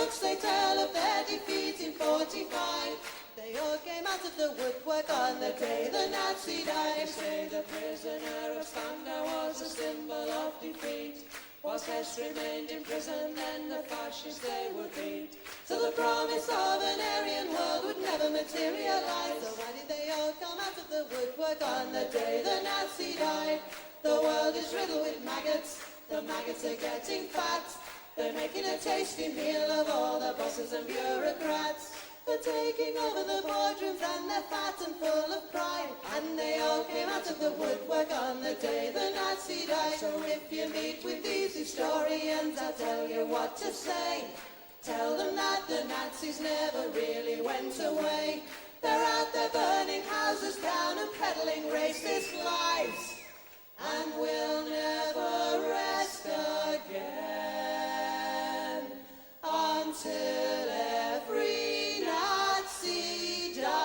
folks, they tell of their defeat in 45. They all came out of the woodwork on the day the Nazi died. They say the prisoner of Spandau was a symbol of defeat. Whilst Hess remained in prison, then the fascists they would beat. So the promise of an Aryan world would never materialize. So why did they all come out of the woodwork on the day the Nazi died? The world is riddled with maggots, the maggots are getting fat. They're making a tasty meal of all the bosses and bureaucrats. They're taking over the boardrooms and they're fat and full of pride. And they all came out of the woodwork on the day the Nazi died. So if you meet with these historians, I'll tell you what to say. Tell them that the Nazis never really went away. They're out there burning houses down and peddling racist lies. And we'll never rest again until every Nazi dies.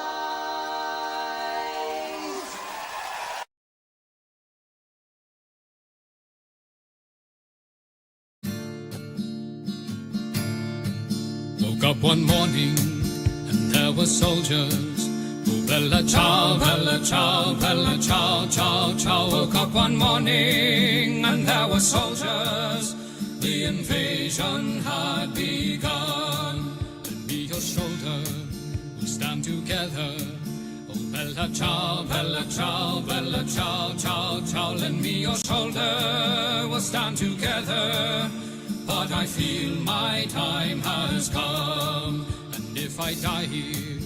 Woke up one morning and there were soldiers. Oh, bella ciao, bella ciao, bella ciao, ciao, ciao. Woke up one morning and there were soldiers. The invasion had begun. Lend me your shoulder, we'll stand together. Oh, bella ciao, bella ciao, bella ciao, ciao, ciao. Lend me your shoulder, we'll stand together. But I feel my time has come, and if I die here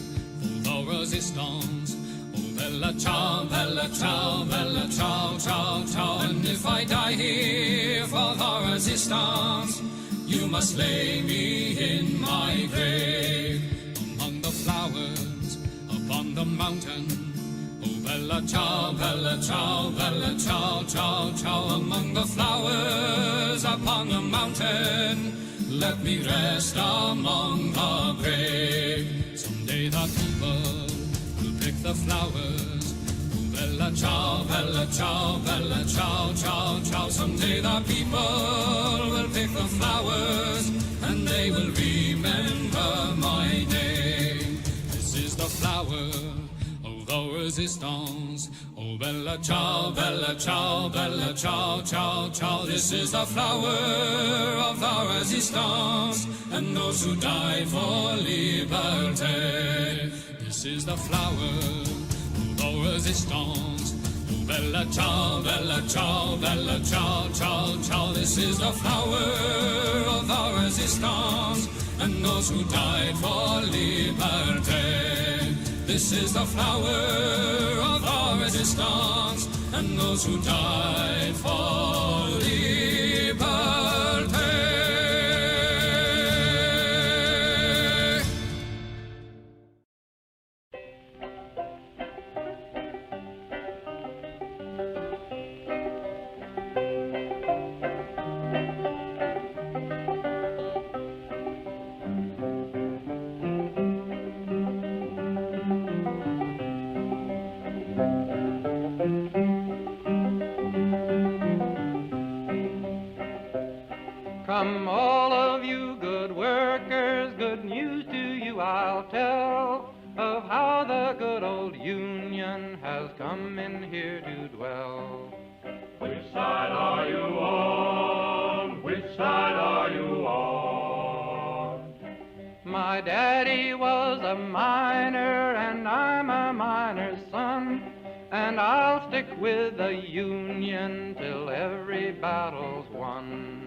for the resistance, oh bella ciao, bella ciao, bella ciao, ciao, ciao. And if I die here for the resistance, you must lay me in my grave among the flowers upon the mountain. Oh bella ciao, bella ciao, bella ciao, ciao, ciao. Among the flowers upon the mountain, let me rest among the brave. Someday the people will pick the flowers. Oh bella ciao, bella ciao, bella ciao, ciao, ciao. Someday the people will pick the flowers, and they will remember my name. This is the flower of the resistance. Oh bella ciao, bella ciao, bella ciao, ciao, ciao. This is the flower of the resistance, and those who died for liberty. This is the flower of the resistance. Oh bella ciao, bella ciao, bella ciao, ciao, ciao. This is the flower of the resistance, and those who died for liberty. This is the flower of our resistance, and those who died for liberty. Come all of you good workers, good news to you I'll tell of how the good old Union has come in here to dwell. Which side are you on? Which side are you on? My daddy was a miner and I'm a miner's son, and I'll stick with the Union till every battle's won.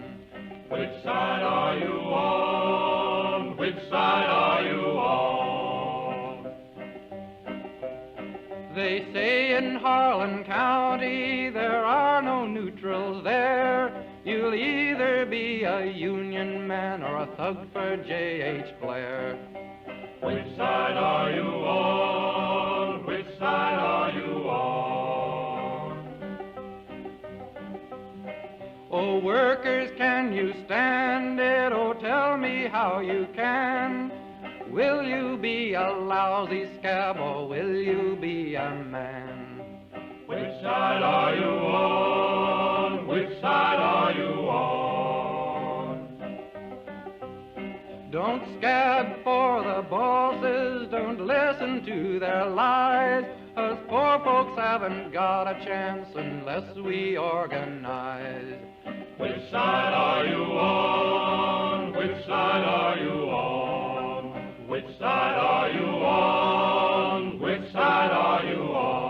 Which side are you on? Which side are you on? They say in Harlan County there are no neutrals there. You'll either be a Union man or a thug for J.H. Blair. Which side are you on? Which side are you on? Oh, workers, can you stand it? Oh, tell me how you can. Will you be a lousy scab or will you be a man? Which side are you on? Which side are you on? Don't scab for the bosses, don't listen to their lies. Us poor folks haven't got a chance unless we organize. Which side are you on? Which side are you on? Which side are you on? Which side are you on?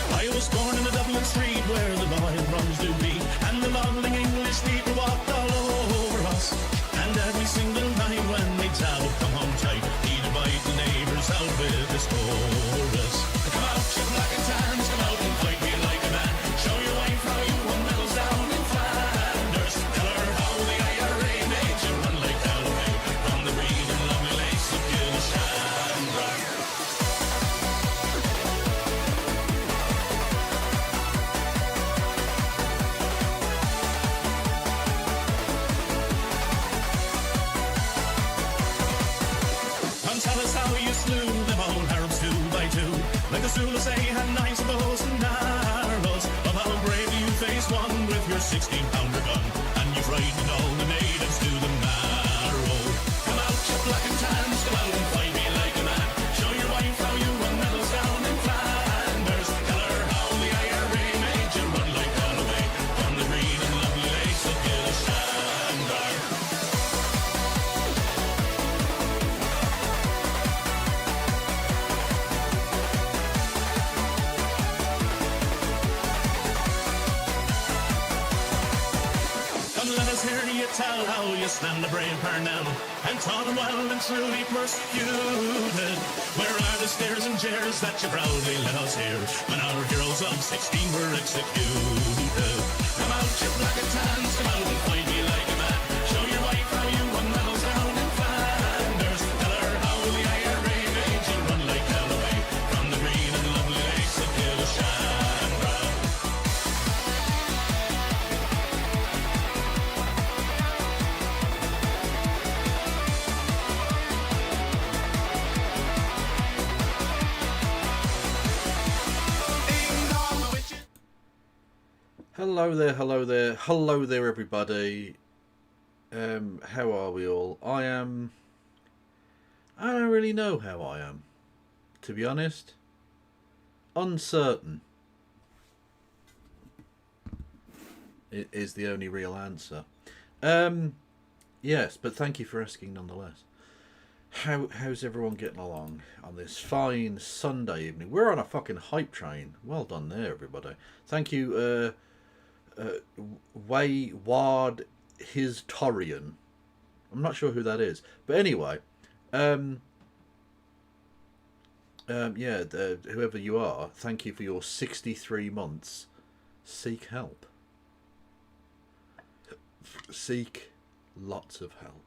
I was born in a Dublin street where the loyal drums do beat, and the lovely English people walked all over us. And every single night when they tell come home tight, he'd invite the neighbours out with his chorus. Come out, you black and tans, come out and fight me like a man. Show your wife how you won medals down in Flanders. Tell her how the IRA made you run like Galloway from the green and lovely lakes of Gilshandra. Come tell us how you slew them old Arabs 2 by 2. Like the Zulus, they had knives, bows, and arrows. Of how bravely you faced one with your 16-pounder gun, and you frightened all the natives to the marrow. Come out, you black and tans, come out and fight me like a man. Show your wife how you won medals down in Flanders. Tell her how the IRA made you run like Galloway from the green and lovely lakes of Gilshandra. Come let us hear you tell how you slammed the brave Parnell and taught them well and truly persecuted. Where are the stares and jeers that you proudly let us hear when our heroes of 16 were executed? Come out, you black and tans, come out and fight me like a man. Show your wife how you won medals down in Flanders. Tell her how the IRA made you run like Galloway from the green and lovely lakes of Gilshandra. Hello there, hello there, hello there everybody. How are we all? I don't really know how I am, to be honest. Uncertain is the only real answer. Yes, but thank you for asking nonetheless. How's everyone getting along on this fine Sunday evening? We're on a fucking hype train. Well done there, everybody. Thank you, Wayward His Torian. I'm not sure who that is, but anyway, whoever you are, thank you for your 63 months. Seek help. Seek lots of help.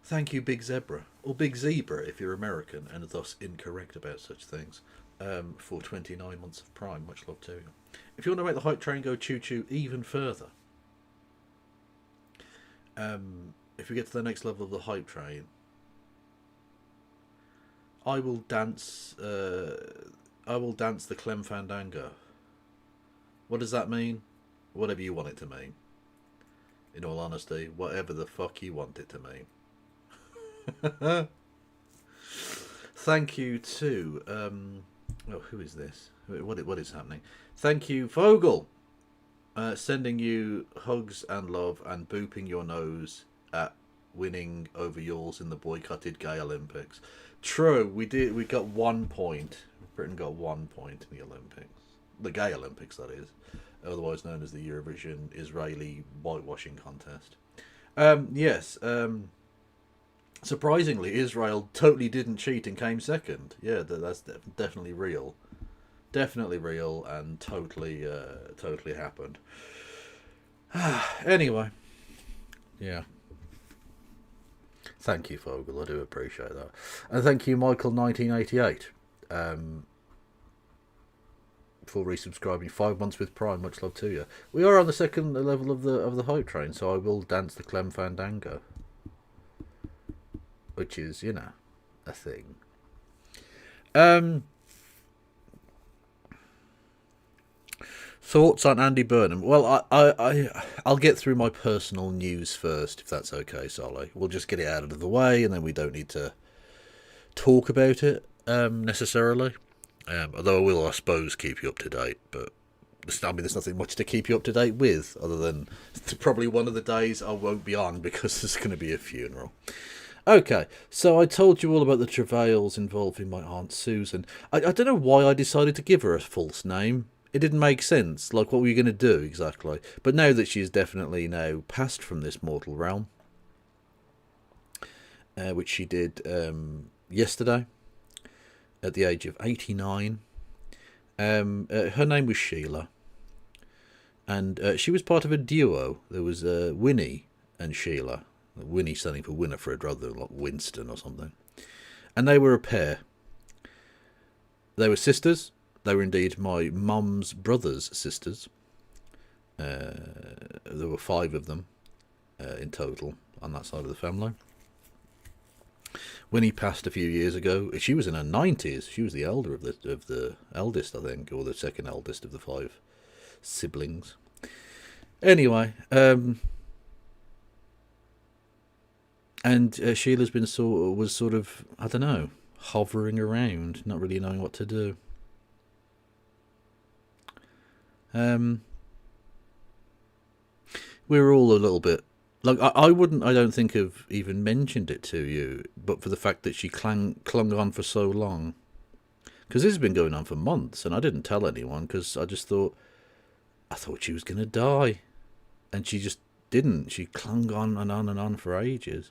Thank you, Big Zebra, or Big Zebra if you're American and thus incorrect about such things, for 29 months of Prime. Much love to you. If you want to make the hype train go choo-choo even further, if we get to the next level of the hype train, I will dance the Clem Fandango. What does that mean? Whatever you want it to mean. In all honesty, whatever the fuck you want it to mean. Thank you to who is this? What is happening? Thank you, Vogel, sending you hugs and love and booping your nose at winning over yours in the boycotted Gay Olympics. True, we did. We got 1 point. Britain got 1 point in the Olympics, the Gay Olympics, that is, otherwise known as the Eurovision Israeli whitewashing contest. Yes. Surprisingly, Israel totally didn't cheat and came second. Yeah, that's definitely real. Definitely real and totally happened. Anyway, yeah. Thank you, Fogel. I do appreciate that. And thank you, Michael1988, for resubscribing. 5 months with Prime. Much love to you. We are on the second level of the hype train, so I will dance the Clem Fandango, which is, you know, a thing. Thoughts on Andy Burnham? Well, I'll get through my personal news first, if that's okay, Solly. We'll just get it out of the way, and then we don't need to talk about it necessarily. Although I will, I suppose, keep you up to date. But there's nothing much to keep you up to date with, other than probably one of the days I won't be on because there's going to be a funeral. Okay, so I told you all about the travails involving my Aunt Susan. I don't know why I decided to give her a false name. It didn't make sense. Like, what were you going to do exactly? But now that she's definitely now passed from this mortal realm, which she did yesterday at the age of 89. Her name was Sheila, and she was part of a duo. There was Winnie and Sheila. Winnie standing for Winifred rather than like Winston or something. And they were a pair. They were sisters. They were indeed my mum's brother's sisters. There were 5 of them in total on that side of the family. Winnie passed a few years ago. She was in her 90s. She was the elder of the eldest, I think, or the second eldest of the 5 siblings. Anyway, and Sheila's been sort of, I don't know, hovering around, not really knowing what to do. We're all a little bit like I don't think have even mentioned it to you, but for the fact that she clung on for so long, because this has been going on for months, and I didn't tell anyone because I thought she was gonna die, and she just didn't. She clung on and on and on for ages,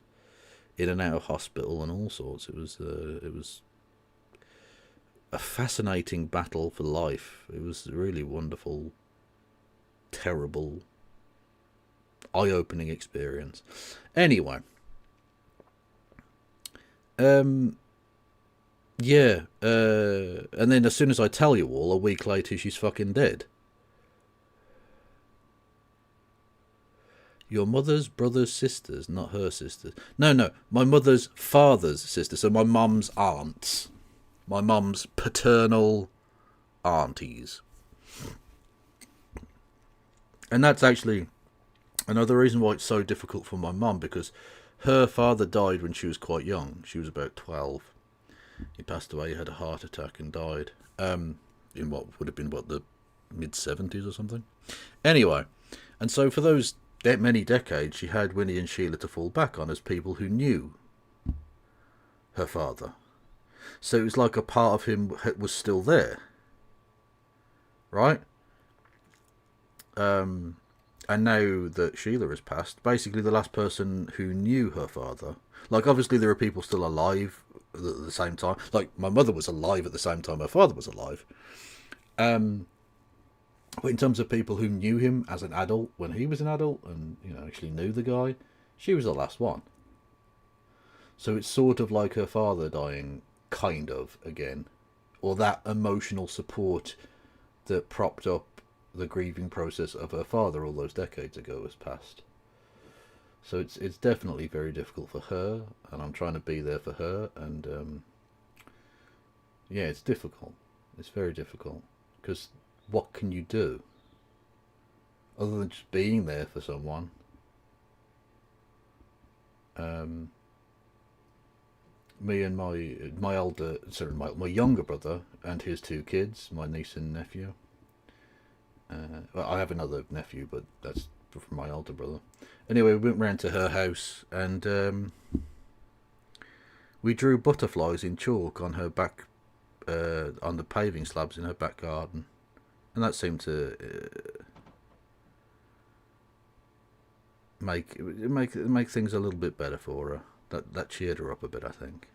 in and out of hospital and all sorts. It was a fascinating battle for life. It was a really wonderful, terrible, eye-opening experience. Anyway, and then as soon as I tell you all, a week later she's fucking dead. Your mother's brother's sisters, not her sisters. No, my mother's father's sister, so my mum's aunts. My mum's paternal aunties. And that's actually another reason why it's so difficult for my mum, because her father died when she was quite young. She was about 12. He passed away, he had a heart attack and died. In what would have been, the mid-70s or something? Anyway, and so for those many decades, she had Winnie and Sheila to fall back on as people who knew her father. So it was like a part of him was still there. Right? And now that Sheila has passed, basically the last person who knew her father, like obviously there are people still alive at the same time, like my mother was alive at the same time her father was alive, but in terms of people who knew him as an adult when he was an adult and, you know, actually knew the guy, she was the last one. So it's sort of like her father dying, kind of, again, or that emotional support that propped up the grieving process of her father all those decades ago has passed. So it's definitely very difficult for her, and I'm trying to be there for her, and yeah, it's difficult. It's very difficult, because what can you do other than just being there for someone? Me and my younger brother and his 2 kids, my niece and nephew. Well, I have another nephew, but that's from my older brother. Anyway, we went round to her house, and we drew butterflies in chalk on her back, on the paving slabs in her back garden, and that seemed to make things a little bit better for her. That cheered her up a bit, I think.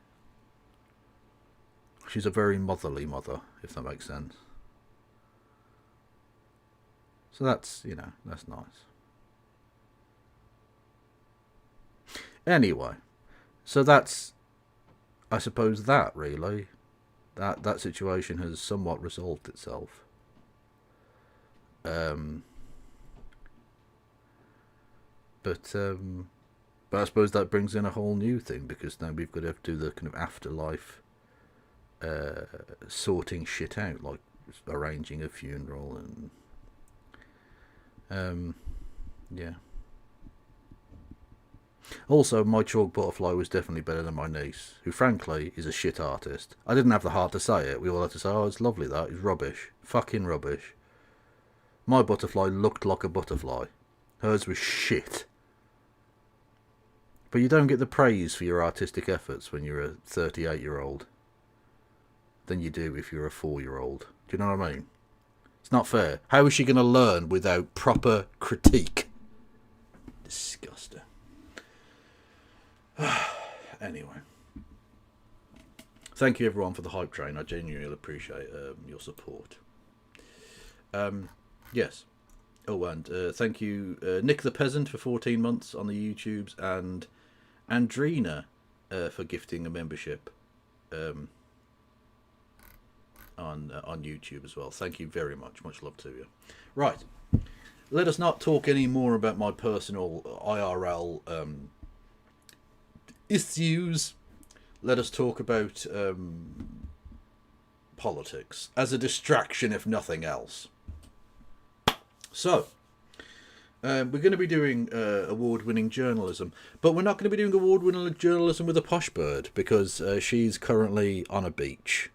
She's a very motherly mother, if that makes sense. So that's, you know, that's nice. Anyway, so that's, I suppose, that really. That situation has somewhat resolved itself. But I suppose that brings in a whole new thing, because now we've got to have to do the kind of afterlife sorting shit out, like arranging a funeral and yeah. Also, my chalk butterfly was definitely better than my niece, who frankly is a shit artist. I didn't have the heart to say it. We all had to say, oh, it's lovely, that is rubbish. Fucking rubbish. My butterfly looked like a butterfly. Hers was shit. But you don't get the praise for your artistic efforts when you're a 38-year-old than you do if you're a 4-year-old. Do you know what I mean? It's not fair. How is she going to learn without proper critique? Disgusting. Anyway. Thank you everyone for the hype train. I genuinely appreciate your support. Yes. Oh, and thank you Nick the Peasant for 14 months on the YouTubes, and Andrina for gifting a membership on YouTube as well. Thank you very much. Much love to you. Right. Let us not talk any more about my personal IRL issues. Let us talk about politics as a distraction, if nothing else. So, we're going to be doing award-winning journalism, but we're not going to be doing award-winning journalism with a posh bird, because she's currently on a beach.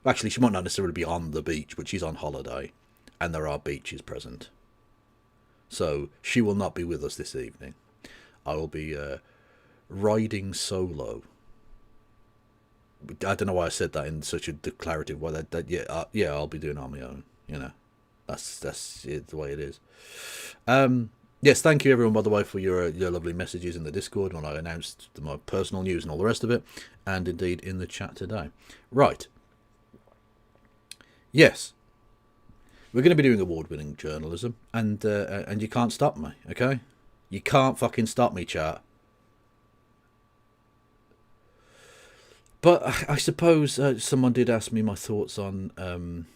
Actually, she might not necessarily be on the beach, but she's on holiday, and there are beaches present. So, she will not be with us this evening. I will be riding solo. I don't know why I said that in such a declarative way. Yeah, I'll be doing it on my own. You know, that's it, the way it is. Yes, thank you everyone, by the way, for your lovely messages in the Discord when I announced my personal news and all the rest of it, and indeed in the chat today. Right. Yes, we're going to be doing award-winning journalism, and you can't stop me, okay? You can't fucking stop me, chat. But I suppose someone did ask me my thoughts on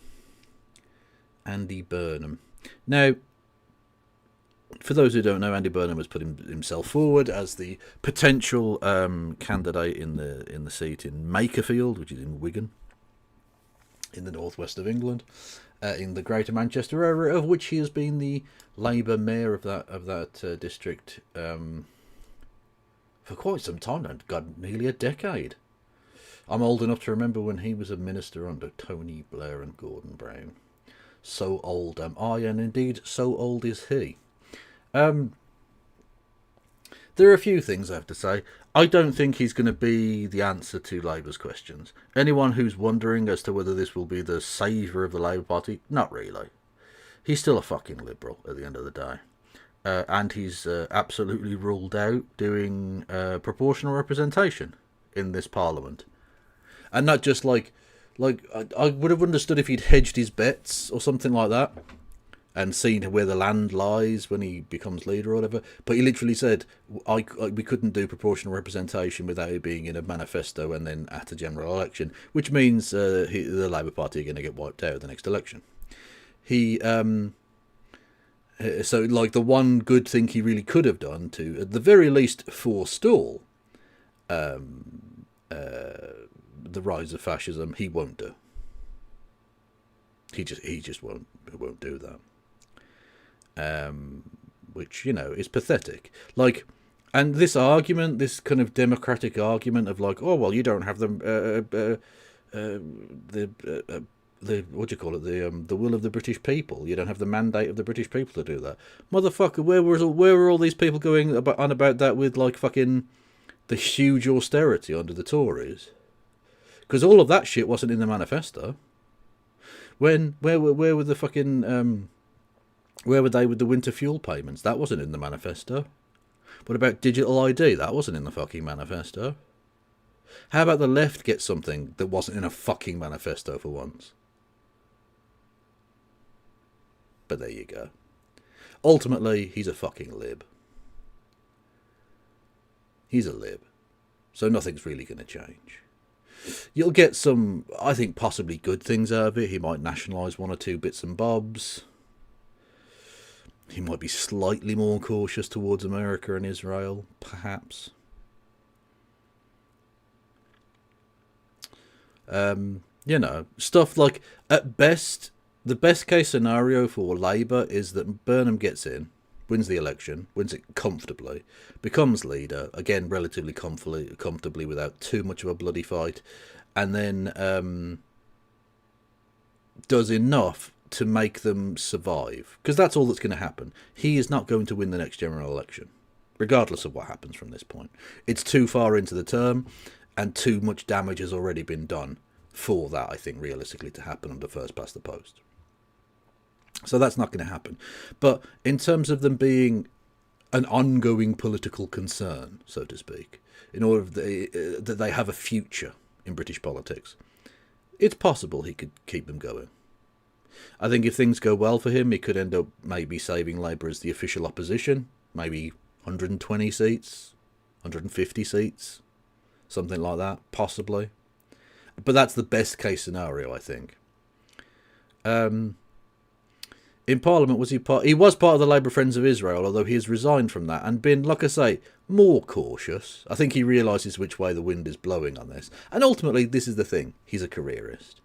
Andy Burnham. Now, for those who don't know, Andy Burnham has put himself forward as the potential candidate in the seat in Makerfield, which is in Wigan, in the northwest of England, in the Greater Manchester area, of which he has been the Labour mayor of that district for quite some time now. God, nearly a decade. I'm old enough to remember when he was a minister under Tony Blair and Gordon Brown. So old am I, and indeed so old is he. There are a few things I have to say. I don't think he's going to be the answer to Labour's questions. Anyone who's wondering as to whether this will be the saviour of the Labour Party, not really. He's still a fucking Liberal at the end of the day. And he's absolutely ruled out doing proportional representation in this Parliament. And not just like I would have understood if he'd hedged his bets or something like that, and seen where the land lies when he becomes leader or whatever. But he literally said, we couldn't do proportional representation without it being in a manifesto and then at a general election, which means the Labour Party are going to get wiped out at the next election. So like the one good thing he really could have done to, at the very least, forestall the rise of fascism, he won't do. He just won't do that. Which, you know, is pathetic. Like, and this argument, this kind of democratic argument of like, oh well, you don't have the what do you call it, the will of the British people. You don't have the mandate of the British people to do that. Motherfucker, where were all these people going on about that with like fucking the huge austerity under the Tories? Because all of that shit wasn't in the manifesto. Where were the fucking where were they with the winter fuel payments? That wasn't in the manifesto. What about digital ID? That wasn't in the fucking manifesto. How about the left get something that wasn't in a fucking manifesto for once? But there you go. Ultimately, he's a fucking lib. He's a lib. So nothing's really going to change. You'll get some, I think, possibly good things out of it. He might nationalise one or two bits and bobs. He might be slightly more cautious towards America and Israel, perhaps. You know, stuff like, at best, the best case scenario for Labour is that Burnham gets in, wins the election, wins it comfortably, becomes leader, again, relatively comfortably without too much of a bloody fight, and then does enough to make them survive. Because that's all that's going to happen. He is not going to win the next general election, regardless of what happens from this point. It's too far into the term, and too much damage has already been done for that, I think, realistically, to happen under first past the post. So that's not going to happen. But in terms of them being an ongoing political concern, so to speak, in order that they have a future in British politics, it's possible he could keep them going. I think if things go well for him, he could end up maybe saving Labour as the official opposition, maybe 120 seats, 150 seats, something like that, possibly. But that's the best case scenario, I think. In Parliament, was he part? He was part of the Labour Friends of Israel, although he has resigned from that and been, like I say, more cautious. I think he realises which way the wind is blowing on this. And ultimately, this is the thing. He's a careerist.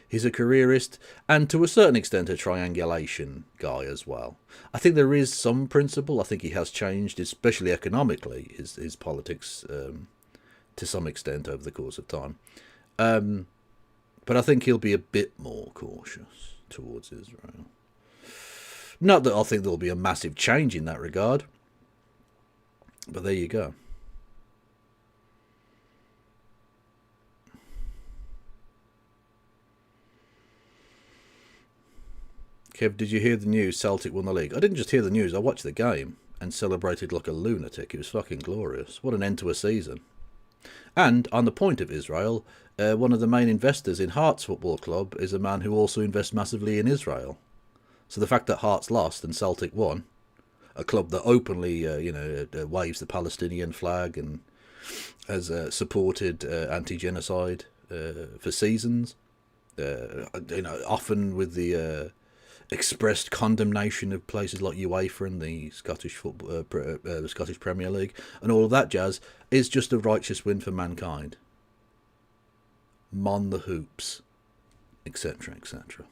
He's a careerist and, to a certain extent, a triangulation guy as well. I think there is some principle. I think he has changed, especially economically, his politics to some extent over the course of time. But I think he'll be a bit more cautious towards Israel. Not that I think there'll be a massive change in that regard, but there you go. Kev, did you hear the news? Celtic won the league. I didn't just hear the news, I watched the game and celebrated like a lunatic. It was fucking glorious. What an end to a season. And, on the point of Israel, one of the main investors in Hearts Football Club is a man who also invests massively in Israel. So the fact that Hearts lost and Celtic won, a club that openly, waves the Palestinian flag and has supported anti-genocide for seasons, often with the expressed condemnation of places like UEFA and the Scottish Scottish Premier League and all of that jazz, is just a righteous win for mankind. Mon the hoops, etc., etc.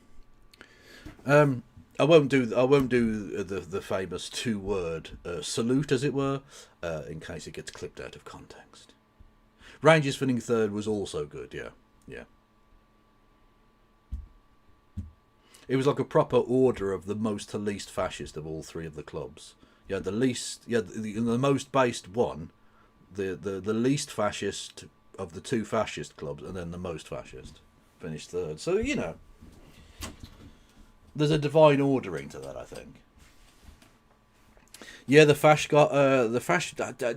I won't do the famous 2-word salute, as it were, in case it gets clipped out of context. Rangers finishing third was also good, yeah. It was like a proper order of the most to least fascist of all three of the clubs. Yeah, the most based one, the least fascist of the two fascist clubs, and then the most fascist finished third. So, there's a divine ordering to that, I think. Yeah, the Fash got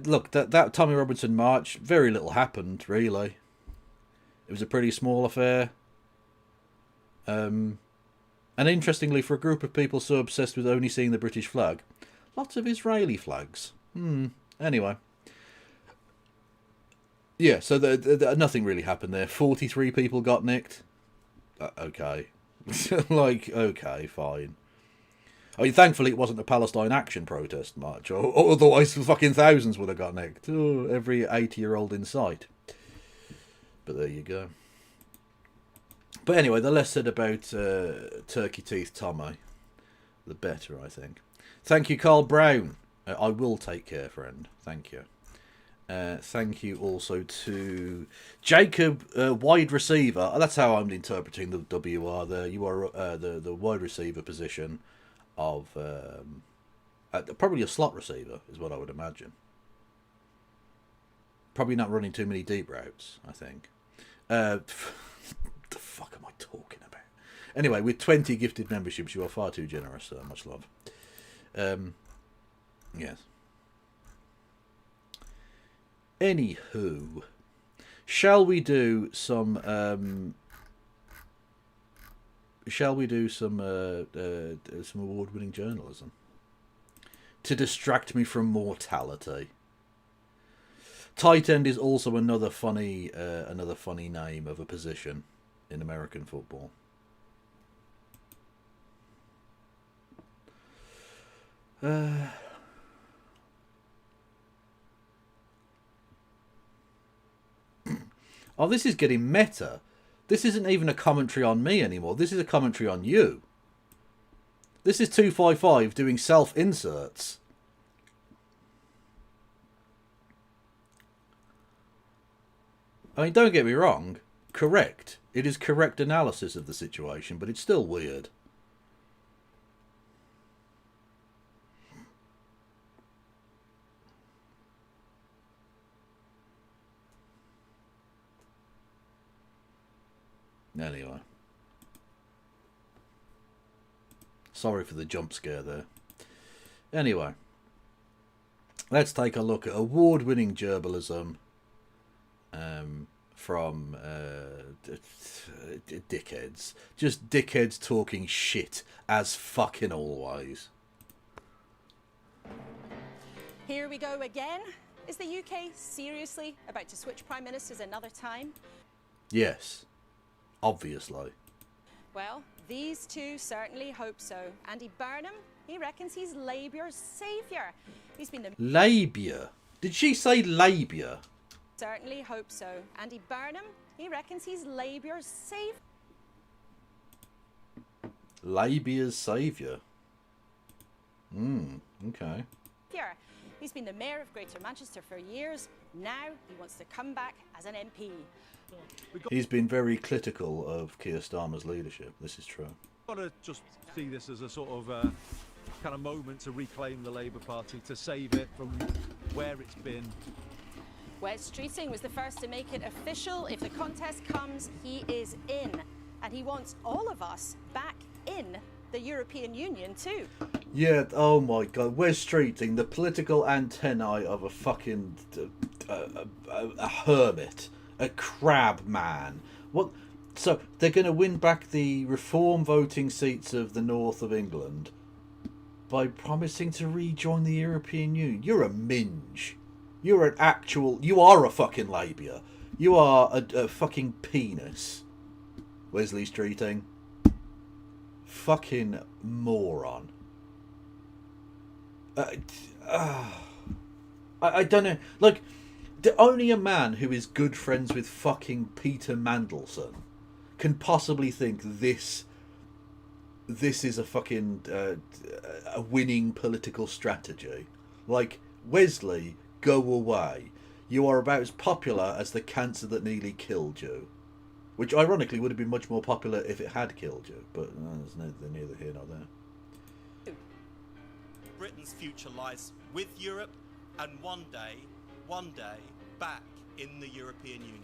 look, that Tommy Robinson march, very little happened really. It was a pretty small affair. And interestingly, for a group of people so obsessed with only seeing the British flag, lots of Israeli flags. Anyway. Yeah, so nothing really happened there. 43 people got nicked. Okay. Okay, fine. I mean, thankfully it wasn't a Palestine Action protest march, or otherwise fucking thousands would have got nicked. Oh, every 80-year-old in sight. But there you go. But anyway, the less said about Turkey Teeth Tommy, the better, I think. Thank you, Carl Brown. I will take care, friend. Thank you. Thank you also to Jacob, wide receiver. That's how I'm interpreting the WR there. You are the wide receiver position of probably a slot receiver is what I would imagine. Probably not running too many deep routes, I think. The fuck am I talking about? Anyway, with 20 gifted memberships, you are far too generous, sir. Much love. Yes. Anywho, shall we do some award-winning journalism to distract me from mortality? Tight end is also another funny name of a position in American football. Oh, this is getting meta. This isn't even a commentary on me anymore. This is a commentary on you. This is 255 doing self-inserts. I mean, don't get me wrong. Correct. It is correct analysis of the situation, but it's still weird. Anyway. Sorry for the jump scare there. Anyway. Let's take a look at award-winning journalism from dickheads. Just dickheads talking shit as fucking always. Here we go again. Is the UK seriously about to switch prime ministers another time? Yes. Obviously. Well, these two certainly hope so. Andy Burnham, he reckons he's Labour's saviour. He's been the... Labia? Did she say labia? Certainly hope so. Andy Burnham, he reckons he's Labour's saviour. Labia's saviour. Okay. He's been the mayor of Greater Manchester for years. Now he wants to come back as an MP. He's been very critical of Keir Starmer's leadership. This is true. I've got to just see this as a sort of kind of moment to reclaim the Labour Party, to save it from where it's been. Wes Streeting was the first to make it official. If the contest comes, he is in. And he wants all of us back in the European Union too. Yeah, oh my god. Wes Streeting, the political antennae of a fucking... a hermit. A crab man. What? So they're going to win back the reform voting seats of the north of England by promising to rejoin the European Union. You're a minge. You're an actual... You are a fucking labia. You are a fucking penis. Wesley Streeting. Fucking moron. I don't know. Like... Only a man who is good friends with fucking Peter Mandelson can possibly think this is a fucking a winning political strategy. Like, Wesley, go away. You are about as popular as the cancer that nearly killed you. Which ironically would have been much more popular if it had killed you. But there's neither here nor there. Britain's future lies with Europe, and one day back in the European Union.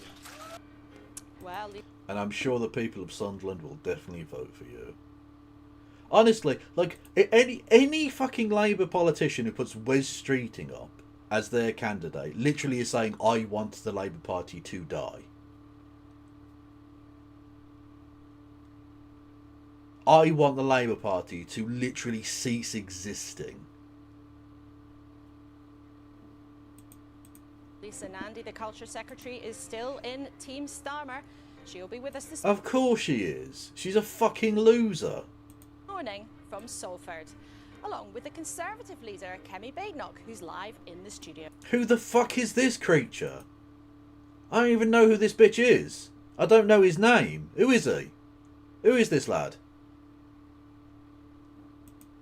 Well, and I'm sure the people of Sunderland will definitely vote for you. Honestly, like, any fucking Labour politician who puts Wes Streeting up as their candidate literally is saying, I want the Labour Party to die. I want the Labour Party to literally cease existing. Lisa Nandy, the Culture Secretary, is still in Team Starmer. She'll be with us this Of course she is. She's a fucking loser. morning from Salford, along with the Conservative leader, Kemi Badenoch, who's live in the studio. Who the fuck is this creature? I don't even know who this bitch is. I don't know his name. Who is he? Who is this lad?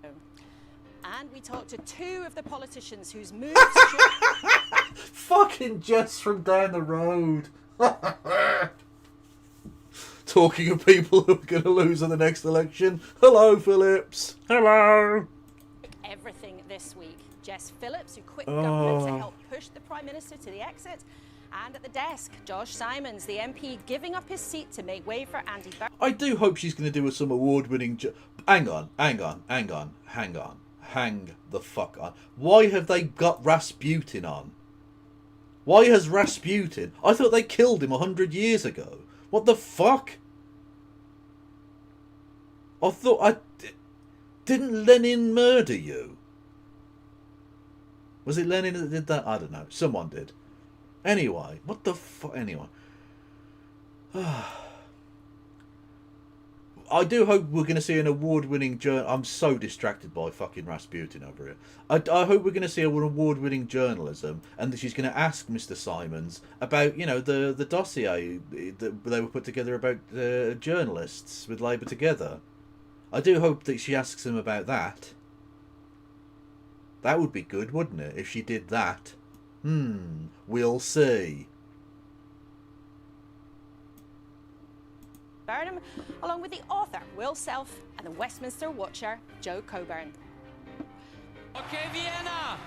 And we talked to two of the politicians whose moves Fucking Jess from down the road. Talking of people who are going to lose in the next election. Hello, Phillips. Hello. everything this week. Jess Phillips, who quit government to help push the Prime Minister to the exit. And at the desk, Josh Simons, the MP, giving up his seat to make way for Andy Burnham. I do hope she's going to do some award-winning... Hang on. Hang the fuck on. Why have they got Rasputin on? Why has Rasputin... I thought they killed him 100 years ago. What the fuck? I thought Didn't Lenin murder you? Was it Lenin that did that? I don't know. Someone did. Anyway, what the fuck? Anyway. I do hope we're going to see an award-winning I'm so distracted by fucking Rasputin over here. I hope we're going to see an award-winning journalism, and that she's going to ask Mr. Simons about, you know, the dossier that they were put together about journalists with Labour Together. I do hope that she asks him about that. That would be good, wouldn't it, if she did that? We'll see. Burnham, along with the author, Will Self, and the Westminster Watcher, Joe Coburn. Okay, Vienna!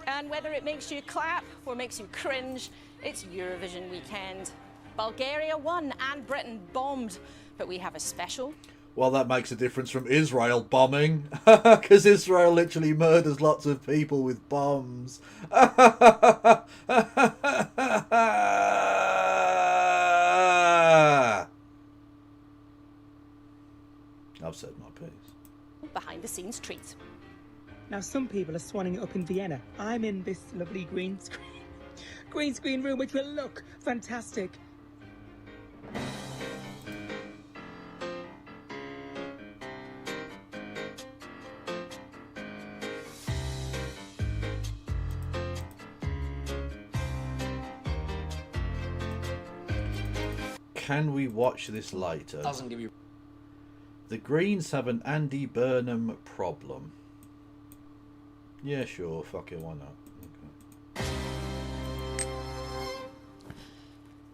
And whether it makes you clap or makes you cringe, it's Eurovision weekend. Bulgaria won and Britain bombed, but we have a special. Well, that makes a difference from Israel bombing, because Israel literally murders lots of people with bombs. I've said my piece. Behind-the-scenes treat. Now, some people are swanning it up in Vienna. I'm in this lovely green screen room, which will look fantastic. Can we watch this later? Doesn't give you... The Greens have an Andy Burnham problem. Yeah, sure. Fuck it, why not? Okay.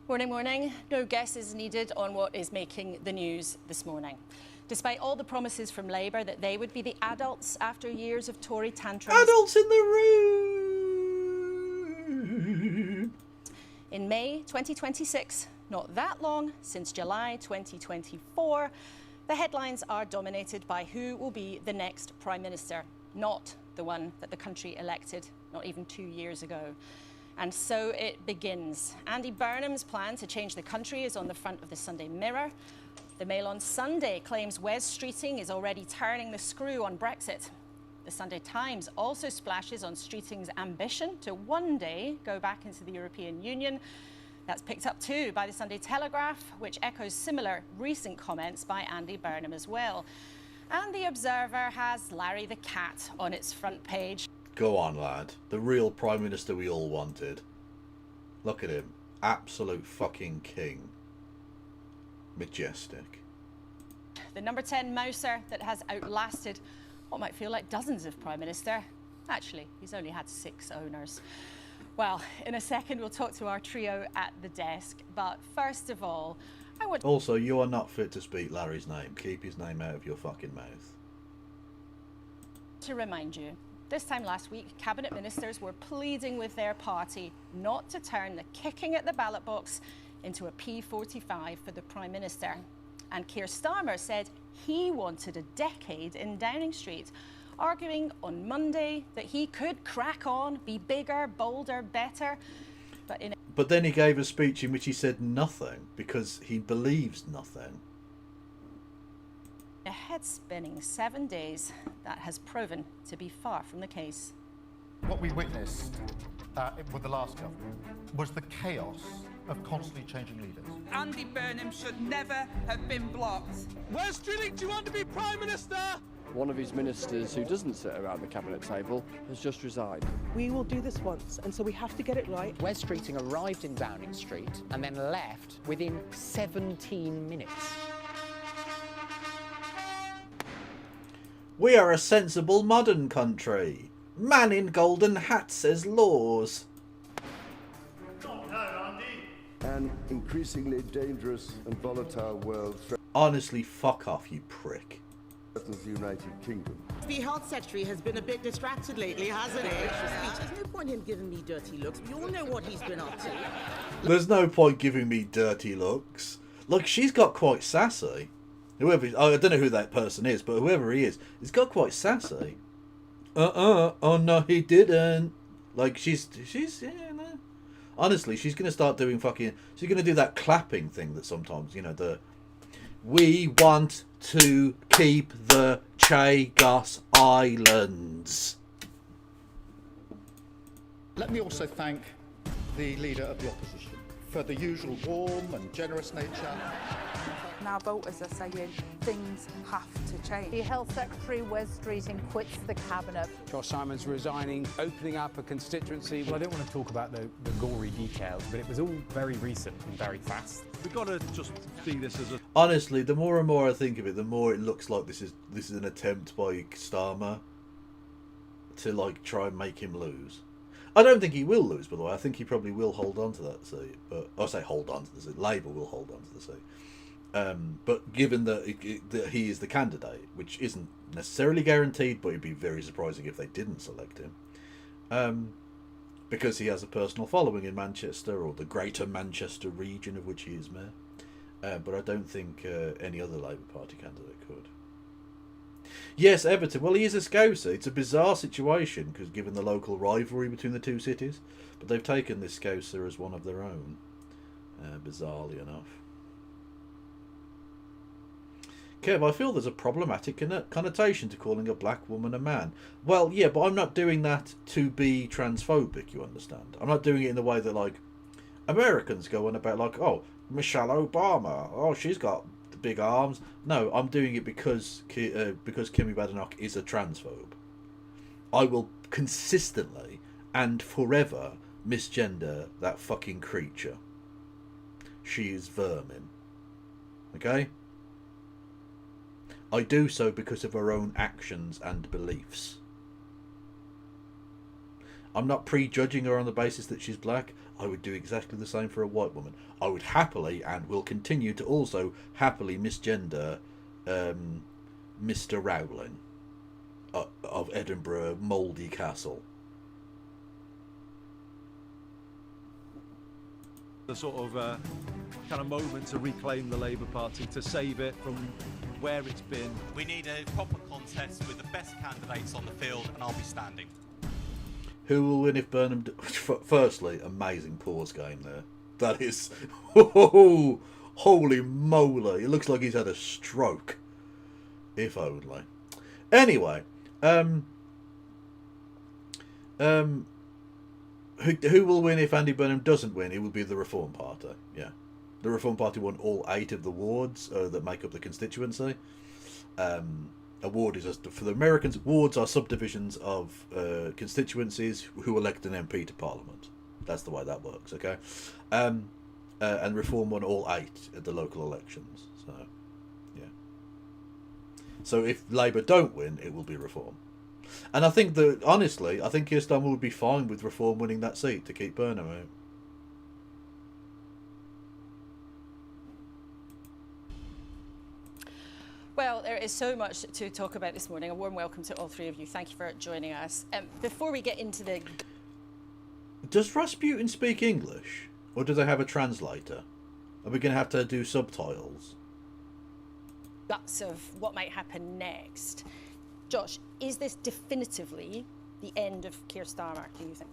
Morning, morning. No guesses needed on what is making the news this morning. Despite all the promises from Labour that they would be the adults after years of Tory tantrums. Adults in the room! In May 2026, not that long since July 2024, the headlines are dominated by who will be the next Prime Minister, not the one that the country elected not even 2 years ago. And so it begins. Andy Burnham's plan to change the country is on the front of the Sunday Mirror. The Mail on Sunday claims Wes Streeting is already turning the screw on Brexit. The Sunday Times also splashes on Streeting's ambition to one day go back into the European Union. That's picked up too by the Sunday Telegraph, which echoes similar recent comments by Andy Burnham as well. And the Observer has Larry the Cat on its front page. Go on, lad. The real Prime Minister we all wanted. Look at him. Absolute fucking king. Majestic. The number 10 mouser that has outlasted what might feel like dozens of Prime Minister. Actually, he's only had 6 owners. Well, in a second, we'll talk to our trio at the desk. But first of all, I want... Also, you are not fit to speak Larry's name. Keep his name out of your fucking mouth. To remind you, this time last week, Cabinet Ministers were pleading with their party not to turn the kicking at the ballot box into a P45 for the Prime Minister. And Keir Starmer said he wanted a decade in Downing Street, arguing on Monday that he could crack on, be bigger, bolder, better. But then he gave a speech in which he said nothing, because he believes nothing. A head-spinning 7 days, that has proven to be far from the case. What we witnessed with the last government was the chaos of constantly changing leaders. Andy Burnham should never have been blocked. Where's Streeting? Do you want to be Prime Minister? One of his ministers who doesn't sit around the cabinet table has just resigned. We will do this once, and so we have to get it right. Wes Streeting arrived in Downing Street and then left within 17 minutes. We are a sensible modern country. Man in golden hat says laws. An increasingly dangerous and volatile world Honestly, fuck off, you prick. threatens the United Kingdom. The Health Secretary has been a bit distracted lately, hasn't he? There's no point in giving me dirty looks. We all know what he's been up to. There's no point giving me dirty looks. Look, she's got quite sassy. Whoever, I don't know who that person is, but whoever he is, he's got quite sassy. Oh no, he didn't. Like, she's, yeah, no. Honestly, she's going to start doing she's going to do that clapping thing that sometimes, you know, we want to keep the Chagos Islands. Let me also thank the Leader of the Opposition for the usual warm and generous nature. Now voters are saying things have to change. The Health Secretary, Wes Streeting, quits the Cabinet. Josh Simon's resigning, opening up a constituency. Well, I don't want to talk about the gory details, but it was all very recent and very fast. We've got to just see this as a... Honestly, the more and more I think of it, the more it looks like this is an attempt by Starmer to like try and make him lose. I don't think he will lose, by the way. I think he probably will hold on to that seat. But I say hold on to the seat. Labour will hold on to the seat. But given that he is the candidate, which isn't necessarily guaranteed, but it'd be very surprising if they didn't select him, because he has a personal following in Manchester, or the Greater Manchester region of which he is mayor. But I don't think any other Labour Party candidate could. Yes, Everton. Well, he is a Scouser. It's a bizarre situation, because given the local rivalry between the two cities, but they've taken this Scouser as one of their own, bizarrely enough. Kev, I feel there's a problematic connotation to calling a black woman a man. Well, yeah, but I'm not doing that to be transphobic, you understand? I'm not doing it in the way that, like, Americans go on about, like, oh, Michelle Obama, oh, she's got the big arms. No, I'm doing it because Kimmy Badenoch is a transphobe. I will consistently and forever misgender that fucking creature. She is vermin. Okay? I do so because of her own actions and beliefs. I'm not prejudging her on the basis that she's black. I would do exactly the same for a white woman. I would happily, and will continue to also happily, misgender Mr. Rowling of Edinburgh Mouldy Castle. The sort of kind of moment to reclaim the Labour Party, to save it from where it's been. We need a proper contest with the best candidates on the field, and I'll be standing. Who will win if Burnham... Firstly, amazing pause game there. That is... Oh, holy moly. It looks like he's had a stroke. If only. Anyway. Who will win if Andy Burnham doesn't win? It will be the Reform Party. Yeah. The Reform Party won all 8 of the wards that make up the constituency. A ward is, for the Americans, wards are subdivisions of constituencies who elect an MP to Parliament. That's the way that works, okay? And Reform won all 8 at the local elections. So, yeah. So if Labour don't win, it will be Reform. And I think that, honestly, I think Keir Starmer would be fine with Reform winning that seat to keep Burnham out. Well, there is so much to talk about this morning. A warm welcome to all 3 of you. Thank you for joining us. Before we get into the... Does Rasputin speak English? Or do they have a translator? Are we going to have to do subtitles? guts of what might happen next, Josh, is this definitively the end of Keir Starmer, do you think?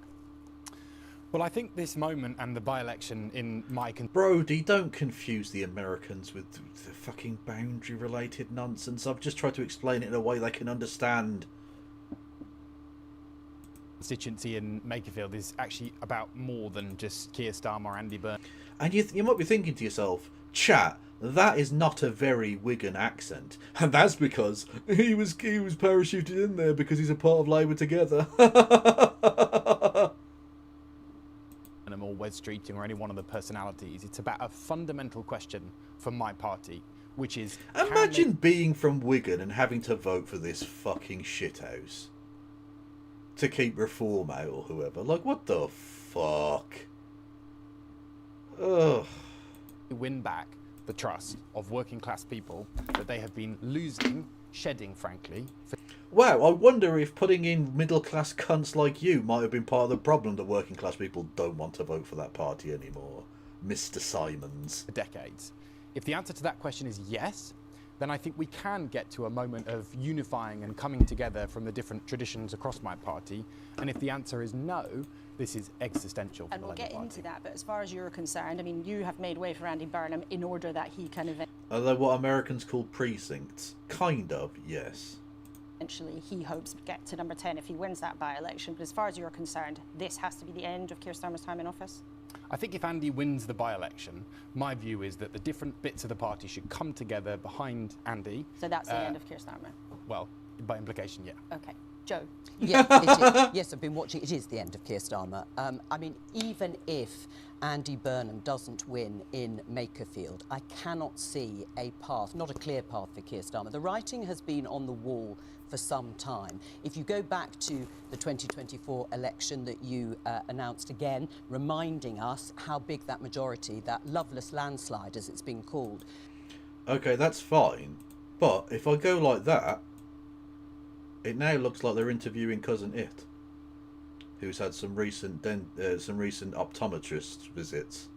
Well, I think this moment and the by-election in my... Brody, don't confuse the Americans with the fucking boundary-related nonsense. I've just tried to explain it in a way they can understand. Constituency in Makerfield is actually about more than just Keir Starmer or Andy Burnham. And you might be thinking to yourself, chat, that is not a very Wigan accent. And that's because he was parachuted in there because he's a part of Labour together. Or Wes Streeting or any one of the personalities. It's about a fundamental question for my party, which is... Imagine being from Wigan and having to vote for this fucking shithouse to keep Reform out or whoever. Like, what the fuck? Ugh. Win back the trust of working class people that they have been losing, shedding, frankly. Wow, I wonder if putting in middle-class cunts like you might have been part of the problem that working-class people don't want to vote for that party anymore. Mr. Simons. For decades. If the answer to that question is yes, then I think we can get to a moment of unifying and coming together from the different traditions across my party. And if the answer is no, this is existential. And we'll get into that, but as far as you're concerned, I mean, you have made way for Andy Burnham in order that he kind of... Are they what Americans call precincts? Kind of, yes. Eventually, he hopes to get to number 10 if he wins that by-election. But as far as you're concerned, this has to be the end of Keir Starmer's time in office? I think if Andy wins the by-election, my view is that the different bits of the party should come together behind Andy. So that's the end of Keir Starmer? Well, by implication, yeah. OK. Joe? Yeah, it is. Yes, I've been watching. It is the end of Keir Starmer. I mean, even if Andy Burnham doesn't win in Makerfield, I cannot see a path, not a clear path for Keir Starmer. The writing has been on the wall for some time. If you go back to the 2024 election that you announced again, reminding us how big that majority, that loveless landslide as it's been called. Okay, that's fine. But if I go like that, it now looks like they're interviewing Cousin It, who's had some recent optometrist visits.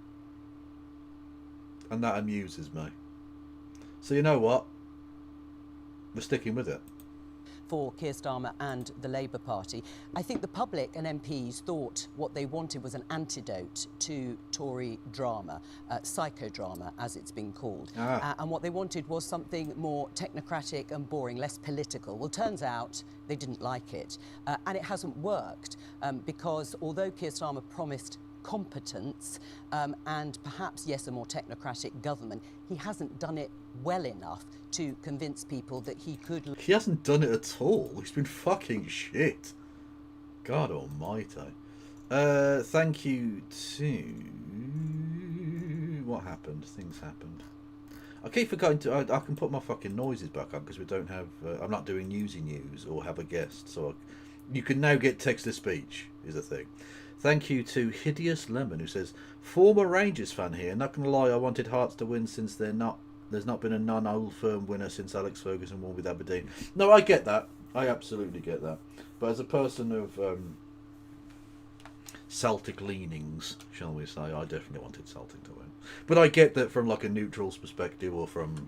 And that amuses me. So you know what? We're sticking with it. For Keir Starmer and the Labour Party. I think the public and MPs thought what they wanted was an antidote to Tory drama, psychodrama as it's been called. And what they wanted was something more technocratic and boring, less political. Well, turns out they didn't like it. And it hasn't worked because although Keir Starmer promised competence and perhaps, yes, a more technocratic government, he hasn't done it well enough to convince people that he could... He hasn't done it at all. He's been fucking shit. God almighty. Thank you to... What happened? Things happened. I keep forgetting to... I can put my fucking noises back on because we don't have... I'm not doing newsy news or have a guest. So you can now get text-to-speech is a thing. Thank you to Hideous Lemon, who says, former Rangers fan here. Not going to lie, I wanted Hearts to win since there's not been a non-Old Firm winner since Alex Ferguson won with Aberdeen. No, I get that. I absolutely get that. But as a person of Celtic leanings, shall we say, I definitely wanted Celtic to win. But I get that from like a neutral's perspective, or from,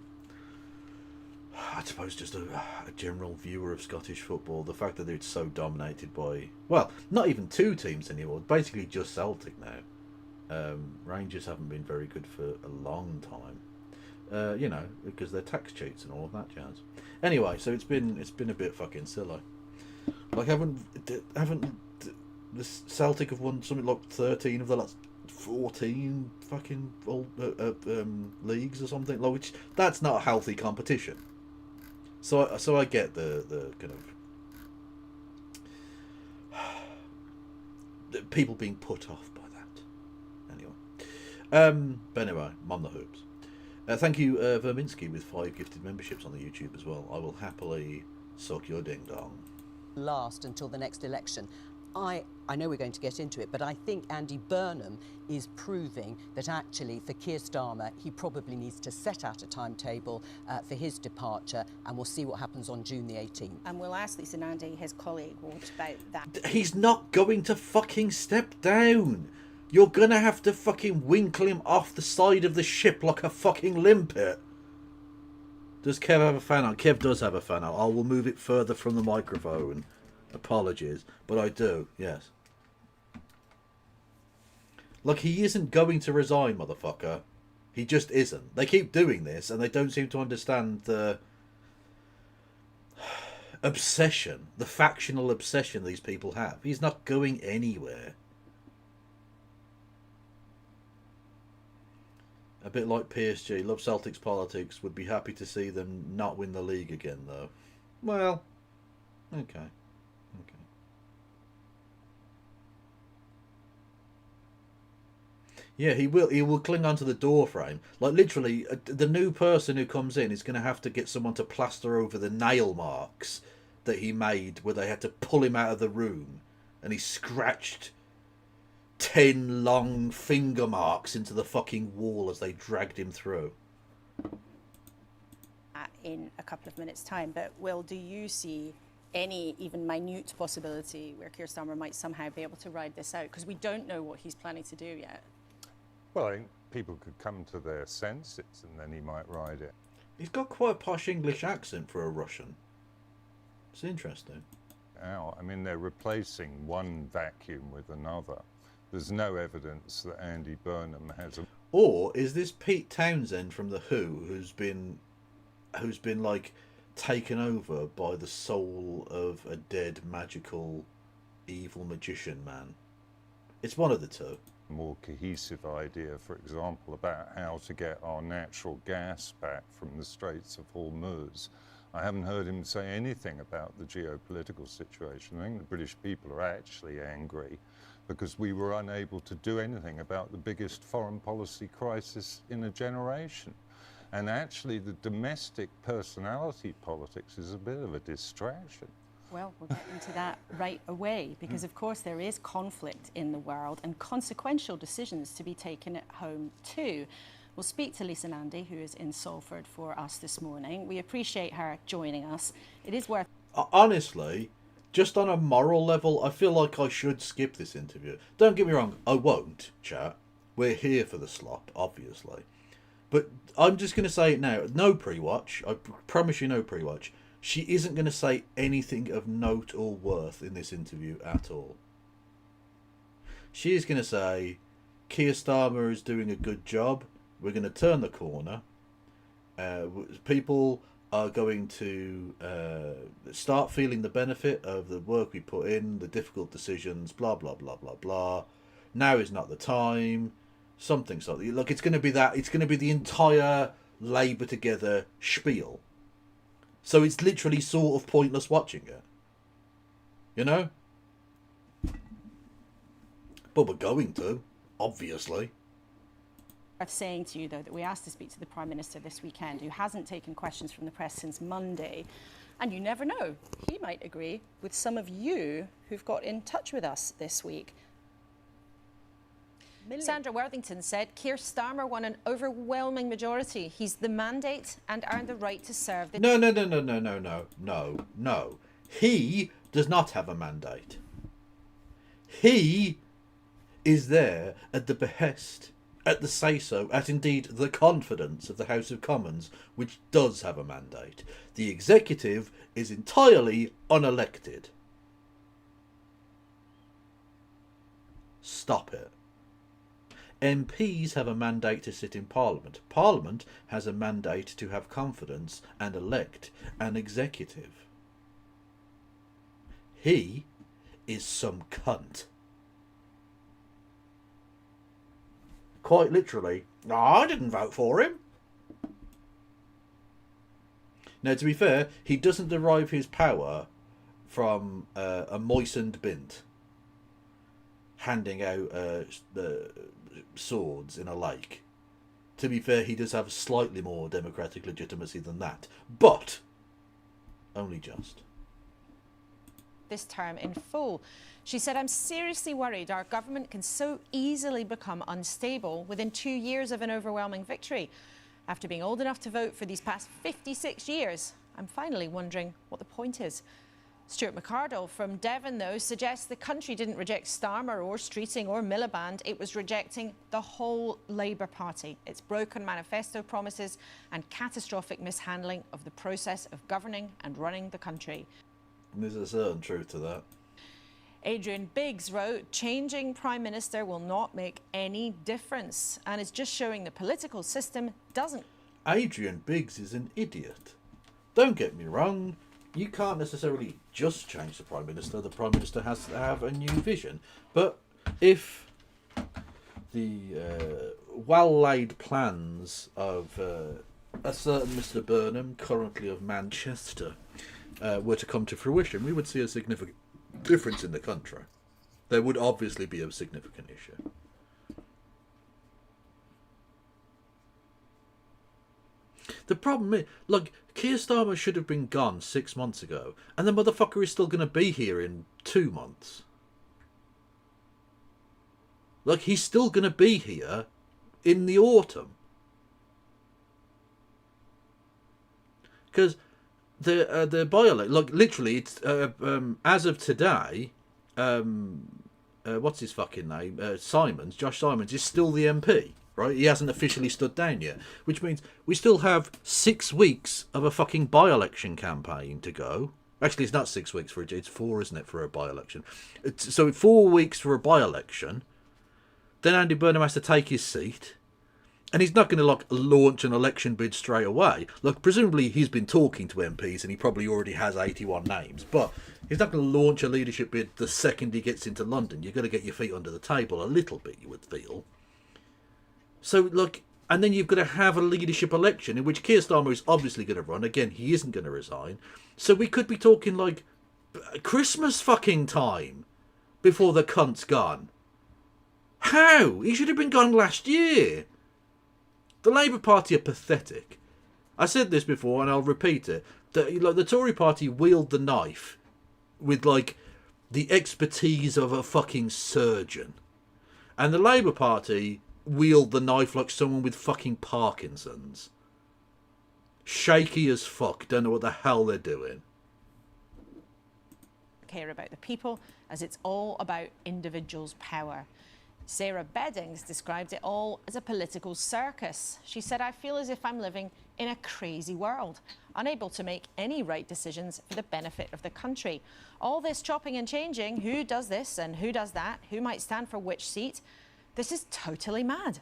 I suppose, just a general viewer of Scottish football, the fact that it's so dominated by, well, not even two teams anymore, basically just Celtic now. Rangers haven't been very good for a long time. You know, because they're tax cheats and all of that jazz. Anyway, so it's been a bit fucking silly. Like, haven't the Celtic have won something like 13 of the last 14 fucking old leagues or something, like, which that's not a healthy competition. So I get the kind of people being put off by that. Anyway, but anyway, I'm on the hoops. Thank you, Verminsky, with 5 gifted memberships on the YouTube as well. I will happily suck your ding dong. Last until the next election. I know we're going to get into it, but I think Andy Burnham is proving that actually for Keir Starmer, he probably needs to set out a timetable for his departure, and we'll see what happens on June the 18th. And we'll ask Lisa Nandy, his colleague, what about that? He's not going to fucking step down. You're gonna have to fucking winkle him off the side of the ship like a fucking limpet. Does Kev have a fan out? Kev does have a fan out. I will move it further from the microphone. Apologies, but I do, yes. Look, he isn't going to resign, motherfucker. He just isn't. They keep doing this, and they don't seem to understand the obsession, the factional obsession these people have. He's not going anywhere. A bit like PSG. Love Celtic's politics. Would be happy to see them not win the league again, though. Well, okay. Yeah, he will. He will cling onto the door frame. Like, literally, the new person who comes in is going to have to get someone to plaster over the nail marks that he made, where they had to pull him out of the room, and he scratched 10 long finger marks into the fucking wall as they dragged him through. In a couple of minutes' time, but Will, do you see any even minute possibility where Keir Starmer might somehow be able to ride this out? Because we don't know what he's planning to do yet. Well, I think people could come to their senses and then he might ride it. He's got quite a posh English accent for a Russian. It's interesting. Now, I mean, they're replacing one vacuum with another. There's no evidence that Andy Burnham has a... Or is this Pete Townsend from The Who who's been like taken over by the soul of a dead, magical, evil magician man. It's one of the two. More cohesive idea, for example, about how to get our natural gas back from the Straits of Hormuz. I haven't heard him say anything about the geopolitical situation. I think the British people are actually angry because we were unable to do anything about the biggest foreign policy crisis in a generation. And actually the domestic personality politics is a bit of a distraction. Well, we'll get into that right away, because of course there is conflict in the world and consequential decisions to be taken at home too. We'll speak to Lisa Nandy, who is in Salford for us this morning. We appreciate her joining us. It is worth... Honestly, just on a moral level, I feel like I should skip this interview. Don't get me wrong, I won't, chat. We're here for the slop, obviously. But I'm just going to say it now. No pre-watch. I promise you no pre-watch. She isn't going to say anything of note or worth in this interview at all. She is going to say, Keir Starmer is doing a good job. We're going to turn the corner. People are going to start feeling the benefit of the work we put in, the difficult decisions, blah, blah, blah, blah, blah. Now is not the time. Something. Look, it's going to be that. It's going to be the entire Labour Together spiel. So it's literally sort of pointless watching it. You know? But we're going to, obviously. Worth saying to you, though, that we asked to speak to the Prime Minister this weekend, who hasn't taken questions from the press since Monday. And you never know, he might agree with some of you who've got in touch with us this week. Sandra Worthington said Keir Starmer won an overwhelming majority. He's the mandate and earned the right to serve the... No. He does not have a mandate. He is there at the behest, at the say-so, at indeed the confidence of the House of Commons, which does have a mandate. The executive is entirely unelected. Stop it. MPs have a mandate to sit in Parliament. Parliament has a mandate to have confidence and elect an executive. He is some cunt. Quite literally, no, I didn't vote for him. Now, to be fair, he doesn't derive his power from a moistened bint handing out the swords in a lake. To be fair, he does have slightly more democratic legitimacy than that, but only just. This term in full. She said, I'm seriously worried our government can so easily become unstable within 2 years of an overwhelming victory. After being old enough to vote for these past 56 years, I'm finally wondering what the point is. Stuart McArdle from Devon, though, suggests the country didn't reject Starmer or Streeting or Miliband. It was rejecting the whole Labour Party, its broken manifesto promises and catastrophic mishandling of the process of governing and running the country. There's a certain truth to that. Adrian Biggs wrote, changing Prime Minister will not make any difference and is just showing the political system doesn't... Adrian Biggs is an idiot. Don't get me wrong. You can't necessarily just change the Prime Minister. The Prime Minister has to have a new vision. But if the well-laid plans of a certain Mr. Burnham, currently of Manchester, were to come to fruition, we would see a significant difference in the country. There would obviously be a significant issue. The problem is, like, Keir Starmer should have been gone 6 months ago, and the motherfucker is still going to be here in 2 months. Like, he's still going to be here in the autumn. Because the by-election, like, literally, it's as of today, what's his fucking name? Josh Simons is still the MP. Right, he hasn't officially stood down yet, which means we still have 6 weeks of a fucking by-election campaign to go. Actually, it's not 6 weeks for it; it's 4, isn't it, for a by-election? So 4 weeks for a by-election. Then Andy Burnham has to take his seat, And he's not going to like launch an election bid straight away. Look, presumably he's been talking to MPs and he probably already has 81 names. But he's not going to launch a leadership bid the second he gets into London. You've got to get your feet under the table a little bit, you would feel. So, look, and then you've got to have a leadership election in which Keir Starmer is obviously going to run. Again, he isn't going to resign. So we could be talking like Christmas fucking time before the cunt's gone. How? He should have been gone last year. The Labour Party are pathetic. I said this before and I'll repeat it. The Tory Party wield the knife with like the expertise of a fucking surgeon. And the Labour Party wield the knife like someone with fucking Parkinson's. Shaky as fuck. Don't know what the hell they're doing. Care about the people, as it's all about individuals' power. Sarah Beddings described it all as a political circus. She said, "I feel as if I'm living in a crazy world, unable to make any right decisions for the benefit of the country. All this chopping and changing, who does this and who does that, who might stand for which seat, this is totally mad."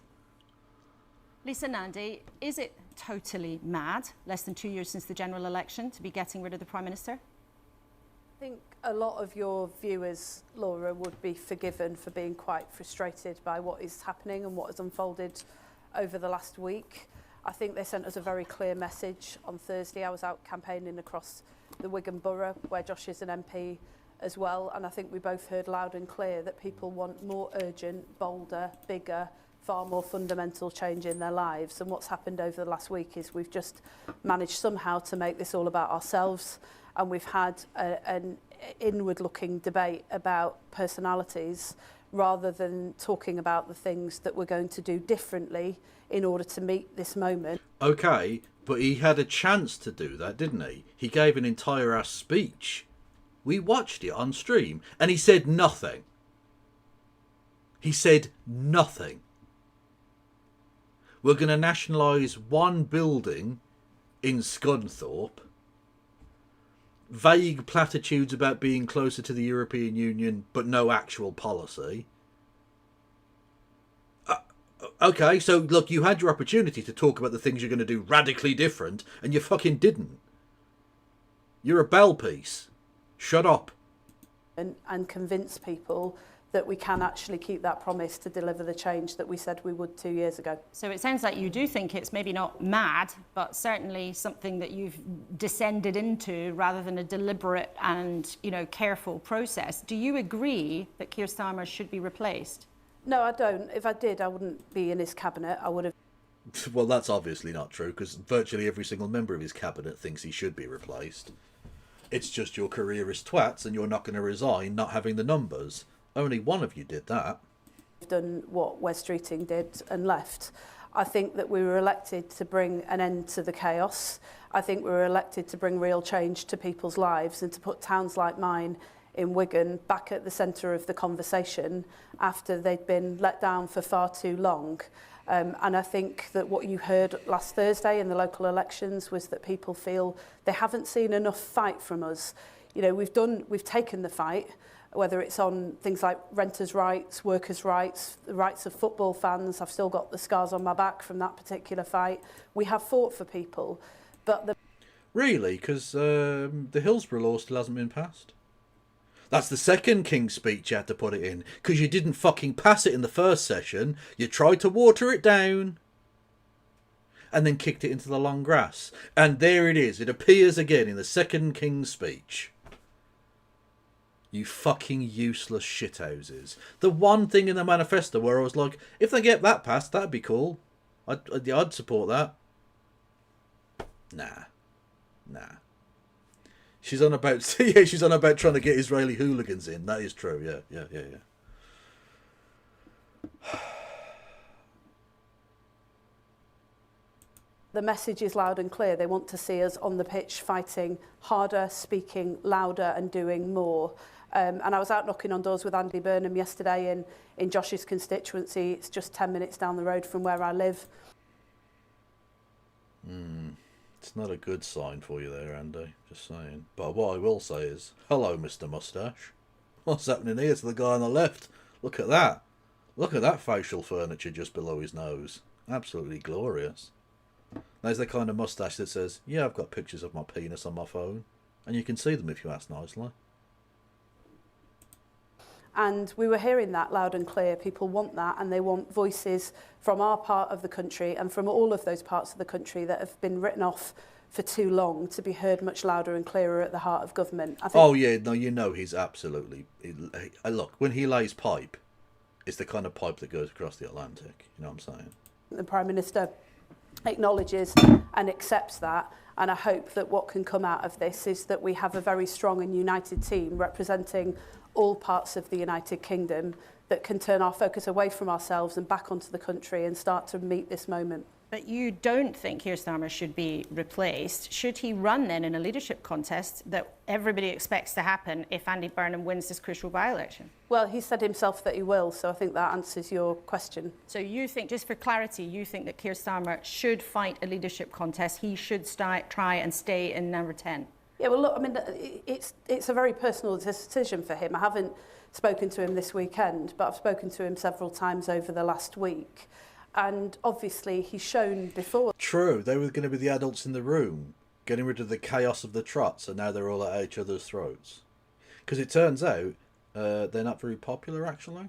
Lisa Nandy, is it totally mad, less than 2 years since the general election, to be getting rid of the Prime Minister? I think a lot of your viewers, Laura, would be forgiven for being quite frustrated by what is happening and what has unfolded over the last week. I think they sent us a very clear message on Thursday. I was out campaigning across the Wigan Borough, where Josh is an MP as well, and I think we both heard loud and clear that people want more urgent, bolder, bigger, far more fundamental change in their lives. And what's happened over the last week is we've just managed somehow to make this all about ourselves, and we've had an inward-looking debate about personalities rather than talking about the things that we're going to do differently in order to meet this moment. Okay, but he had a chance to do that, didn't he? He gave an entire ass speech. We watched it on stream, and he said nothing. He said nothing. We're going to nationalise one building in Scunthorpe. Vague platitudes about being closer to the European Union, but no actual policy. Okay, so look, you had your opportunity to talk about the things you're going to do radically different, and you fucking didn't. You're a bell piece. Shut up. And convince people that we can actually keep that promise to deliver the change that we said we would 2 years ago. So it sounds like you do think it's maybe not mad, but certainly something that you've descended into rather than a deliberate and, careful process. Do you agree that Keir Starmer should be replaced? No, I don't. If I did, I wouldn't be in his cabinet. I would have... Well, that's obviously not true, because virtually every single member of his cabinet thinks he should be replaced. It's just your careerist twats, and you're not going to resign not having the numbers. Only one of you did that. Done what Wes Streeting did and left. I think that we were elected to bring an end to the chaos. I think we were elected to bring real change to people's lives and to put towns like mine in Wigan back at the centre of the conversation after they'd been let down for far too long. And I think that what you heard last Thursday in the local elections was that people feel they haven't seen enough fight from us. We've taken the fight, whether it's on things like renters' rights, workers' rights, the rights of football fans. I've still got the scars on my back from that particular fight. We have fought for people, but Really? Because the Hillsborough law still hasn't been passed? That's the second King's speech you had to put it in, because you didn't fucking pass it in the first session. You tried to water it down and then kicked it into the long grass. And there it is. It appears again in the second King's speech. You fucking useless shithouses. The one thing in the manifesto where I was like, if they get that passed, that'd be cool. I'd support that. Nah. She's on about she's on about trying to get Israeli hooligans in. That is true. Yeah. the message is loud and clear. They want to see us on the pitch fighting harder, speaking louder and doing more. And I was out knocking on doors with Andy Burnham yesterday in Josh's constituency. It's just 10 minutes down the road from where I live. It's not a good sign for you there, Andy, just saying. But what I will say is, hello, Mr. Moustache. What's happening here to the guy on the left? Look at that. Look at that facial furniture just below his nose. Absolutely glorious. There's the kind of moustache that says, yeah, I've got pictures of my penis on my phone. And you can see them if you ask nicely. And we were hearing that loud and clear. People want that, and they want voices from our part of the country and from all of those parts of the country that have been written off for too long to be heard much louder and clearer at the heart of government. I think He's absolutely... Look, when he lays pipe, it's the kind of pipe that goes across the Atlantic. You know what I'm saying? the Prime Minister acknowledges and accepts that. And I hope that what can come out of this is that we have a very strong and united team representing all parts of the United Kingdom that can turn our focus away from ourselves and back onto the country and start to meet this moment. But you don't think Keir Starmer should be replaced. Should he run then in a leadership contest that everybody expects to happen if Andy Burnham wins this crucial by-election? Well, he said himself that he will, so I think that answers your question. So you think, just for clarity, you think that Keir Starmer should fight a leadership contest, he should try and stay in number 10? Yeah, well, look, I mean, it's a very personal decision for him. I haven't spoken to him this weekend, but I've spoken to him several times over the last week. And obviously he's shown before. True, they were going to be the adults in the room, getting rid of the chaos of the trot, so now they're all at each other's throats. Because it turns out they're not very popular, actually.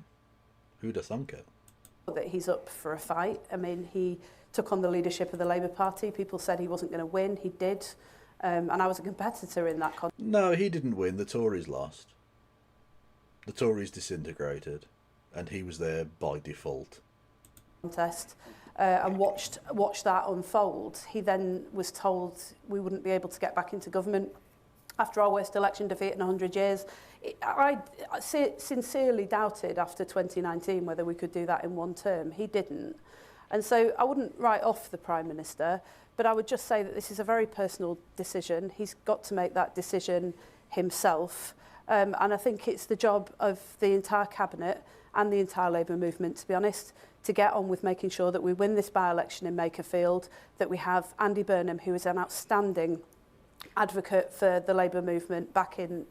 Who'd have thunk it? That he's up for a fight. I mean, he took on the leadership of the Labour Party. People said he wasn't going to win. He did. And I was a competitor in that contest. No, he didn't win. The Tories lost. The Tories disintegrated. And he was there by default. And watched that unfold. He then was told we wouldn't be able to get back into government after our worst election defeat in 100 years. I sincerely doubted after 2019 whether we could do that in one term. He didn't. And so I wouldn't write off the Prime Minister, but I would just say that this is a very personal decision. He's got to make that decision himself. And I think it's the job of the entire Cabinet and the entire Labour movement, to be honest, to get on with making sure that we win this by-election in Makerfield, that we have Andy Burnham, who is an outstanding advocate for the Labour movement back in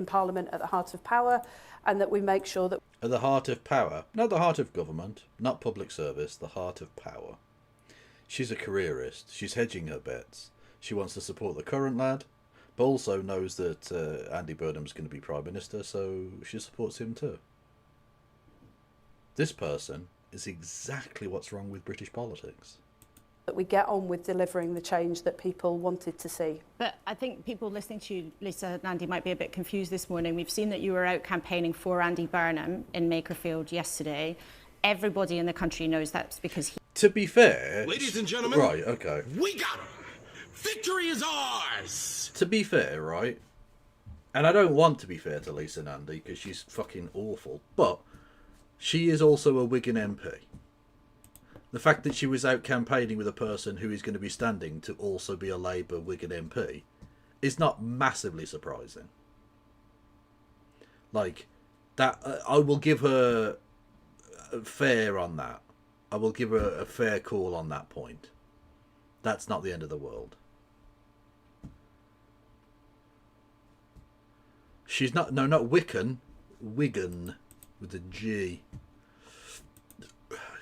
Parliament at the heart of power, and that we make sure that... At the heart of power, not the heart of government, not public service, the heart of power. She's a careerist. She's hedging her bets. She wants to support the current lad, but also knows that Andy Burnham's going to be Prime Minister, so she supports him too. This person is exactly what's wrong with British politics. That we get on with delivering the change that people wanted to see. But I think people listening to you, Lisa and Andy, might be a bit confused this morning. We've seen that you were out campaigning for Andy Burnham in Makerfield yesterday. Everybody in the country knows that's because he... To be fair... Ladies and gentlemen... Right, okay. We got him! Victory is ours! To be fair, right? And I don't want to be fair to Lisa and Andy, because she's fucking awful, but... She is also a Wigan MP. The fact that she was out campaigning with a person who is going to be standing to also be a Labour Wigan MP is not massively surprising. Like, that, I will give her fair on that. I will give her a fair call on that point. That's not the end of the world. She's not, no, not Wigan, Wigan. With a G.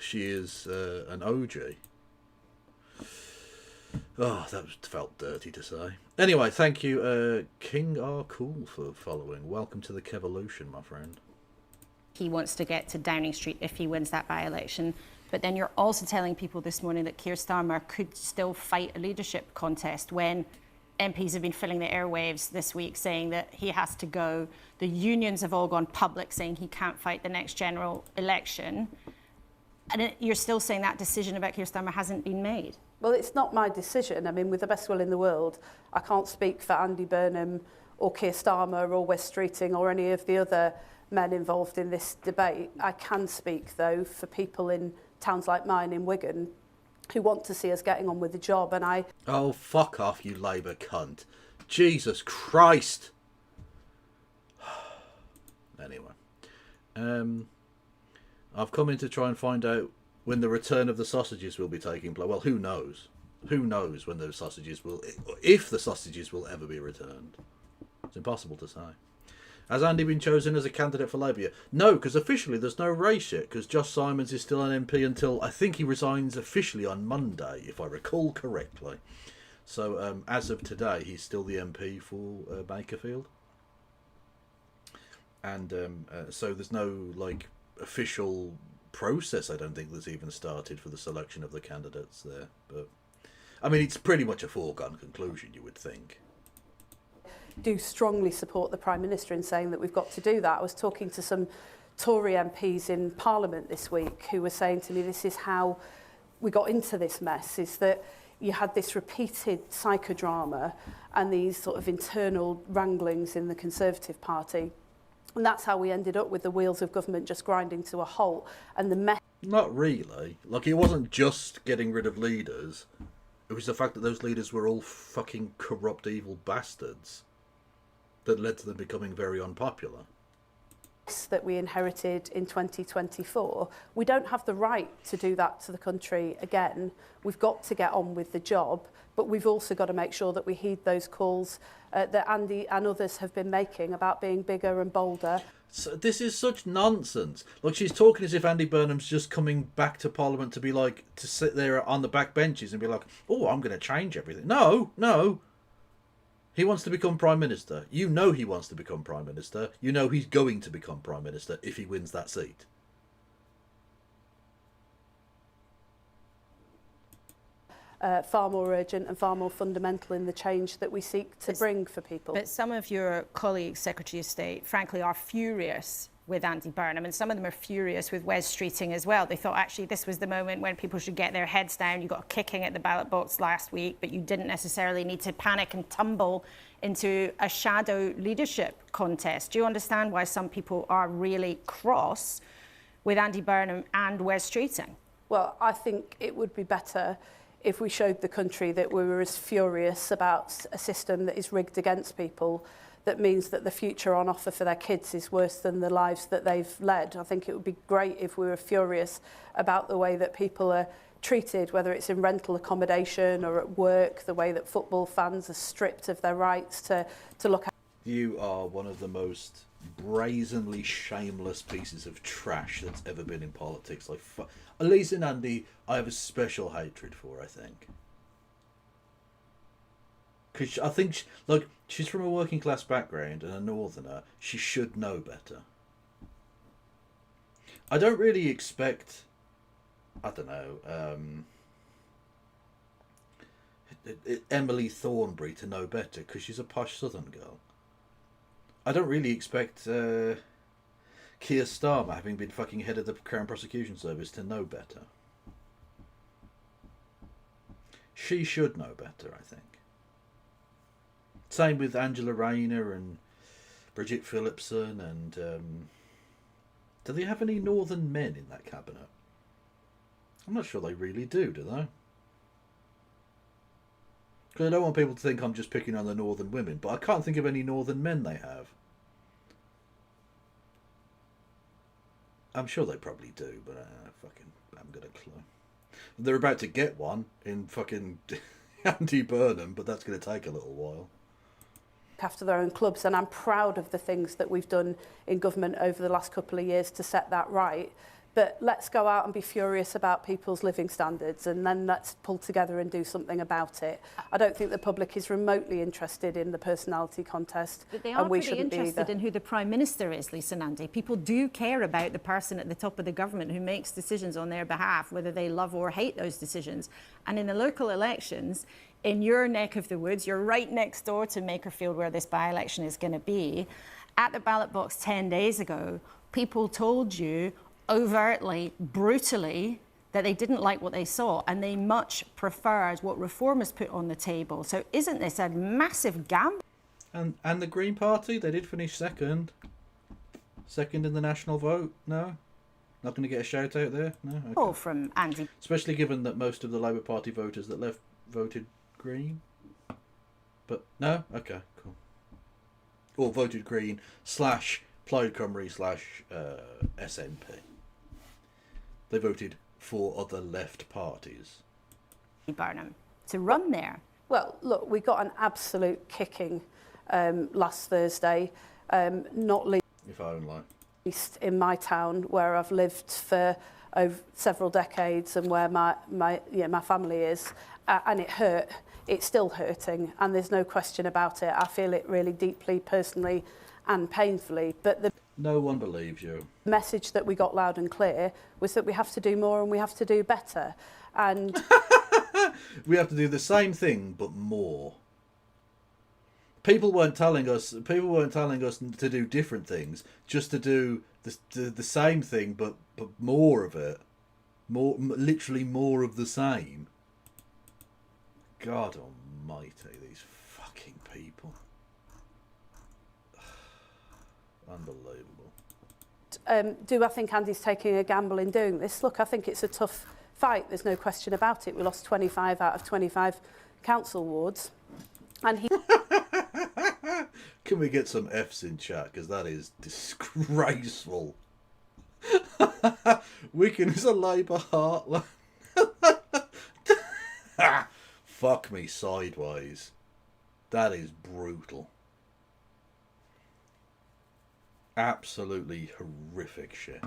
She is an OG. Oh, that felt dirty to say. Anyway, thank you, King R. Cool, for following. Welcome to the Kevolution, my friend. He wants to get to Downing Street if he wins that by-election. But then you're also telling people this morning that Keir Starmer could still fight a leadership contest when MPs have been filling the airwaves this week saying that he has to go. The unions have all gone public saying he can't fight the next general election. And you're still saying that decision about Keir Starmer hasn't been made? Well, it's not my decision. I mean, with the best will in the world, I can't speak for Andy Burnham or Keir Starmer or West Streeting or any of the other men involved in this debate. I can speak, though, for people in towns like mine in Wigan who want to see us getting on with the job, and I... Oh, fuck off, you Labour cunt. Jesus Christ. Anyway. I've come in to try and find out when the return of the sausages will be taking place. Well, who knows? Who knows when those sausages will... If the sausages will ever be returned. It's impossible to say. Has Andy been chosen as a candidate for Labour yet? No, because officially there's no race yet, because Josh Simons is still an MP until I think he resigns officially on Monday, if I recall correctly. So as of today, he's still the MP for Bakerfield. And so there's no like official process, I don't think, that's even started for the selection of the candidates there. But I mean, it's pretty much a foregone conclusion, you would think. Do strongly support the Prime Minister in saying that we've got to do that. I was talking to some Tory MPs in Parliament this week who were saying to me, this is how we got into this mess, is that you had this repeated psychodrama and these sort of internal wranglings in the Conservative Party. And that's how we ended up with the wheels of government just grinding to a halt. And the mess. Not really. Like, it wasn't just getting rid of leaders. It was the fact that those leaders were all fucking corrupt, evil bastards that led to them becoming very unpopular. That we inherited in 2024, we don't have the right to do that to the country again. We've got to get on with the job, but we've also got to make sure that we heed those calls that Andy and others have been making about being bigger and bolder. So this is such nonsense. Like, she's talking as if Andy Burnham's just coming back to Parliament to be like, to sit there on the back benches and be like, oh, I'm going to change everything. No. He wants to become Prime Minister. You know he wants to become Prime Minister. You know he's going to become Prime Minister if he wins that seat. Far more urgent and far more fundamental in the change that we seek to bring for people. But some of your colleagues, Secretary of State, frankly, are furious with Andy Burnham, and some of them are furious with Wes Streeting as well. They thought actually this was the moment when people should get their heads down. You got a kicking at the ballot box last week, but you didn't necessarily need to panic and tumble into a shadow leadership contest. Do you understand why some people are really cross with Andy Burnham and Wes Streeting? Well, I think it would be better if we showed the country that we were as furious about a system that is rigged against people, that means that the future on offer for their kids is worse than the lives that they've led. I think it would be great if we were furious about the way that people are treated, whether it's in rental accommodation or at work, the way that football fans are stripped of their rights to look at. You are one of the most brazenly shameless pieces of trash that's ever been in politics. Like, Elise and Andy, I have a special hatred for, I think. Because I think, she's from a working class background and a northerner. She should know better. I don't really expect, I don't know, Emily Thornberry to know better, because she's a posh southern girl. I don't really expect Keir Starmer, having been fucking head of the Crown Prosecution Service, to know better. She should know better, I think. Same with Angela Rayner and Bridget Phillipson and... do they have any northern men in that cabinet? I'm not sure they really do they? Because I don't want people to think I'm just picking on the northern women, but I can't think of any northern men they have. I'm sure they probably do, but I haven't got a clue. They're about to get one in fucking Andy Burnham, but that's going to take a little while. After their own clubs, and I'm proud of the things that we've done in government over the last couple of years to set that right. But let's go out and be furious about people's living standards, and then let's pull together and do something about it. I don't think the public is remotely interested in the personality contest. But they are pretty interested in who the Prime Minister is, Lisa and Andy. People do care about the person at the top of the government who makes decisions on their behalf, whether they love or hate those decisions. And in the local elections, in your neck of the woods, you're right next door to Makerfield, where this by-election is going to be. At the ballot box 10 days ago, people told you overtly, brutally, that they didn't like what they saw, and they much preferred what Reformers put on the table. So isn't this a massive gamble? And the Green Party, they did finish second. Second in the national vote, no? Not going to get a shout out there? No? Okay. Oh, from Andy. Especially given that most of the Labour Party voters that left voted Green. But, no? Okay, cool. Or voted Green / Plaid Cymru / SNP. They voted for other left parties. Burnham to run there. Well, look, we got an absolute kicking last Thursday. not least If only. in my town where I've lived for over several decades and where my family is, and it hurt. It's still hurting, and there's no question about it. I feel it really deeply, personally, and painfully. But the No one believes you. message that we got loud and clear was that we have to do more and we have to do better. And We have to do the same thing but more. People weren't telling us to do different things, just to do the same thing but more of it. Literally more of the same. God almighty, these fucking people. Unbelievable. do I think Andy's taking a gamble in doing this? Look, I think it's a tough fight. There's no question about it. We lost 25 out of 25 council wards. And he... Can we get some Fs in chat? Because that is disgraceful. Wigan is a Labour heartland. Fuck me sideways. That is brutal. Absolutely horrific shit.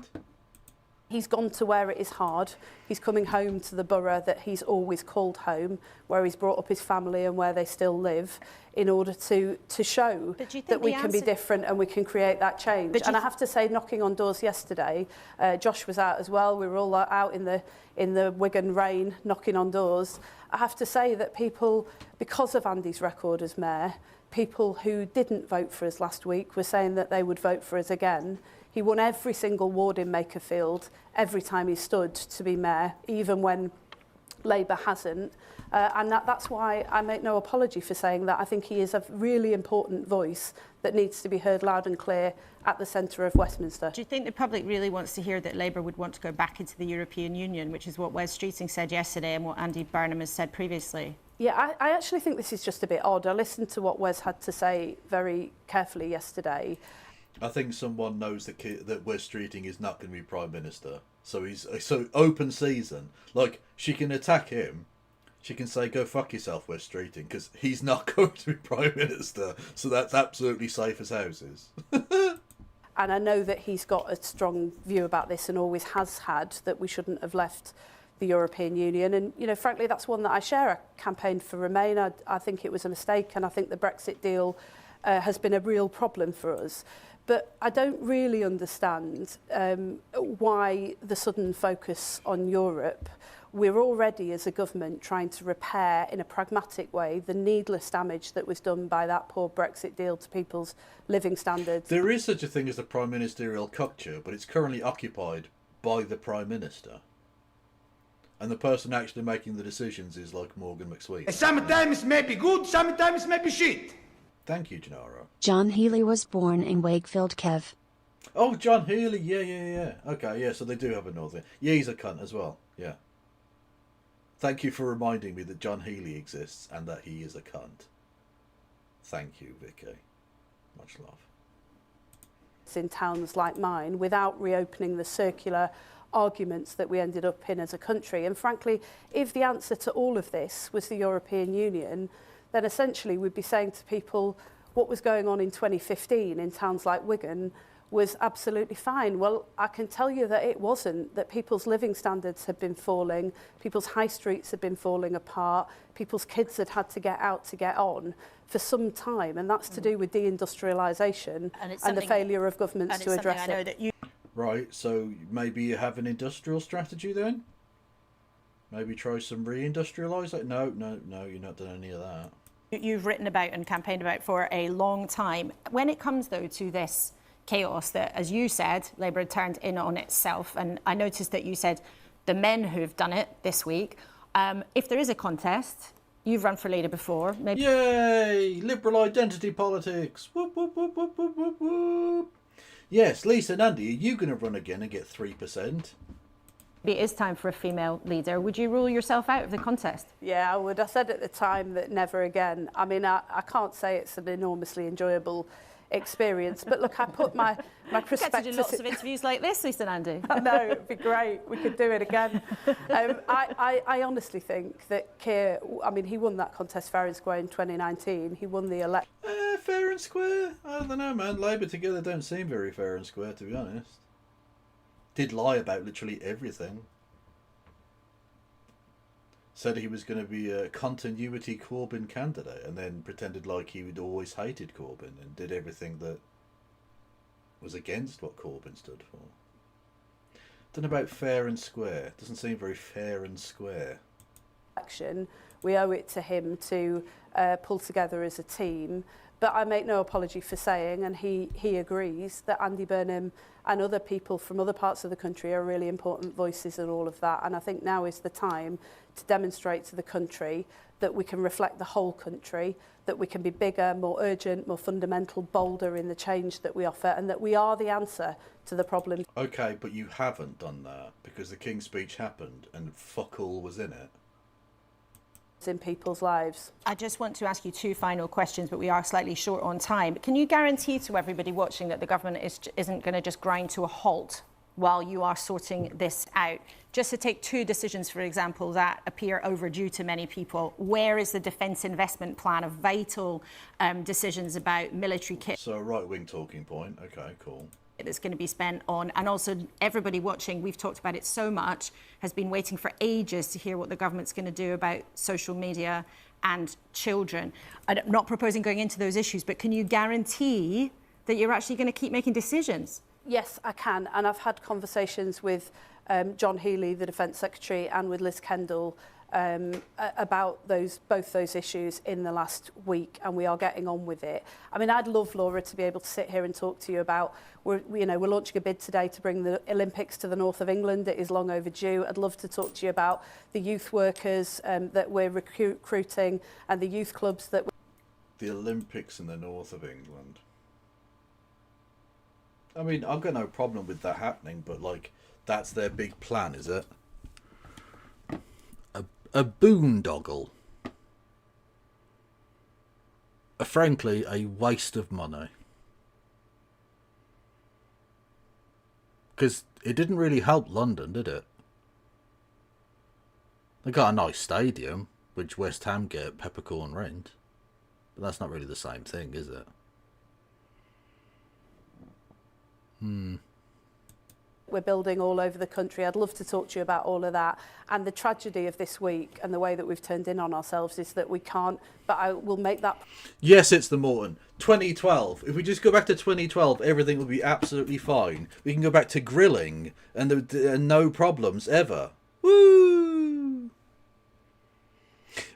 He's gone to where it is hard. He's coming home to the borough that he's always called home, where he's brought up his family and where they still live, in order to show that we can be different and we can create that change. And I have to say, knocking on doors yesterday, Josh was out as well. We were all out in the Wigan rain, knocking on doors. I have to say that people, because of Andy's record as mayor, people who didn't vote for us last week were saying that they would vote for us again. He won every single ward in Makerfield every time he stood to be mayor, even when Labour hasn't. And that's why I make no apology for saying that. I think he is a really important voice that needs to be heard loud and clear at the centre of Westminster. Do you think the public really wants to hear that Labour would want to go back into the European Union, which is what Wes Streeting said yesterday and what Andy Burnham has said previously? Yeah, I actually think this is just a bit odd. I listened to what Wes had to say very carefully yesterday. I think someone knows that Wes Streeting is not going to be Prime Minister. So open season. Like, she can attack him. She can say, go fuck yourself, Wes Streeting, because he's not going to be Prime Minister. So that's absolutely safe as houses. And I know that he's got a strong view about this and always has had, that we shouldn't have left the European Union. And, you know, frankly, that's one that I share. I campaigned for Remain. I think it was a mistake, and I think the Brexit deal has been a real problem for us. But I don't really understand why the sudden focus on Europe. We're already, as a government, trying to repair in a pragmatic way the needless damage that was done by that poor Brexit deal to people's living standards. There is such a thing as a prime ministerial culture, but it's currently occupied by the Prime Minister. And the person actually making the decisions is like Morgan McSweet. Sometimes may be good, sometimes may be shit. Thank you, Gennaro. John Healey was born in Wakefield, Kev. Oh, John Healey, yeah. Okay, yeah, so they do have a northern. Yeah, he's a cunt as well, yeah. Thank you for reminding me that John Healey exists and that he is a cunt. Thank you, Vicky. Much love. In towns like mine, without reopening the circular arguments that we ended up in as a country. And frankly, if the answer to all of this was the European Union, then essentially we'd be saying to people what was going on in 2015 in towns like Wigan was absolutely fine. Well, I can tell you that it wasn't, that people's living standards had been falling, people's high streets had been falling apart, people's kids had to get out to get on for some time, and that's to do with deindustrialisation and the failure of governments to address it. Right, so maybe you have an industrial strategy then? Maybe try some re-industrialisation? No, you're not doing any of that. You've written about and campaigned about for a long time. When it comes, though, to this chaos that, as you said, Labour had turned in on itself, and I noticed that you said the men who've done it this week, if there is a contest, you've run for leader before. Maybe. Yay! Liberal identity politics! Whoop, whoop, whoop, whoop, whoop, whoop, whoop. Yes, Lisa and Andy, are you going to run again and get 3%? It is time for a female leader. Would you rule yourself out of the contest? Yeah, I would. I said at the time that never again. I mean, I can't say it's an enormously enjoyable experience. But look, I put my Get prospectus... to do lots of interviews like this, Lisa and Andy. I know, it'd be great. We could do it again. I honestly think that Keir, I mean, he won that contest fair and square in 2019. He won the election. Fair and square? I don't know, man. Labour together don't seem very fair and square, to be honest. Did lie about literally everything. Said he was going to be a continuity Corbyn candidate and then pretended like he would always hated Corbyn and did everything that was against what Corbyn stood for. Don't know about fair and square. Doesn't seem very fair and square. We owe it to him to pull together as a team. But I make no apology for saying, and he agrees, that Andy Burnham and other people from other parts of the country are really important voices in all of that. And I think now is the time to demonstrate to the country that we can reflect the whole country, that we can be bigger, more urgent, more fundamental, bolder in the change that we offer, and that we are the answer to the problem. Okay, but you haven't done that because the King's Speech happened and fuck all was in it. In people's lives. I just want to ask you two final questions, but we are slightly short on time. Can you guarantee to everybody watching that the government isn't going to just grind to a halt while you are sorting this out? Just to take two decisions, for example, that appear overdue to many people. Where is the defence investment plan of vital decisions about military kit? So a right-wing talking point. Okay, cool. That's going to be spent on, and also everybody watching, we've talked about it so much, has been waiting for ages to hear what the government's going to do about social media and children. I'm not proposing going into those issues, but can you guarantee that you're actually going to keep making decisions? Yes, I can, and I've had conversations with John Healey, the Defence Secretary, and with Liz Kendall about both those issues in the last week, and we are getting on with it. I mean, I'd love, Laura, to be able to sit here and talk to you about, we're launching a bid today to bring the Olympics to the north of England. It is long overdue. I'd love to talk to you about the youth workers that we're recruiting and the youth clubs that... The Olympics in the north of England. I mean, I've got no problem with that happening, but, like, that's their big plan, is it? A boondoggle. Frankly, a waste of money. Because it didn't really help London, did it? They got a nice stadium, which West Ham get peppercorn rent. But that's not really the same thing, is it? We're building all over the country. I'd love to talk to you about all of that. And the tragedy of this week and the way that we've turned in on ourselves is that we can't, but I will make that... Yes, it's the Morton. 2012. If we just go back to 2012, everything will be absolutely fine. We can go back to grilling and no problems ever. Woo!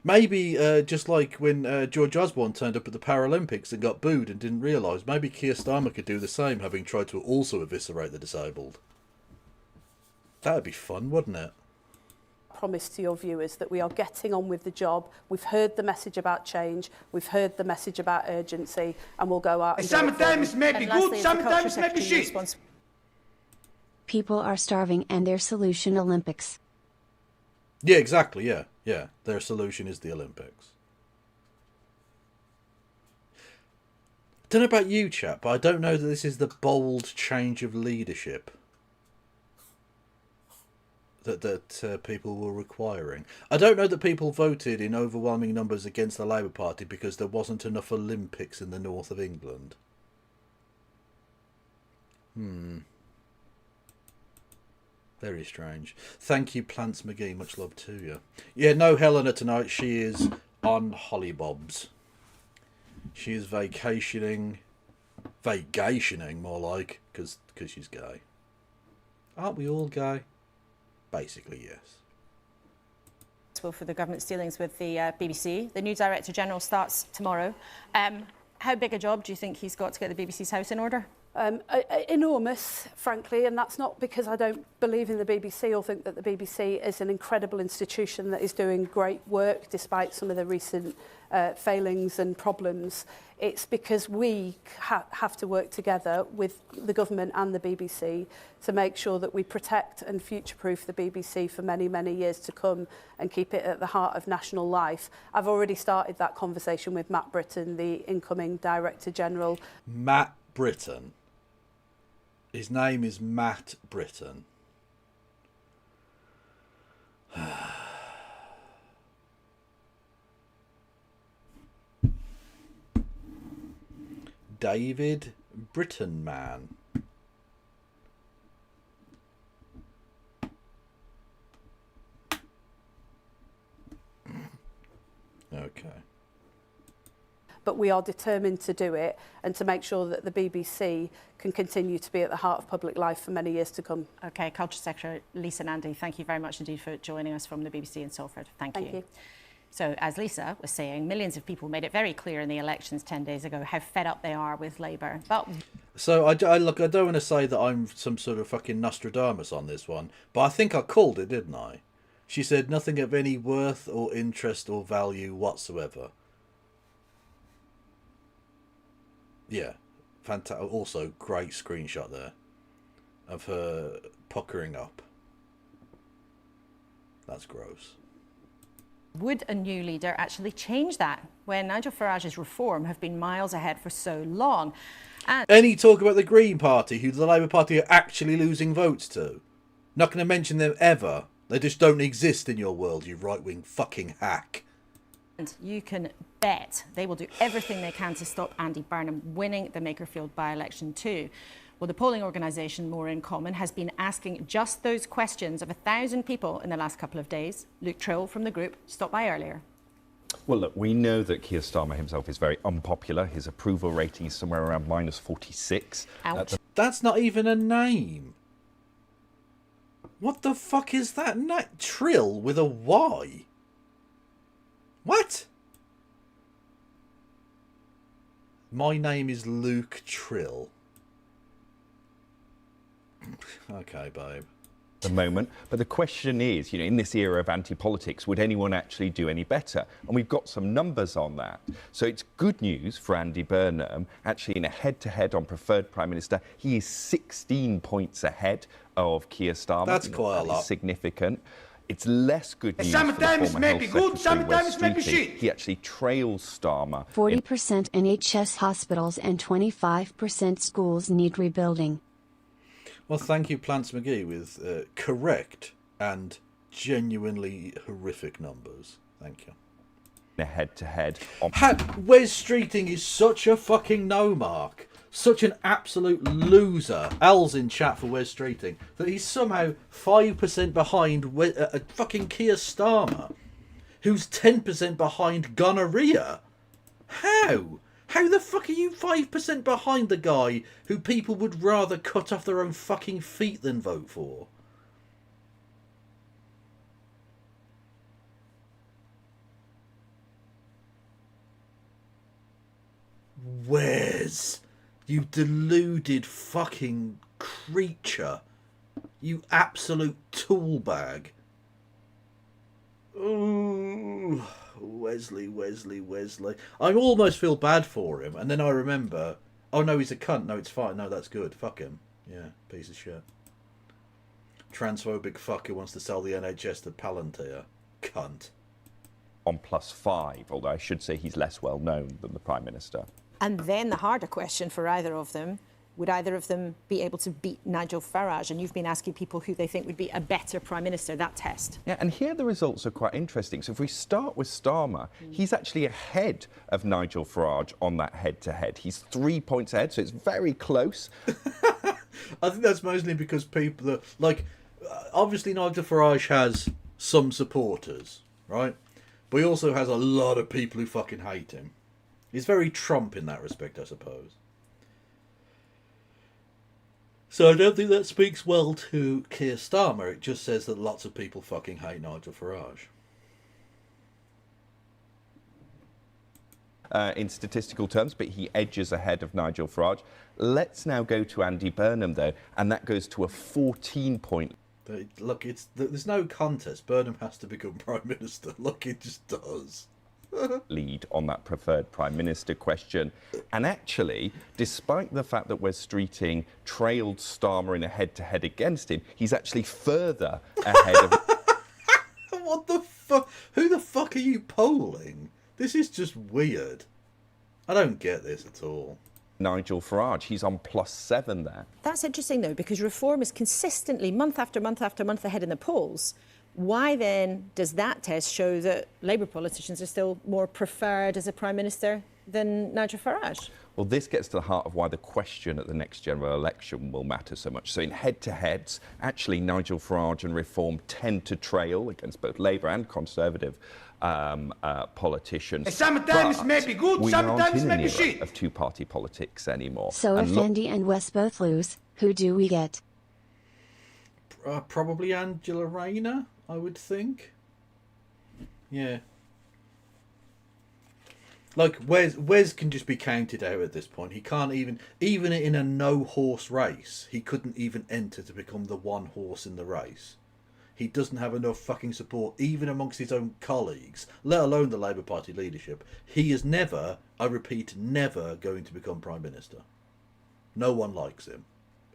Maybe just like when George Osborne turned up at the Paralympics and got booed and didn't realise, maybe Keir Starmer could do the same, having tried to also eviscerate the disabled. That would be fun, wouldn't it? Promise to your viewers that we are getting on with the job. We've heard the message about change. We've heard the message about urgency, and we'll go out. Sometimes it may be good, sometimes it may be shit. People are starving and their solution Olympics. Yeah, exactly, yeah. Yeah, their solution is the Olympics. Don't know about you, chap, but I don't know that this is the bold change of leadership that people were requiring. I don't know that people voted in overwhelming numbers against the Labour Party because there wasn't enough Olympics in the north of England. Very strange. Thank you, Plants McGee. Much love to you. Yeah, no Helena tonight. She is on hollybobs. She is vacationing. Vacationing, more like, because she's gay. Aren't we all gay? Basically, yes. For the government's dealings with the BBC. The new Director General starts tomorrow. How big a job do you think he's got to get the BBC's house in order? Enormous, frankly, and that's not because I don't believe in the BBC or think that the BBC is an incredible institution that is doing great work despite some of the recent failings and problems. It's because we have to work together with the government and the BBC to make sure that we protect and future-proof the BBC for many, many years to come and keep it at the heart of national life. I've already started that conversation with Matt Britton, the incoming Director General. Matt Britton. His name is Matt Britton. David Britton man. Okay. But we are determined to do it and to make sure that the BBC can continue to be at the heart of public life for many years to come. OK, Culture Secretary Lisa Nandy, thank you very much indeed for joining us from the BBC in Salford. Thank you. So, as Lisa was saying, millions of people made it very clear in the elections 10 days ago how fed up they are with Labour. But so I don't want to say that I'm some sort of fucking Nostradamus on this one, but I think I called it, didn't I? She said nothing of any worth or interest or value whatsoever. Yeah, fantastic. Also, great screenshot there of her puckering up. That's gross. would a new leader actually change that when Nigel Farage's reform have been miles ahead for so long? And any talk about the Green Party, who the Labour Party are actually losing votes to? Not going to mention them ever. They just don't exist in your world, you right-wing fucking hack. And you can bet they will do everything they can to stop Andy Burnham winning the Makerfield by-election too. Well, the polling organisation More in Common has been asking just those questions of 1,000 people in the last couple of days. Luke Trill from the group stopped by earlier. Well, look, we know that Keir Starmer himself is very unpopular. His approval rating is somewhere around -46. Ouch. That's not even a name. What the fuck is that? Trill with a Y? What? My name is Luke Trill. Okay, babe. The moment, but the question is, in this era of anti-politics, would anyone actually do any better? And we've got some numbers on that. So it's good news for Andy Burnham. Actually, in a head-to-head on preferred Prime Minister, he is 16 points ahead of Keir Starmer. That's quite a lot. Significant. It's less good news Sometimes for the former maybe Health good, Secretary, Wes sometimes maybe Streeting. shit. He actually trails Starmer. 40% NHS hospitals and 25% schools need rebuilding. Well, thank you, Plants McGee, with correct and genuinely horrific numbers. Thank you. A head-to-head. Wes Streeting is such a fucking no-mark. Such an absolute loser. Al's in chat for Wes Streeting. That he's somehow 5% behind fucking Keir Starmer, who's 10% behind gonorrhea. How? How the fuck are you 5% behind the guy who people would rather cut off their own fucking feet than vote for? Wes, you deluded fucking creature. You absolute tool bag. Ooh. Wesley. I almost feel bad for him, and then I remember, oh no, he's a cunt. No, it's fine. No, that's good. Fuck him. Yeah, piece of shit. Transphobic fuck who wants to sell the NHS to Palantir. Cunt. On +5, although I should say he's less well known than the Prime Minister. And then the harder question for either of them, would either of them be able to beat Nigel Farage? And you've been asking people who they think would be a better Prime Minister, that test. Yeah, and here the results are quite interesting. So if we start with Starmer, he's actually ahead of Nigel Farage on that head-to-head. He's 3 points ahead, so it's very close. I think that's mostly because people are, like, obviously Nigel Farage has some supporters, right? But he also has a lot of people who fucking hate him. He's very Trump in that respect, I suppose. So I don't think that speaks well to Keir Starmer. It just says that lots of people fucking hate Nigel Farage. In statistical terms, but he edges ahead of Nigel Farage. Let's now go to Andy Burnham, though, and that goes to a 14-point. Look, there's no contest. Burnham has to become Prime Minister. Look, it just does. lead on that preferred Prime Minister question. And actually, despite the fact that Wes Streeting trailed Starmer in a head-to-head against him, he's actually further ahead of... What the fuck? Who the fuck are you polling? This is just weird. I don't get this at all. Nigel Farage, he's on +7 there. That's interesting, though, because Reform is consistently, month after month after month, ahead in the polls. Why then does that test show that Labour politicians are still more preferred as a Prime Minister than Nigel Farage? Well, this gets to the heart of why the question at the next general election will matter so much. So in head-to-heads, actually Nigel Farage and Reform tend to trail against both Labour and Conservative politicians. Sometimes maybe good, sometimes maybe we aren't in an shit. era of two-party politics anymore. So if Andy and Wes both lose, who do we get? Probably Angela Rayner, I would think. Yeah. Like, Wes can just be counted out at this point. He can't even in a no-horse race, he couldn't even enter to become the one horse in the race. He doesn't have enough fucking support, even amongst his own colleagues, let alone the Labour Party leadership. He is never, I repeat, never going to become Prime Minister. No one likes him,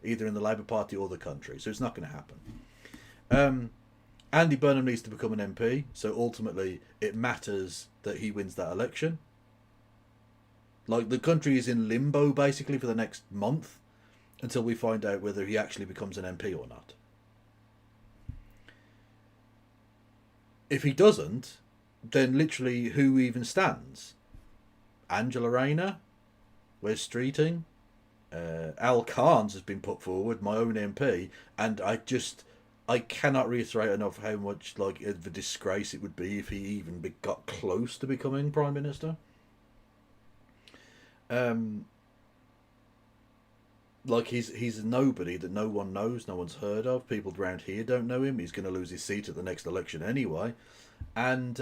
either in the Labour Party or the country, so it's not going to happen. Andy Burnham needs to become an MP, so ultimately it matters that he wins that election. Like, the country is in limbo, basically, for the next month, until we find out whether he actually becomes an MP or not. If he doesn't, then literally who even stands? Angela Rayner? Wes Streeting? Al Carnes has been put forward, my own MP, and I cannot reiterate enough how much like of a disgrace it would be if he even got close to becoming Prime Minister. Like he's a nobody that no one knows, no one's heard of. People around here don't know him. He's going to lose his seat at the next election anyway, and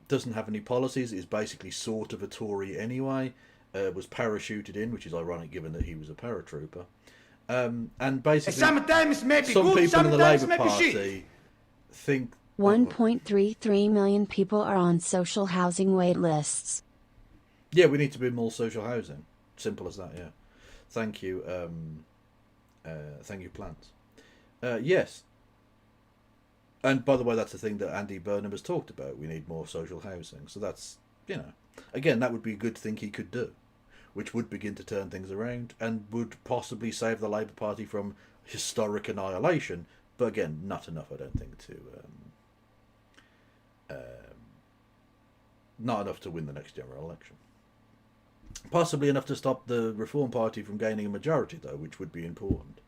doesn't have any policies. Is basically sort of a Tory anyway. Was parachuted in, which is ironic given that he was a paratrooper. And basically, Sometimes maybe some good, people in the sometimes Labour maybe Party shit. think 1.33 million people are on social housing wait lists. yeah, we need to build more social housing. Simple as that. Yeah. Thank you. Thank you, plants. Yes. And by the way, that's the thing that Andy Burnham has talked about. We need more social housing. So that's, again, that would be a good thing he could do, which would begin to turn things around and would possibly save the Labour Party from historic annihilation. But again, not enough, I don't think, not enough to win the next general election. Possibly enough to stop the Reform Party from gaining a majority, though, which would be important.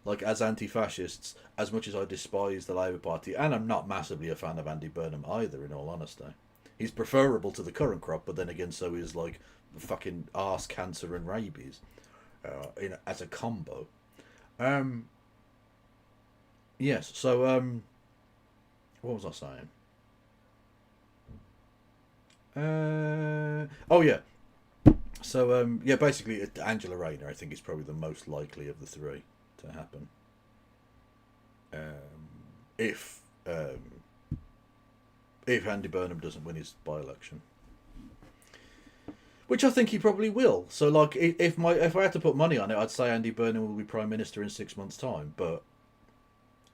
Like, as anti-fascists, as much as I despise the Labour Party, and I'm not massively a fan of Andy Burnham either, in all honesty. He's preferable to the current crop, but then again, so is, like, fucking arse cancer and rabies as a combo. Yes, so, what was I saying? Oh, yeah. So, yeah, basically, Angela Rayner, I think, is probably the most likely of the three to happen. If Andy Burnham doesn't win his by-election. Which I think he probably will. So, like, if I had to put money on it, I'd say Andy Burnham will be Prime Minister in 6 months' time. But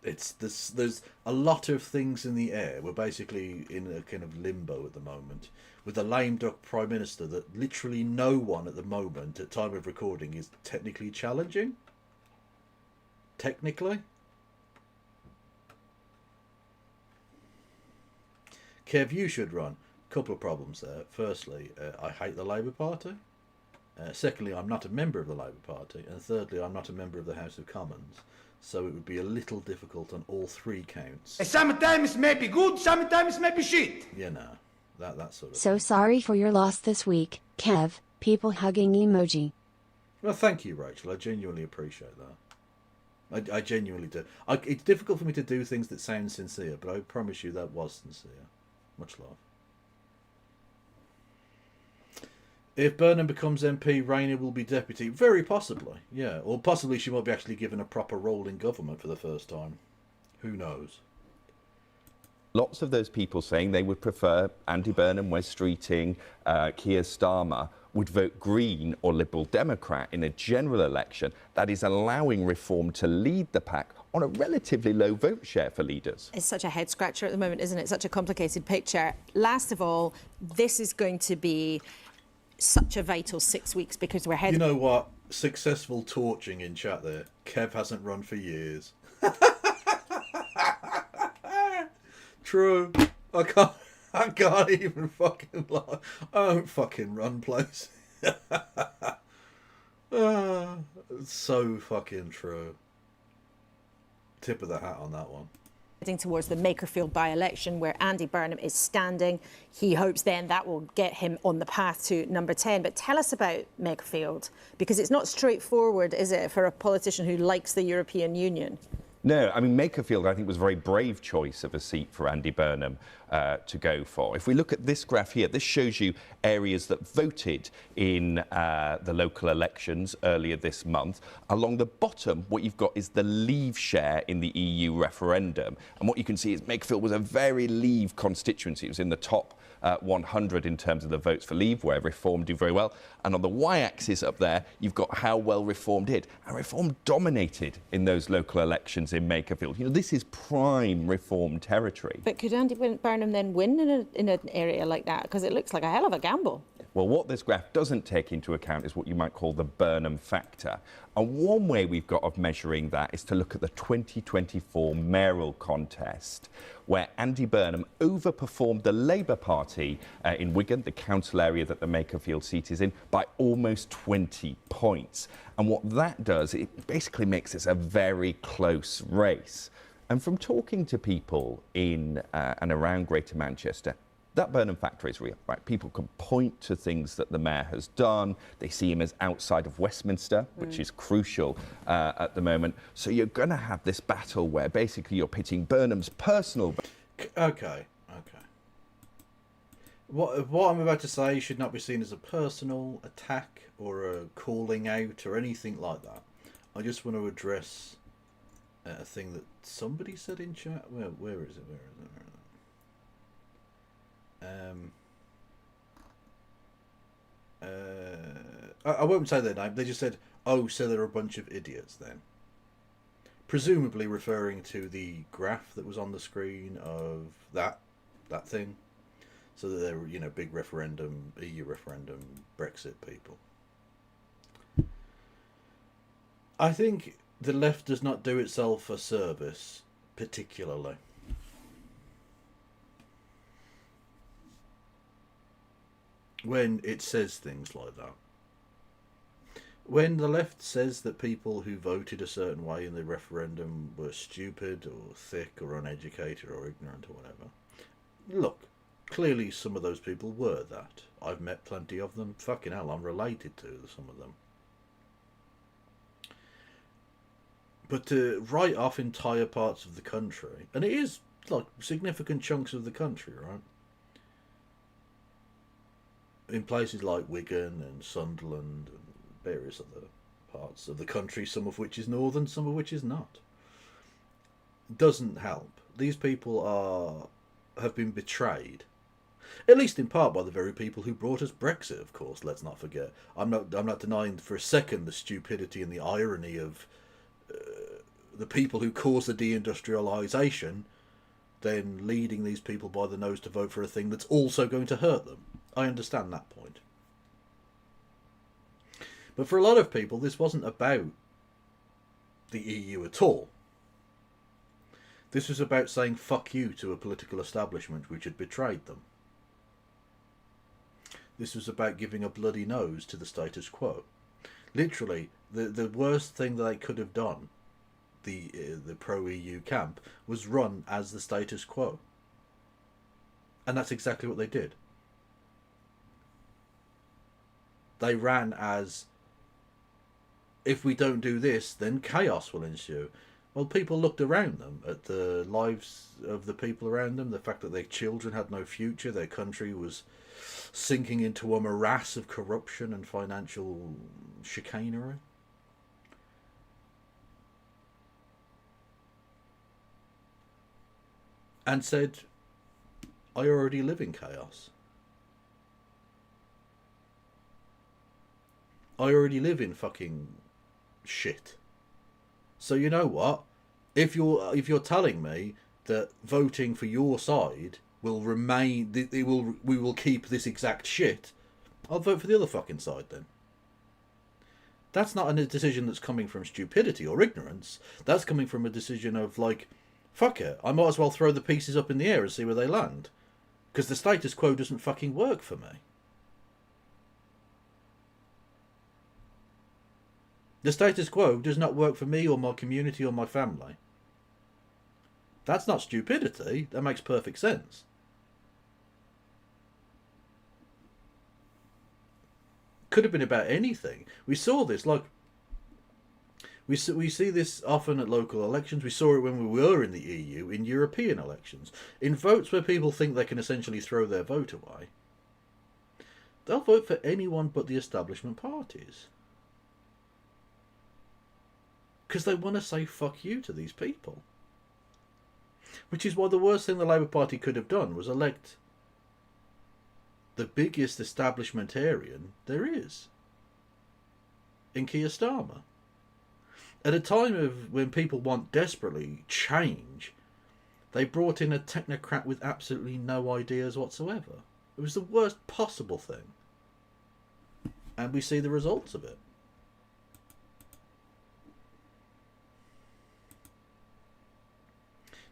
there's a lot of things in the air. We're basically in a kind of limbo at the moment, with a lame duck Prime Minister that literally no one at the moment, at time of recording, is technically challenging. Technically. Kev, you should run. Couple of problems there. Firstly, I hate the Labour Party. Secondly, I'm not a member of the Labour Party. And thirdly, I'm not a member of the House of Commons. So it would be a little difficult on all three counts. Sometimes maybe good, sometimes maybe shit. Yeah, no. That sort of So sorry for your loss this week, Kev. People hugging emoji. Well, thank you, Rachel. I genuinely appreciate that. I genuinely do. It's difficult for me to do things that sound sincere, but I promise you that was sincere. Much love. If Burnham becomes MP, Rayner will be deputy. Very possibly, yeah. Or possibly she might be actually given a proper role in government for the first time. Who knows? Lots of those people saying they would prefer Andy Burnham, Wes Streeting, Keir Starmer would vote Green or Liberal Democrat in a general election that is allowing Reform to lead the pack on a relatively low vote share for leaders. It's such a head scratcher at the moment, isn't it? Such a complicated picture. Last of all, this is going to be such a vital 6 weeks because we're heading... You know what? Successful torching in chat there. Kev hasn't run for years. True. I can't even fucking lie. I don't fucking run places. It's so fucking true. Tip of the hat on that one. Heading towards the Makerfield by-election where Andy Burnham is standing. He hopes then that will get him on the path to number 10. But tell us about Makerfield, because it's not straightforward, is it, for a politician who likes the European Union? No, I mean, Makerfield, I think, was a very brave choice of a seat for Andy Burnham to go for. If we look at this graph here, this shows you areas that voted in the local elections earlier this month. Along the bottom, what you've got is the Leave share in the EU referendum. And what you can see is Makerfield was a very Leave constituency. It was in the top 100 in terms of the votes for Leave, where Reform do very well. And on the y-axis up there, you've got how well Reform did. And Reform dominated in those local elections in Makerfield. You know, this is prime Reform territory. But could Andy Burnham then win in an area like that? Because it looks like a hell of a gamble. Well, what this graph doesn't take into account is what you might call the Burnham factor. And one way we've got of measuring that is to look at the 2024 mayoral contest, where Andy Burnham overperformed the Labour Party in Wigan, the council area that the Makerfield seat is in, by almost 20 points. And what that does, it basically makes this a very close race. And from talking to people in and around Greater Manchester, that Burnham factor is real, right? People can point to things that the mayor has done. They see him as outside of Westminster, which is crucial at the moment. So you're going to have this battle where basically you're pitting Burnham's personal... Okay. What I'm about to say should not be seen as a personal attack or a calling out or anything like that. I just want to address a thing that somebody said in chat. Where is it? I won't say their name. They just said, "Oh, so they're a bunch of idiots then." Presumably referring to the graph that was on the screen of that thing. So that they were, you know, big referendum, EU referendum, Brexit people. I think the left does not do itself a service, particularly. When it says things like that. When the left says that people who voted a certain way in the referendum were stupid or thick or uneducated or ignorant or whatever, look, clearly some of those people were that. I've met plenty of them. Fucking hell, I'm related to some of them. But to write off entire parts of the country, and it is like significant chunks of the country, right? In places like Wigan and Sunderland and various other parts of the country, some of which is northern, some of which is not, doesn't help. These people have been betrayed, at least in part by the very people who brought us Brexit. Of course, let's not forget. I'm not denying for a second the stupidity and the irony of the people who caused the deindustrialisation, then leading these people by the nose to vote for a thing that's also going to hurt them. I understand that point. But for a lot of people, this wasn't about the EU at all. This was about saying fuck you to a political establishment which had betrayed them. This was about giving a bloody nose to the status quo. Literally, the worst thing that they could have done, the pro-EU camp, was run as the status quo. And that's exactly what they did. They ran as, if we don't do this, then chaos will ensue. Well, people looked around them at the lives of the people around them, the fact that their children had no future, their country was sinking into a morass of corruption and financial chicanery. And said, I already live in chaos. I already live in fucking shit. So you know what? If you're telling me that voting for your side will remain, we will keep this exact shit, I'll vote for the other fucking side then. That's not a decision that's coming from stupidity or ignorance. That's coming from a decision of like, fuck it, I might as well throw the pieces up in the air and see where they land. Because the status quo doesn't fucking work for me. The status quo does not work for me or my community or my family. That's not stupidity. That makes perfect sense. Could have been about anything. We saw this, like, we see this often at local elections. We saw it when we were in the EU, in European elections. In votes where people think they can essentially throw their vote away, they'll vote for anyone but the establishment parties. Because they want to say fuck you to these people. Which is why the worst thing the Labour Party could have done was elect the biggest establishmentarian there is in Keir Starmer. At a time of when people want desperately change, they brought in a technocrat with absolutely no ideas whatsoever. It was the worst possible thing. And we see the results of it.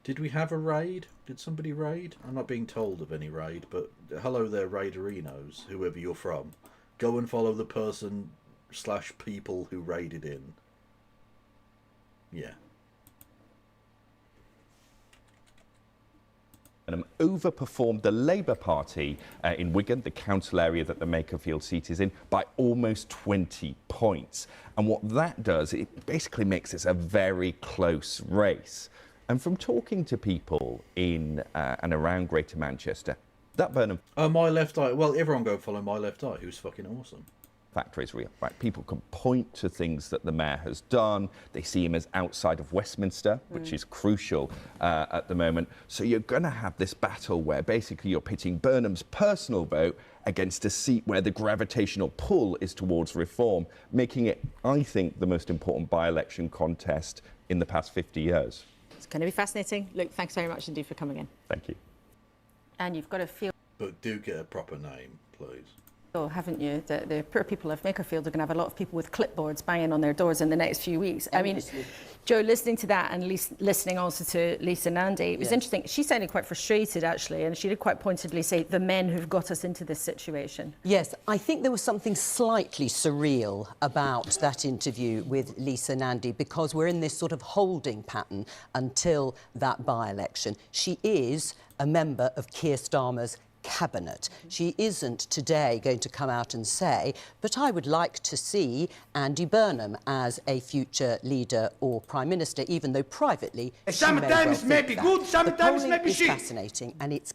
Did we have a raid? Did somebody raid? I'm not being told of any raid, but hello there, raiderinos, whoever you're from. Go and follow the person/people who raided in. Yeah. Overperformed the Labour Party in Wigan, the council area that the Makerfield seat is in, by almost 20 points. And what that does, it basically makes this a very close race. And from talking to people in and around Greater Manchester, that Burnham... Oh, My Left Eye. Well, everyone go follow My Left Eye, who's fucking awesome. Factor is real, right? People can point to things that the mayor has done. They see him as outside of Westminster, which is crucial at the moment. So you're going to have this battle where basically you're pitting Burnham's personal vote against a seat where the gravitational pull is towards reform, making it, I think, the most important by-election contest in the past 50 years. It's going to be fascinating. Luke, thanks very much indeed for coming in. Thank you. And you've got to feel... But do get a proper name, please. Oh, haven't you? The poor people of Makerfield are going to have a lot of people with clipboards banging on their doors in the next few weeks. I mean, Joe, listening to that and listening also to Lisa Nandy, it was interesting. She sounded quite frustrated, actually, and she did quite pointedly say, the men who've got us into this situation. Yes, I think there was something slightly surreal about that interview with Lisa Nandy, because we're in this sort of holding pattern until that by-election. She is a member of Keir Starmer's cabinet. She isn't today going to come out and say, but I would like to see Andy Burnham as a future leader or prime minister, even though privately sometimes may be good, sometimes may be shit. Fascinating, and it's...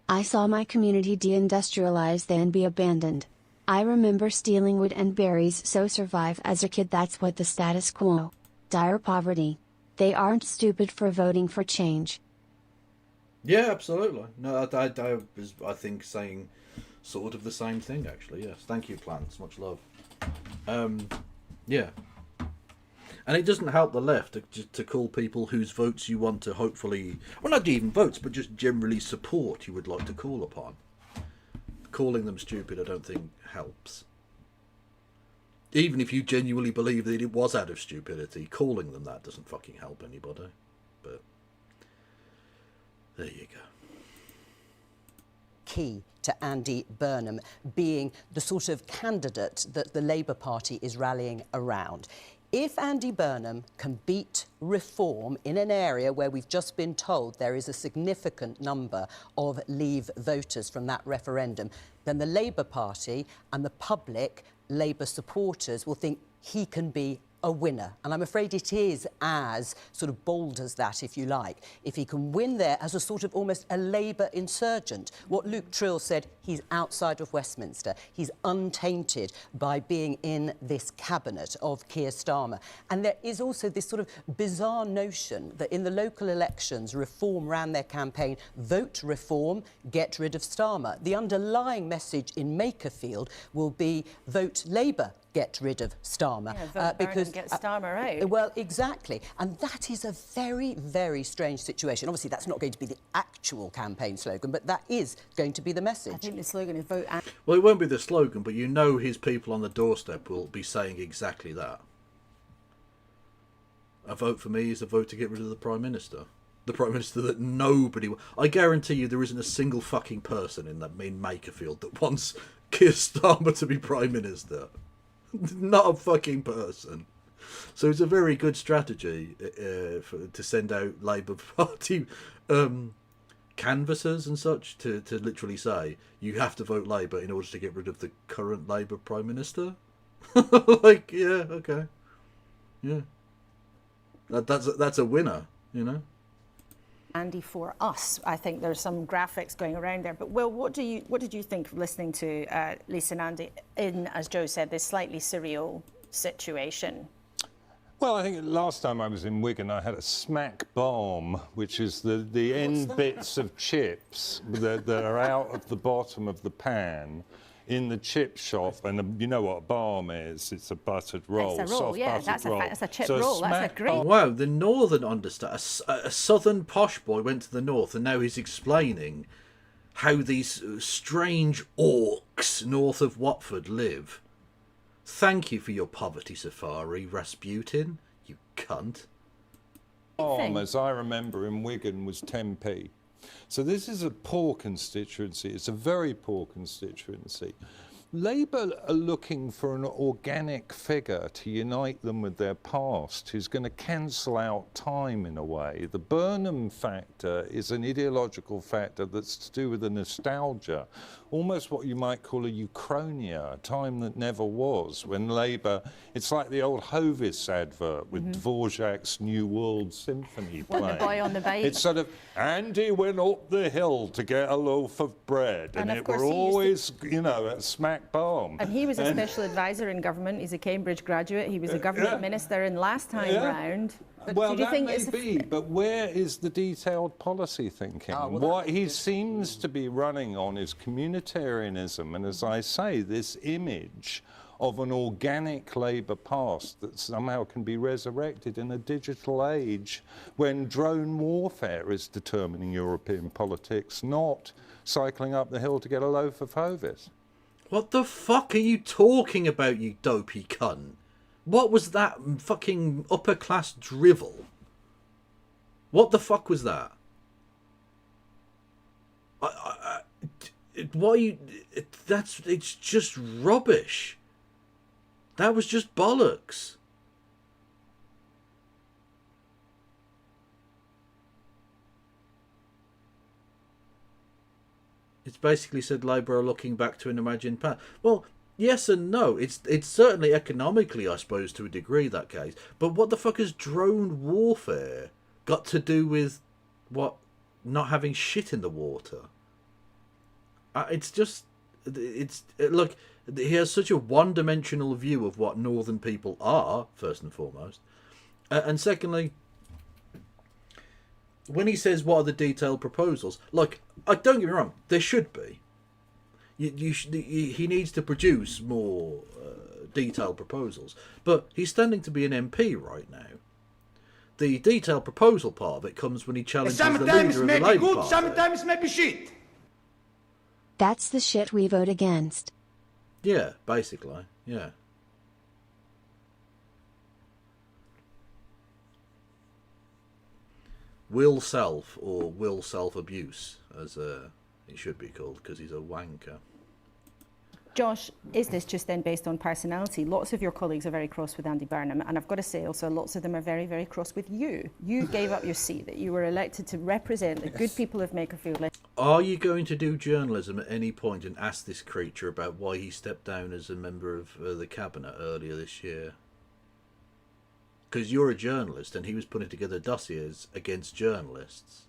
I saw my community deindustrialize then be abandoned. I remember stealing wood and berries so survive as a kid. That's what the status quo. Dire poverty. They aren't stupid for voting for change. Yeah, absolutely. No, I was, I think, saying sort of the same thing, actually, yes. Thank you, Plants. Much love. Yeah. And it doesn't help the left to call people whose votes you want to hopefully... Well, not even votes, but just generally support you would like to call upon. Calling them stupid, I don't think, helps. Even if you genuinely believe that it was out of stupidity, calling them that doesn't fucking help anybody. But... there you go. Key to Andy Burnham being the sort of candidate that the Labour Party is rallying around. If Andy Burnham can beat reform in an area where we've just been told there is a significant number of Leave voters from that referendum, then the Labour Party and the public Labour supporters will think he can be a winner. And I'm afraid it is as sort of bold as that, if you like. If he can win there as a sort of almost a Labour insurgent, what Luke Trill said He's outside of Westminster. He's untainted by being in this cabinet of Keir Starmer. And there is also this sort of bizarre notion that in the local elections, Reform ran their campaign, vote Reform, get rid of Starmer. The underlying message in Makerfield will be vote Labour, get rid of Starmer. Yeah, vote because get Starmer out. Well, exactly. And that is a very, very strange situation. Obviously, that's not going to be the actual campaign slogan, but that is going to be the message. I think the slogan is vote... Well, it won't be the slogan, but you know his people on the doorstep will be saying exactly that. A vote for me is a vote to get rid of the Prime Minister. The Prime Minister that nobody... I guarantee you there isn't a single fucking person in Makerfield that wants Keir Starmer to be Prime Minister. Not a fucking person. So it's a very good strategy to send out Labour Party canvassers and such to literally say you have to vote Labour in order to get rid of the current Labour Prime Minister. Like, yeah, okay, yeah, that's a winner, you know. Andy, for us, I think there's some graphics going around there. But Will, what did you think of listening to Lisa and Andy in, as Joe said, this slightly surreal situation? Well, I think last time I was in Wigan, I had a smack bomb, which is the end bits of chips that are out of the bottom of the pan in the chip shop, and you know what a bomb is? It's a buttered roll. It's a roll, soft yeah. buttered roll. That's a chip So roll. That's a great. Oh, wow, the northern understand. A southern posh boy went to the north, and now he's explaining how these strange orcs north of Watford live. Thank you for your poverty safari, Rasputin. You cunt. Bomb, as I remember in Wigan, was 10p. So this is a poor constituency. It's a very poor constituency. Labour are looking for an organic figure to unite them with their past, who's going to cancel out time in a way. The Burnham factor is an ideological factor that's to do with the nostalgia, almost what you might call a Uchronia, a time that never was, when Labour, it's like the old Hovis advert with Dvorak's New World Symphony playing. The boy on the bike. It's sort of, Andy went up the hill to get a loaf of bread, and it were always, you know, a smack bomb. And he was a special advisor in government. He's a Cambridge graduate. He was a government minister in last time round. But Well, do you that think may be, but where is the detailed policy thinking? What he seems to be running on is communitarianism, and as I say, this image of an organic Labour past that somehow can be resurrected in a digital age when drone warfare is determining European politics, not cycling up the hill to get a loaf of Hovis. What the fuck are you talking about, you dopey cunt? What was that fucking upper class drivel? What the fuck was that? Why you? It's just rubbish. That was just bollocks. It's basically said Labour are looking back to an imagined past. Well, yes and no. It's certainly economically, I suppose, to a degree, that case. But what the fuck has drone warfare got to do with what not having shit in the water? It's just, look, he has such a one-dimensional view of what northern people are, first and foremost. And secondly, when he says what are the detailed proposals, like, don't get me wrong, there should be. He needs to produce more detailed proposals, but he's standing to be an MP right now. The detailed proposal part of it comes when he challenges the leader of the Labour Party. Sometimes maybe good, sometimes maybe shit. That's the shit we vote against. Yeah, basically, yeah. Will self, or will self-abuse, as it should be called, because he's a wanker. Josh, is this just then based on personality? Lots of your colleagues are very cross with Andy Burnham, and I've got to say also lots of them are very, very cross with you. You gave up your seat, that you were elected to represent the good people of Makerfield. Are you going to do journalism at any point and ask this creature about why he stepped down as a member of the cabinet earlier this year? Because you're a journalist and he was putting together dossiers against journalists.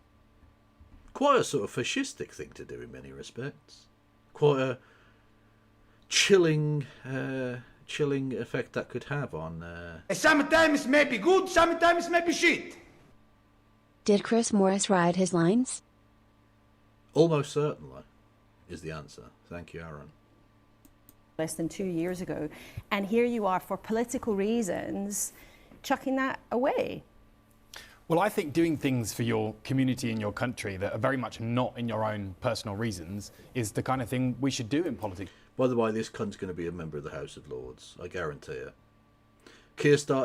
Quite a sort of fascistic thing to do in many respects. quite a chilling effect that could have on. Sometimes maybe good, sometimes maybe shit. Did Chris Morris ride his lines? Almost certainly is the answer. Thank you, Aaron. Less than 2 years ago, and here you are for political reasons chucking that away. Well, I think doing things for your community and your country that are very much not in your own personal reasons is the kind of thing we should do in politics. By the way, this cunt's going to be a member of the House of Lords, I guarantee it.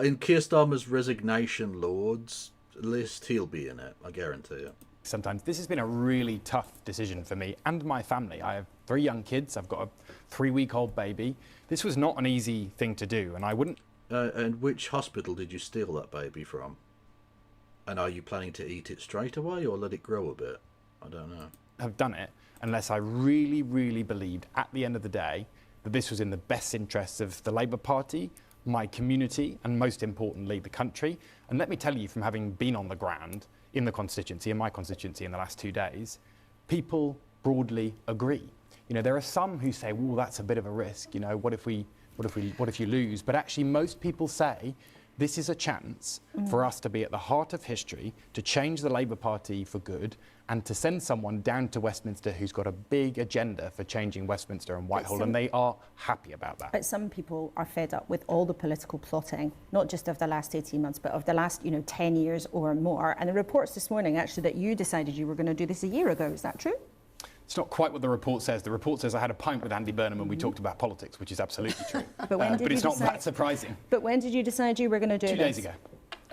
In Keir Starmer's resignation Lords list, he'll be in it, I guarantee it. Sometimes this has been a really tough decision for me and my family. I have 3 young kids. I've got a 3-week-old baby. This was not an easy thing to do, and I wouldn't... And which hospital did you steal that baby from? And are you planning to eat it straight away or let it grow a bit? I don't know. Have done it unless I really, really believed at the end of the day that this was in the best interests of the Labour Party, my community, and most importantly, the country. And let me tell you, from having been on the ground in the constituency, in my constituency in the last 2 days, people broadly agree. You know, there are some who say, well, that's a bit of a risk. You know, what if you lose? But actually, most people say this is a chance for us to be at the heart of history, to change the Labour Party for good, and to send someone down to Westminster who's got a big agenda for changing Westminster and Whitehall, and they are happy about that. But some people are fed up with all the political plotting, not just of the last 18 months, but of the last, 10 years or more. And the reports this morning, actually, that you decided you were going to do this a year ago. Is that true? It's not quite what the report says. The report says I had a pint with Andy Burnham and we talked about politics, which is absolutely true. But it's not that surprising. But when did you decide you were going to do 2 days ago.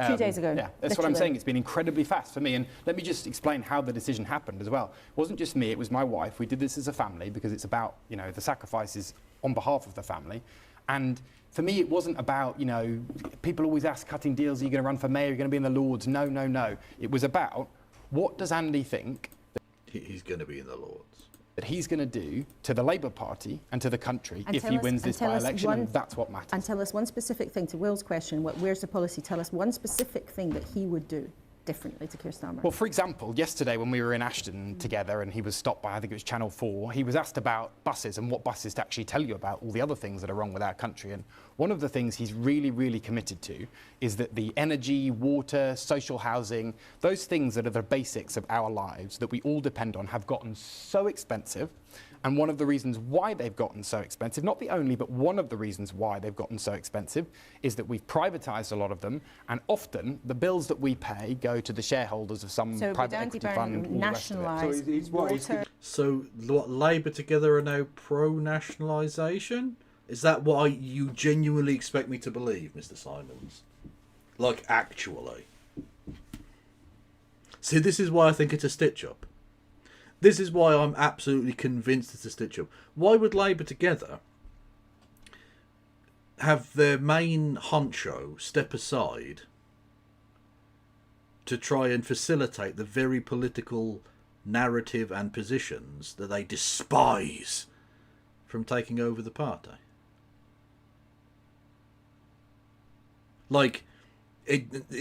2 days ago? Yeah, that's what I'm saying. It's been incredibly fast for me. And let me just explain how the decision happened as well. It wasn't just me, it was my wife. We did this as a family because it's about, the sacrifices on behalf of the family. And for me, it wasn't about, people always ask cutting deals, are you going to run for mayor, are you going to be in the Lords? No, no, no. It was about, what does Andy think he's going to be in the Lords, that he's going to do to the Labour Party and to the country if he wins this by-election, and that's what matters. And tell us one specific thing, to Will's question, where's the policy? Tell us one specific thing that he would do differently to Keir Starmer. Well, for example, yesterday when we were in Ashton together and he was stopped by, I think it was Channel 4, he was asked about buses and what buses to actually tell you about all the other things that are wrong with our country. And one of the things he's really, really committed to is that the energy, water, social housing, those things that are the basics of our lives that we all depend on have gotten so expensive. And one of the reasons why they've gotten so expensive, not the only, but one of the reasons why they've gotten so expensive, is that we've privatised a lot of them, and often the bills that we pay go to the shareholders of some private equity fund. So what, Labour Together are now pro-nationalisation? Is that what you genuinely expect me to believe, Mr. Simons? Like, actually? See, this is why I think it's a stitch-up. This is why I'm absolutely convinced it's a stitch-up. Why would Labour Together have their main honcho step aside to try and facilitate the very political narrative and positions that they despise from taking over the party? Like,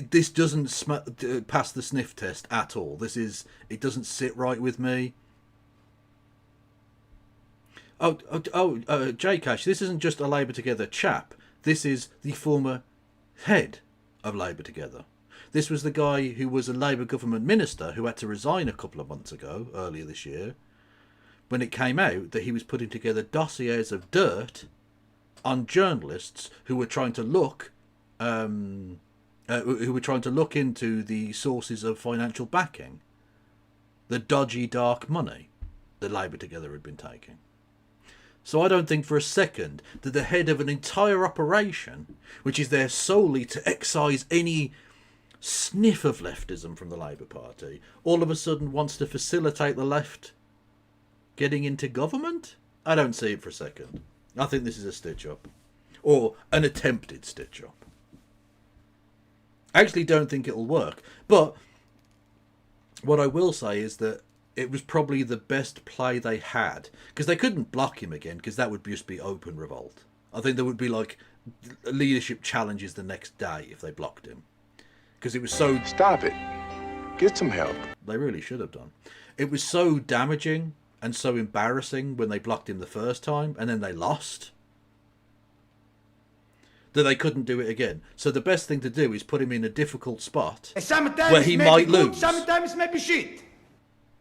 this doesn't pass the sniff test at all. It doesn't sit right with me. J Cash, this isn't just a Labour Together chap. This is the former head of Labour Together. This was the guy who was a Labour government minister who had to resign a couple of months ago, earlier this year, when it came out that he was putting together dossiers of dirt on journalists who were trying to look into the sources of financial backing, the dodgy dark money that Labour Together had been taking. So I don't think for a second that the head of an entire operation, which is there solely to excise any sniff of leftism from the Labour Party, all of a sudden wants to facilitate the left getting into government? I don't see it for a second. I think this is a stitch-up. Or an attempted stitch-up. I actually don't think it'll work. But what I will say is that it was probably the best play they had. Because they couldn't block him again, because that would just be open revolt. I think there would be, like, leadership challenges the next day if they blocked him. Because it was so... Stop it. Get some help. They really should have done. It was so damaging and so embarrassing when they blocked him the first time and then they lost that they couldn't do it again. So the best thing to do is put him in a difficult spot where he might lose. Sometimes maybe shit.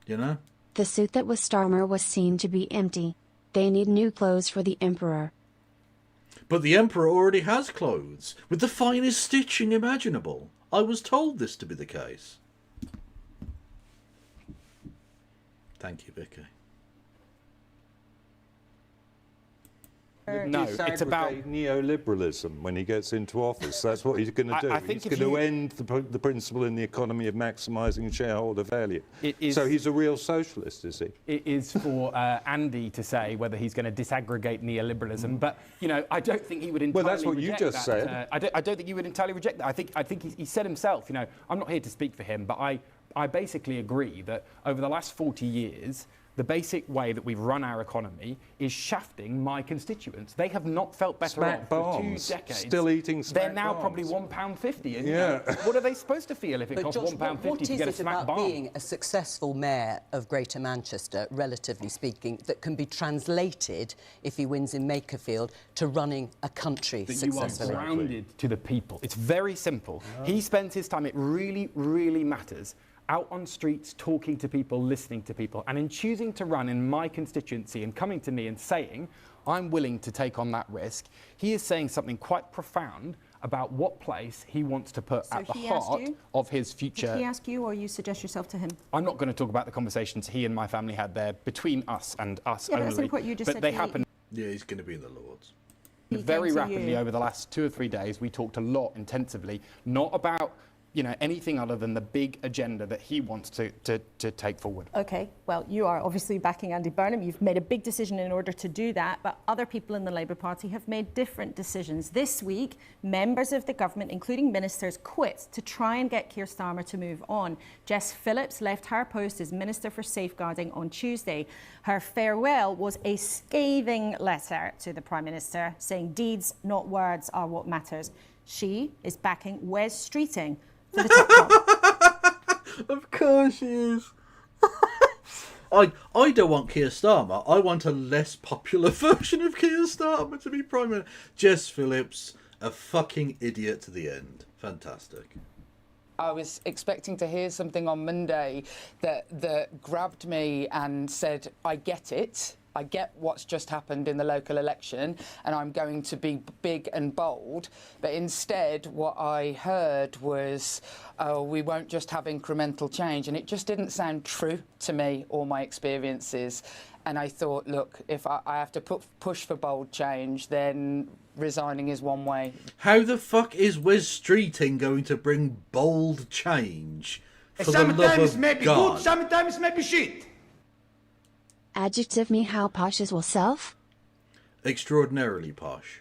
You know? The suit that was Starmer was seen to be empty. They need new clothes for the Emperor. But the Emperor already has clothes with the finest stitching imaginable. I was told this to be the case. Thank you, Vicky. No, it's about neoliberalism when he gets into office. That's what he's going to do. He's going to end the principle in the economy of maximising shareholder value. So he's a real socialist, is he? It is for Andy to say whether he's going to disaggregate neoliberalism, but you know, I don't think he would entirely. Well, that's what you reject just that. said. I don't think he would entirely reject that. I think he said himself. You know, I'm not here to speak for him, but I basically agree that over the last 40 years. The basic way that we've run our economy is shafting my constituents. They have not felt better off for 2 decades. Still eating smack They're now bombs. probably £1.50. And, yeah. you know, what are they supposed to feel if it costs Josh, £1.50 to get a smack bomb? What is it about being a successful mayor of Greater Manchester, relatively speaking, that can be translated, if he wins in Makerfield, to running a country that successfully? You are grounded to the people. It's very simple. He spends his time, it really, really matters, out on streets, talking to people, listening to people, and in choosing to run in my constituency and coming to me and saying, I'm willing to take on that risk, he is saying something quite profound about what place he wants to put at the heart of his future. Did he ask you, or you suggest yourself to him? I'm not going to talk about the conversations he and my family had there between us and us Yeah, only. but that's what you just said. They happen. Yeah, he's going to be in the Lords. Very rapidly over the last 2 or 3 days. We talked a lot intensively, not about anything other than the big agenda that he wants to take forward. OK, well, you are obviously backing Andy Burnham. You've made a big decision in order to do that, but other people in the Labour Party have made different decisions. This week, members of the government, including ministers, quit to try and get Keir Starmer to move on. Jess Phillips left her post as Minister for Safeguarding on Tuesday. Her farewell was a scathing letter to the Prime Minister, saying deeds, not words, are what matters. She is backing Wes Streeting. Of course she is. I don't want Keir Starmer. I want a less popular version of Keir Starmer to be Prime Minister. Jess Phillips, a fucking idiot to the end. Fantastic. I was expecting to hear something on Monday that grabbed me and said, I get it. I get what's just happened in the local election and I'm going to be big and bold. But instead, what I heard was, oh, we won't just have incremental change. And it just didn't sound true to me or my experiences. And I thought, look, if I have to push for bold change, then resigning is one way. How the fuck is Wes Streeting going to bring bold change? For the love Sometimes of maybe God. good, sometimes maybe shit. Adjective me how posh is self? Extraordinarily posh.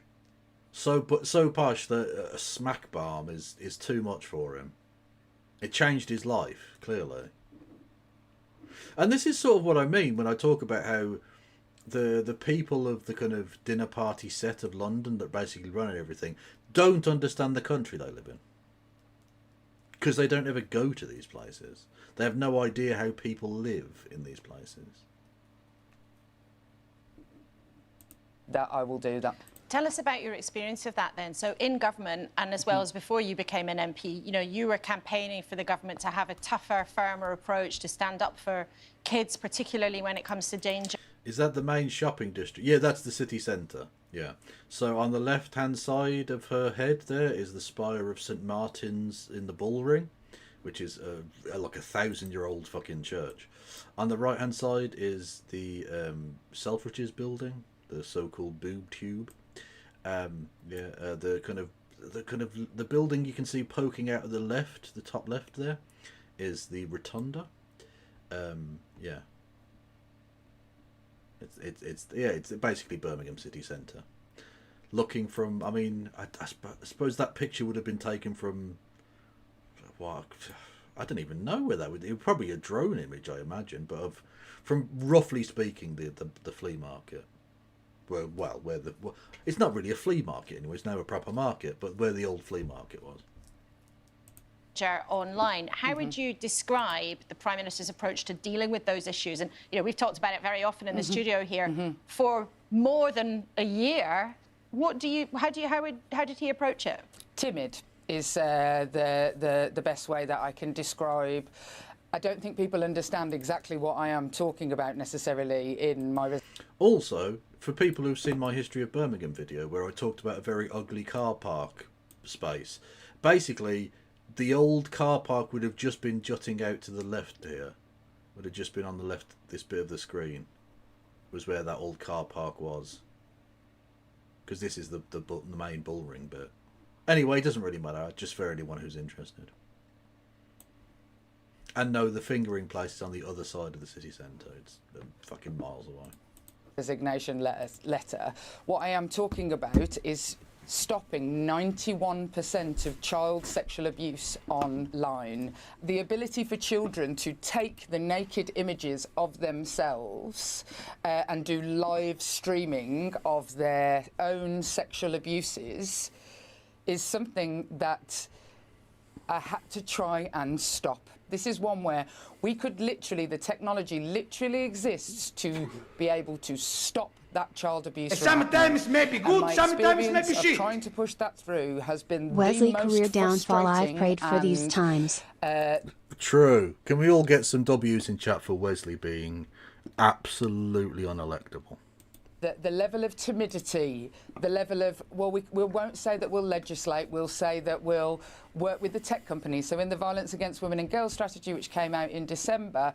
So posh that a smack bomb is too much for him. It changed his life, clearly. And this is sort of what I mean when I talk about how the people of the kind of dinner party set of London that basically run everything don't understand the country they live in. Because they don't ever go to these places. They have no idea how people live in these places. That I will do that. Tell us about your experience of that then. So in government, and as well as before you became an MP, you were campaigning for the government to have a tougher, firmer approach to stand up for kids, particularly when it comes to danger. Is that the main shopping district? Yeah, that's the city centre. Yeah. So on the left-hand side of her head there is the spire of St Martin's in the Bullring, which is like a 1,000-year-old fucking church. On the right-hand side is the Selfridges building, the so-called boob tube. The building you can see poking out of the left, the top left there, is the Rotunda. It's basically Birmingham city centre. Looking from, I mean, I suppose that picture would have been taken from, well, I don't even know where that would. It would probably a drone image, I imagine, but from roughly speaking, the flea market. It's not really a flea market anymore. It's now a proper market, but where the old flea market was. online. How would you describe the Prime Minister's approach to dealing with those issues? And, you know, we've talked about it very often in the studio here for more than a year. How did he approach it? Timid is the best way that I can describe. I don't think people understand exactly what I am talking about necessarily in my... Also, for people who've seen my History of Birmingham video, where I talked about a very ugly car park space, basically, the old car park would have just been jutting out to the left here. Would have just been on the left, this bit of the screen, was where that old car park was. Because this is the main bullring bit. Anyway, it doesn't really matter, just for anyone who's interested. And no, the fingering place is on the other side of the city centre. It's fucking miles away. Resignation letter. What I am talking about is stopping 91% of child sexual abuse online. The ability for children to take the naked images of themselves and do live streaming of their own sexual abuses is something that I had to try and stop. This is one where we could literally, the technology literally exists to be able to stop that child abuse. Sometimes maybe good, sometimes maybe shit. Trying to push that through has been Wesley the most career downfall. I've prayed for these and, times. True. Can we all get some W's in chat for Wesley being absolutely unelectable? The level of timidity, the level of, well, we won't say that we'll legislate, we'll say that we'll work with the tech companies. So in the Violence Against Women and Girls strategy, which came out in December,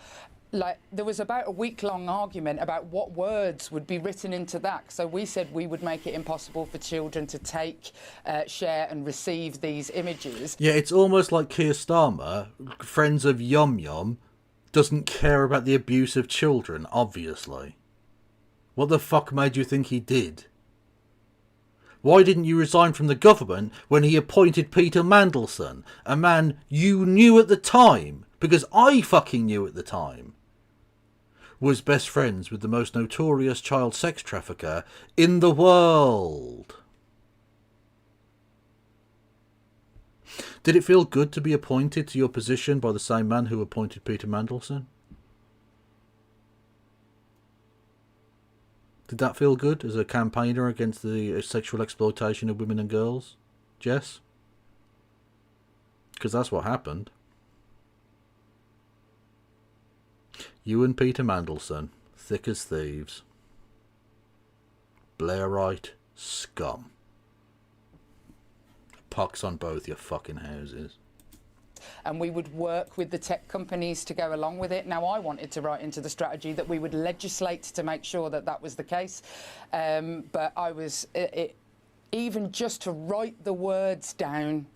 there was about a week-long argument about what words would be written into that. So we said we would make it impossible for children to take, share and receive these images. Yeah, it's almost like Keir Starmer, friends of Yum Yum, doesn't care about the abuse of children, obviously. What the fuck made you think he did? Why didn't you resign from the government when he appointed Peter Mandelson, a man you knew at the time, because I fucking knew at the time, was best friends with the most notorious child sex trafficker in the world? Did it feel good to be appointed to your position by the same man who appointed Peter Mandelson? Did that feel good as a campaigner against the sexual exploitation of women and girls, Jess? Because that's what happened. You and Peter Mandelson, thick as thieves. Blairite scum. Pox on both your fucking houses. And we would work with the tech companies to go along with it. Now, I wanted to write into the strategy that we would legislate to make sure that that was the case. But I was, even just to write the words down.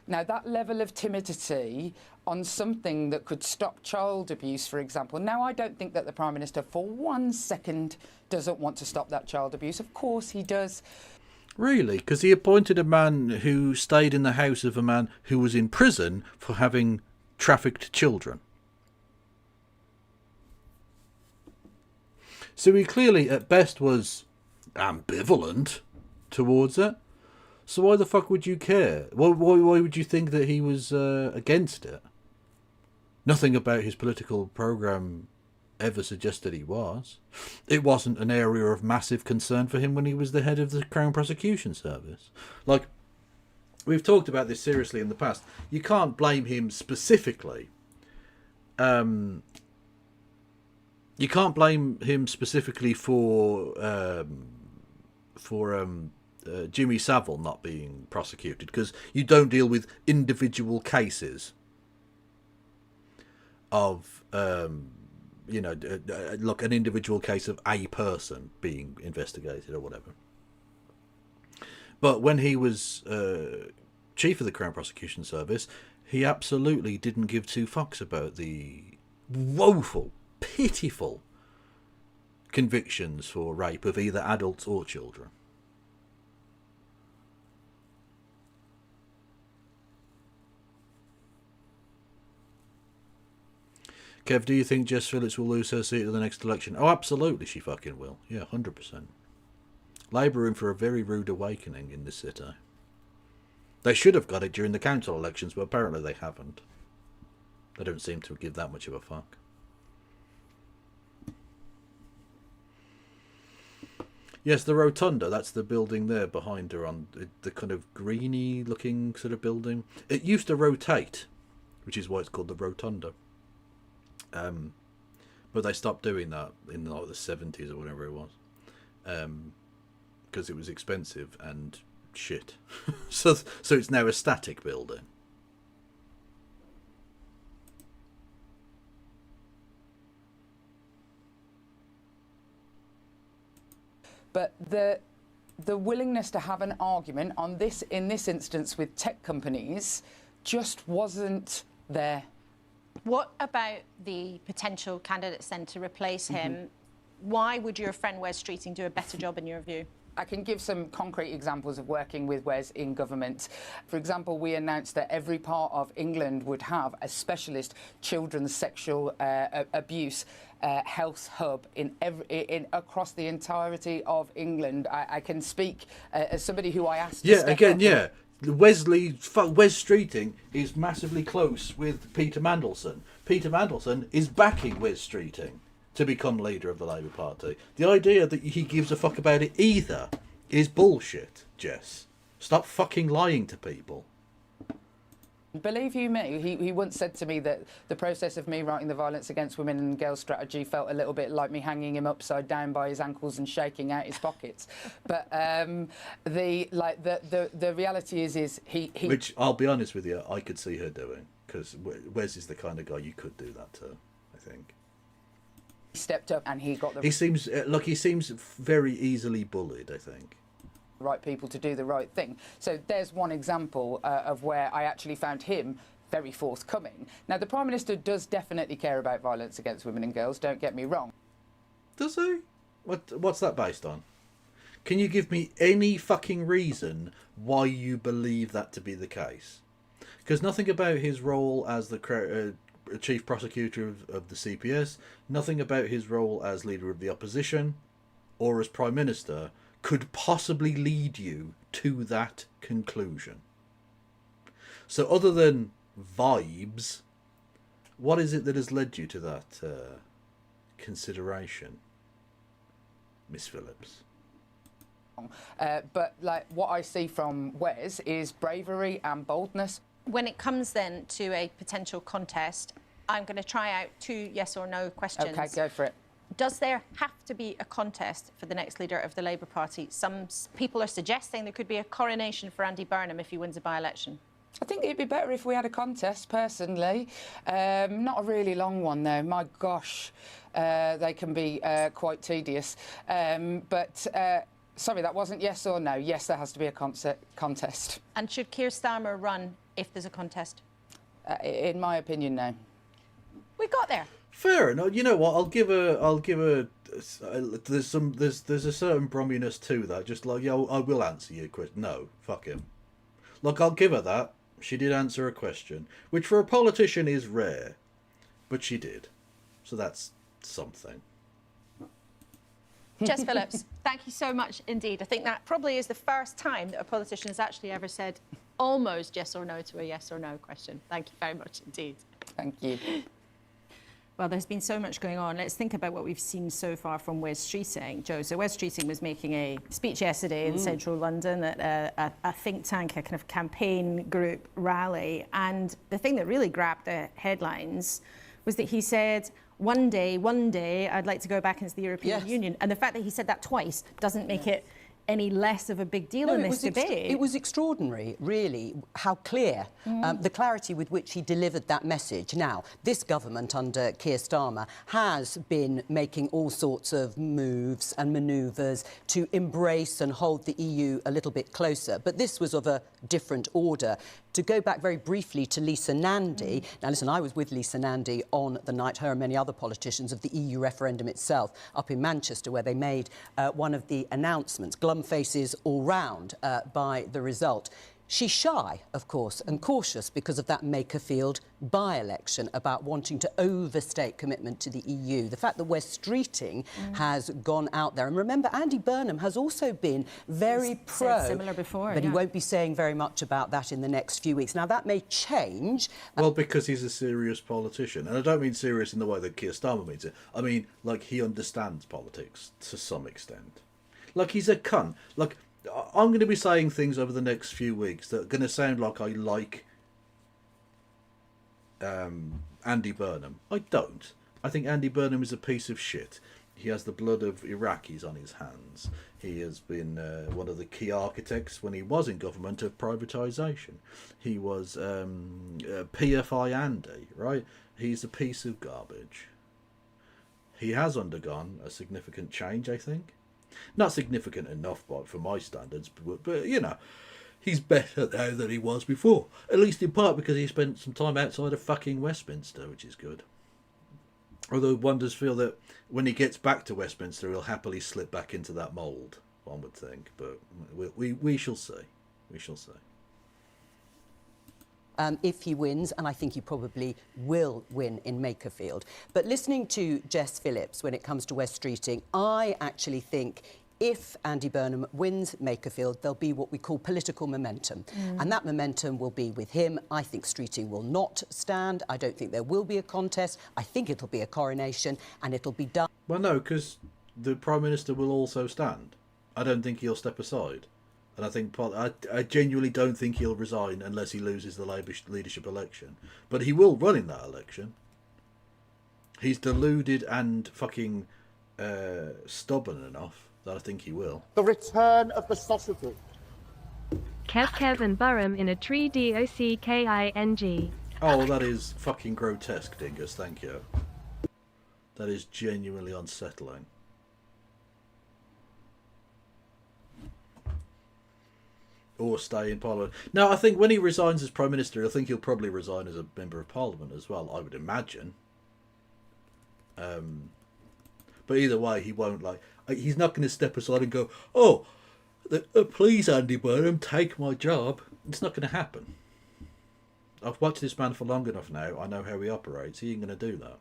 Now, that level of timidity on something that could stop child abuse, for example. Now, I don't think that the Prime Minister for 1 second doesn't want to stop that child abuse. Of course he does. Really? Because he appointed a man who stayed in the house of a man who was in prison for having trafficked children. So he clearly, at best, was ambivalent towards it. So why the fuck would you care? Why would you think that he was against it? Nothing about his political programme ever suggested he was. It wasn't an area of massive concern for him when he was the head of the Crown Prosecution Service. Like, we've talked about this seriously in the past. You can't blame him specifically. You can't blame him specifically for Jimmy Savile not being prosecuted, because you don't deal with individual cases of look, an individual case of a person being investigated or whatever. But when he was chief of the Crown Prosecution Service, he absolutely didn't give two fucks about the woeful, pitiful convictions for rape of either adults or children. Kev, do you think Jess Phillips will lose her seat at the next election? Oh, absolutely she fucking will. Yeah, 100%. Labour are in for a very rude awakening in this city. They should have got it during the council elections, but apparently they haven't. They don't seem to give that much of a fuck. Yes, the rotunda, that's the building there behind her, on the kind of greeny looking sort of building. It used to rotate, which is why it's called the rotunda. But they stopped doing that in like the 70s or whatever it was. Because it was expensive and shit. so it's now a static building. But the willingness to have an argument on this, in this instance with tech companies, just wasn't there. What about the potential candidates then to replace him? Why would your friend Wes Streeting do a better job in your view? I can give some concrete examples of working with Wes in government. For example, we announced that every part of England would have a specialist children's sexual abuse health hub across the entirety of England. I can speak as somebody who I asked. Yeah, again, yeah. Wes Streeting is massively close with Peter Mandelson. Peter Mandelson is backing Wes Streeting to become leader of the Labour Party. The idea that he gives a fuck about it either is bullshit, Jess. Stop fucking lying to people. Believe you me, he once said to me that the process of me writing the violence against women and girls strategy felt a little bit like me hanging him upside down by his ankles and shaking out his pockets. But the reality is he... Which, I'll be honest with you, I could see her doing, because Wes is the kind of guy you could do that to, I think. He stepped up and he got the... He seems very easily bullied, I think. Right people to do the right thing. So there's one example of where I actually found him very forthcoming. Now, the Prime Minister does definitely care about violence against women and girls, don't get me wrong. Does he? What's that based on? Can you give me any fucking reason why you believe that to be the case? Because nothing about his role as the Chief Prosecutor of the CPS, nothing about his role as Leader of the Opposition or as Prime Minister could possibly lead you to that conclusion. So other than vibes, what is it that has led you to that consideration, Miss Phillips? But like what I see from Wes is bravery and boldness. When it comes then to a potential contest, I'm going to try out 2 yes or no questions. Okay, go for it. Does there have to be a contest for the next leader of the Labour Party? Some people are suggesting there could be a coronation for Andy Burnham if he wins a by-election. I think it'd be better if we had a contest, personally. Not a really long one, though. My gosh, they can be quite tedious. Sorry, that wasn't yes or no. Yes, there has to be a contest. And should Keir Starmer run if there's a contest? In my opinion, no. We got there. Fair enough. You know what? I'll give a. There's a certain bromminess to that. Just like, yeah, I will answer your question. No, fuck him. Look, I'll give her that. She did answer a question, which for a politician is rare, but she did. So that's something. Jess Phillips, thank you so much indeed. I think that probably is the first time that a politician has actually ever said almost yes or no to a yes or no question. Thank you very much indeed. Thank you. Well, there's been so much going on. Let's think about what we've seen so far from Wes Streeting. Joe, so Wes Streeting was making a speech yesterday in central London at a think tank, a kind of campaign group rally. And the thing that really grabbed the headlines was that he said, one day, I'd like to go back into the European Union. And the fact that he said that twice doesn't make it any less of a big deal in this debate. It was extraordinary, really, how clear, the clarity with which he delivered that message. Now, this government under Keir Starmer has been making all sorts of moves and manoeuvres to embrace and hold the EU a little bit closer, but this was of a different order. To go back very briefly to Lisa Nandy, now listen, I was with Lisa Nandy on the night, her and many other politicians, of the EU referendum itself up in Manchester, where they made one of the announcements, glum faces all round by the result. She's shy, of course, and cautious because of that Makerfield by-election about wanting to overstate commitment to the EU. The fact that West Streeting has gone out there. And remember, Andy Burnham has also been very pro. Said similar before, but he won't be saying very much about that in the next few weeks. Now, that may change. Well, because he's a serious politician. And I don't mean serious in the way that Keir Starmer means it. I mean, like, he understands politics to some extent. Like, he's a cunt. Like, I'm going to be saying things over the next few weeks that are going to sound like I like Andy Burnham. I don't. I think Andy Burnham is a piece of shit. He has the blood of Iraqis on his hands. He has been one of the key architects when he was in government of privatisation. He was PFI Andy, right? He's a piece of garbage. He has undergone a significant change, I think. Not significant enough for my standards, but you know, he's better now than he was before. At least in part because he spent some time outside of fucking Westminster, which is good. Although one does feel that when he gets back to Westminster, he'll happily slip back into that mould, one would think. But we shall see. We shall see. If he wins, and I think he probably will win in Makerfield. But listening to Jess Phillips when it comes to West Streeting, I actually think if Andy Burnham wins Makerfield, there'll be what we call political momentum. And that momentum will be with him. I think Streeting will not stand. I don't think there will be a contest. I think it'll be a coronation, and it'll be done. Well, no, because the Prime Minister will also stand. I don't think he'll step aside. And I think I genuinely don't think he'll resign unless he loses the Labour leadership election. But he will run in that election. He's deluded and fucking stubborn enough that I think he will. The return of the sausage. Kev and Burham in a tree DOCKING. Oh, that is fucking grotesque, Dingus, thank you. That is genuinely unsettling. Or stay in Parliament. No, I think when he resigns as Prime Minister, I think he'll probably resign as a Member of Parliament as well, I would imagine. But either way, he won't, like... He's not going to step aside and go, oh, please, Andy Burnham, take my job. It's not going to happen. I've watched this man for long enough now. I know how he operates. He ain't going to do that.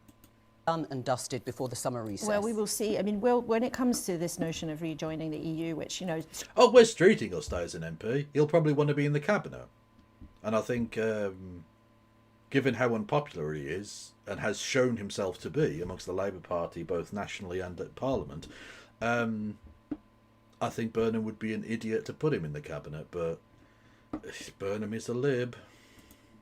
Done and dusted before the summer recess. Well, we will see. I mean, when it comes to this notion of rejoining the EU, which, you know... Oh, West Streeting will stay as an MP. He'll probably want to be in the cabinet. And I think, given how unpopular he is, and has shown himself to be amongst the Labour Party, both nationally and at Parliament, I think Burnham would be an idiot to put him in the cabinet, but Burnham is a lib.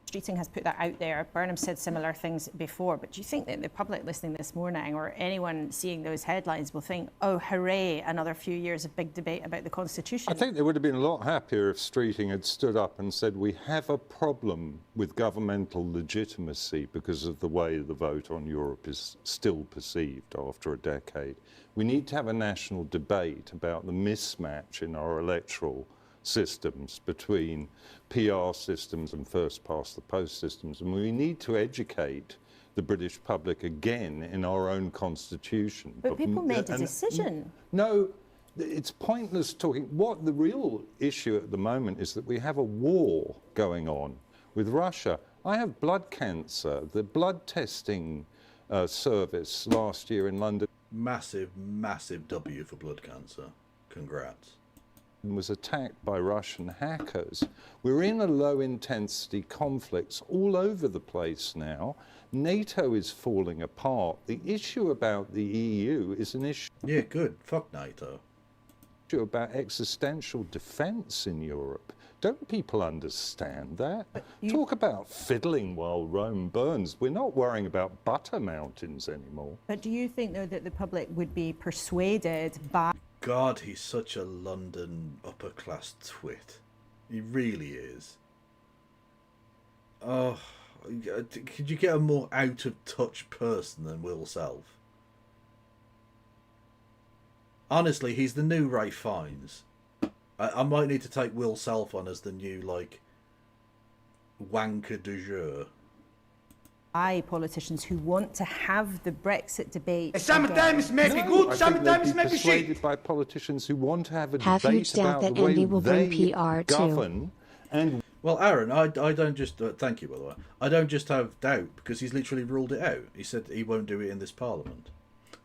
Streeting has put that out there. Burnham said similar things before, but do you think that the public listening this morning or anyone seeing those headlines will think, oh, hooray, another few years of big debate about the Constitution? I think they would have been a lot happier if Streeting had stood up and said, we have a problem with governmental legitimacy because of the way the vote on Europe is still perceived after a decade. We need to have a national debate about the mismatch in our electoral systems between PR systems and first-past-the-post systems, and we need to educate the British public again in our own constitution. But people made a decision. No, it's pointless talking. What the real issue at the moment is that we have a war going on with Russia. I have blood cancer. The blood testing service last year in London... Massive, massive W for blood cancer. Congrats. Was attacked by Russian hackers. We're in a low-intensity conflicts all over the place now. NATO is falling apart. The issue about the EU is an issue... Yeah, good. Fuck NATO. ...about existential defence in Europe. Don't people understand that? Talk about fiddling while Rome burns. We're not worrying about butter mountains anymore. But do you think, though, that the public would be persuaded by... God, he's such a London upper-class twit. He really is. Oh, could you get a more out-of-touch person than Will Self? Honestly, he's the new Ray Fiennes. I might need to take Will Self on as the new, like, wanker du jour. Politicians who want to have the Brexit debate. Sometimes maybe good, sometimes maybe shit. By politicians who want to have a Have debate huge doubt about that the way Andy will bring they PR govern too. And well, Aaron, I don't just thank you, by the way. I don't just have doubt because he's literally ruled it out. He said he won't do it in this parliament.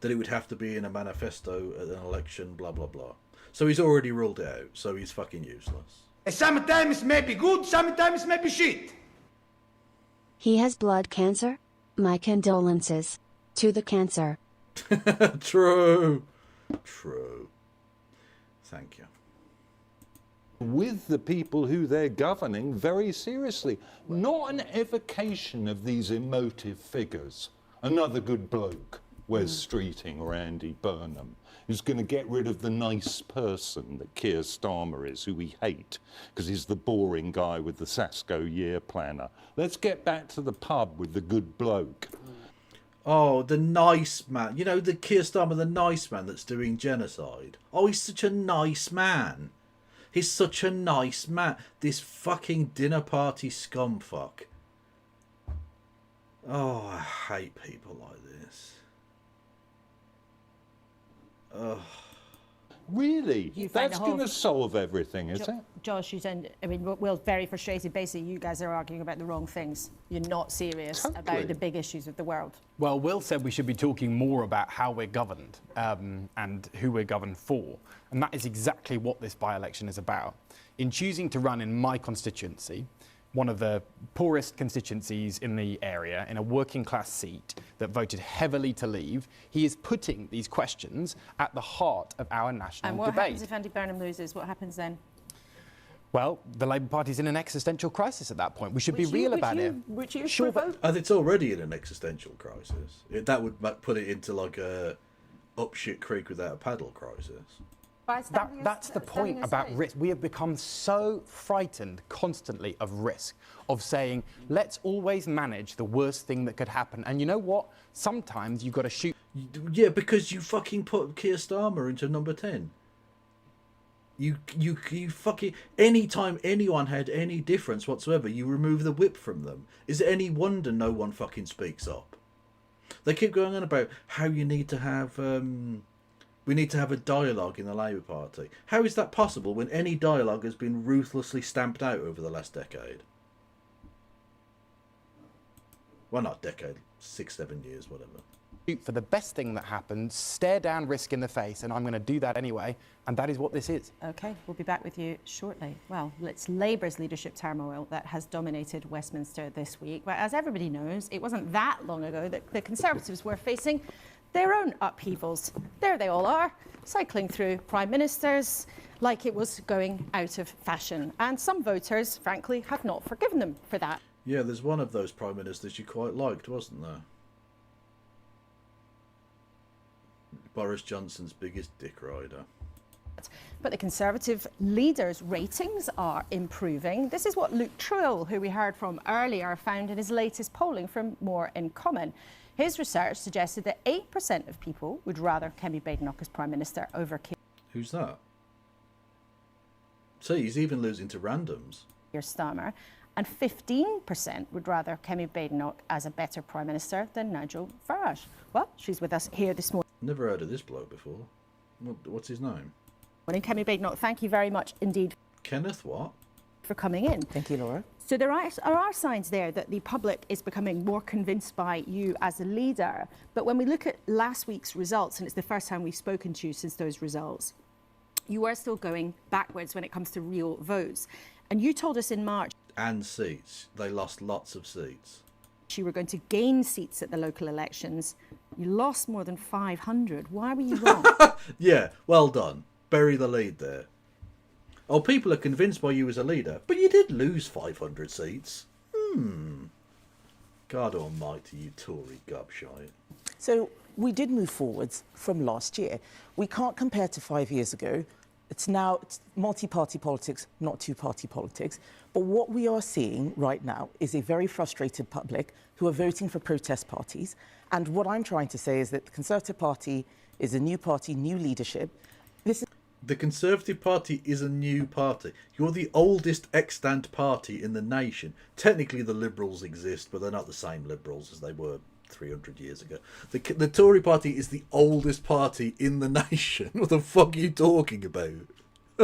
That it would have to be in a manifesto at an election, blah blah blah. So he's already ruled it out. So he's fucking useless. Sometimes maybe good, sometimes maybe shit. He has blood cancer? My condolences. To the cancer. True. Thank you. with the people who they're governing very seriously. Not an evocation of these emotive figures. Another good bloke, Wes Streeting or Andy Burnham, who's going to get rid of the nice person that Keir Starmer is, who we hate, because he's the boring guy with the Sasco year planner. Let's get back to the pub with the good bloke. Oh, the nice man. You know, the Keir Starmer, the nice man that's doing genocide. Oh, he's such a nice man. He's such a nice man. This fucking dinner party scumfuck. Oh, I hate people like this. Ugh. Really? That's going to solve everything, is it? Josh, you sound, I mean, Will's very frustrated. Basically, you guys are arguing about the wrong things. You're not serious about the big issues of the world. Well, Will said we should be talking more about how we're governed and who we're governed for. And that is exactly what this by-election is about. In choosing to run in my constituency, one of the poorest constituencies in the area, in a working class seat that voted heavily to leave, he is putting these questions at the heart of our national And what debate. happens if Andy Burnham loses? What happens then? Well, the Labour Party's in an existential crisis at that point. We should be real about it. Would you Sure, provoke? And it's already in an existential crisis. That would put it into like a up shit creek without a paddle crisis. That's the point about risk. We have become so frightened constantly of risk, of saying, let's always manage the worst thing that could happen. And you know what? Sometimes you've got to shoot. Yeah, because you fucking put Keir Starmer into number 10. You fucking... Anytime anyone had any difference whatsoever, you remove the whip from them. Is it any wonder no one fucking speaks up? They keep going on about how you need to have... we need to have a dialogue in the Labour Party. How is that possible when any dialogue has been ruthlessly stamped out over the last decade? Well, not decade, 6-7 years, whatever. Shoot for the best thing that happens, stare down risk in the face, and I'm going to do that anyway, and that is what this is. OK, we'll be back with you shortly. Well, it's Labour's leadership turmoil that has dominated Westminster this week. But as everybody knows, it wasn't that long ago that the Conservatives were facing their own upheavals. There they all are, cycling through prime ministers like it was going out of fashion. And some voters, frankly, have not forgiven them for that. Yeah, there's one of those prime ministers you quite liked, wasn't there? Boris Johnson's biggest dick rider. But the Conservative leaders' ratings are improving. This is what Luke Truill, who we heard from earlier, found in his latest polling from More in Common. His research suggested that 8% of people would rather Kemi Badenoch as Prime Minister over Keir Who's that? See, he's even losing to randoms. Starmer, and 15% would rather Kemi Badenoch as a better Prime Minister than Nigel Farage. Well, she's with us here this morning. Never heard of this bloke before. What's his name? Kemi Badenoch, thank you very much indeed. Kenneth what? For coming in. Thank you, Laura. So there are signs there that the public is becoming more convinced by you as a leader. But when we look at last week's results, and it's the first time we've spoken to you since those results, you are still going backwards when it comes to real votes. And you told us in March... And seats. They lost lots of seats. You were going to gain seats at the local elections. You lost more than 500. Why were you wrong? Yeah, well done. Bury the lead there. Oh, people are convinced by you as a leader, but you did lose 500 seats. God almighty, you Tory gobshite. So we did move forwards from last year. We can't compare to 5 years ago. It's multi-party politics, not two-party politics. But what we are seeing right now is a very frustrated public who are voting for protest parties. And what I'm trying to say is that the Conservative Party is a new party, new leadership. The Conservative Party is a new party. You're the oldest extant party in the nation. Technically, the Liberals exist, but they're not the same Liberals as they were 300 years ago. The Tory Party is the oldest party in the nation. What the fuck are you talking about?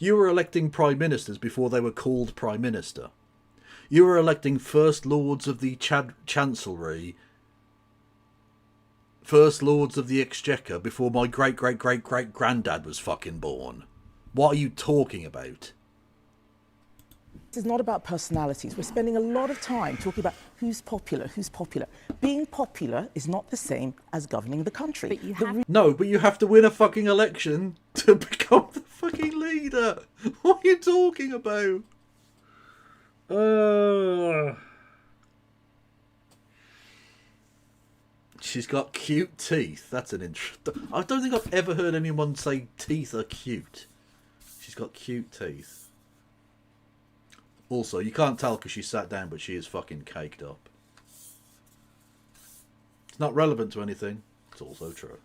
You were electing prime ministers before they were called prime minister. You were electing first lords of the chancellery, first lords of the exchequer before my great-great-great-great-granddad was fucking born. What are you talking about? This is not about personalities. We're spending a lot of time talking about who's popular, who's popular. Being popular is not the same as governing the country. But you have No, but you have to win a fucking election to become the fucking leader. What are you talking about? She's got cute teeth. That's an interesting... I don't think I've ever heard anyone say teeth are cute. She's got cute teeth. Also, you can't tell because she sat down, but she is fucking caked up. It's not relevant to anything. It's also true.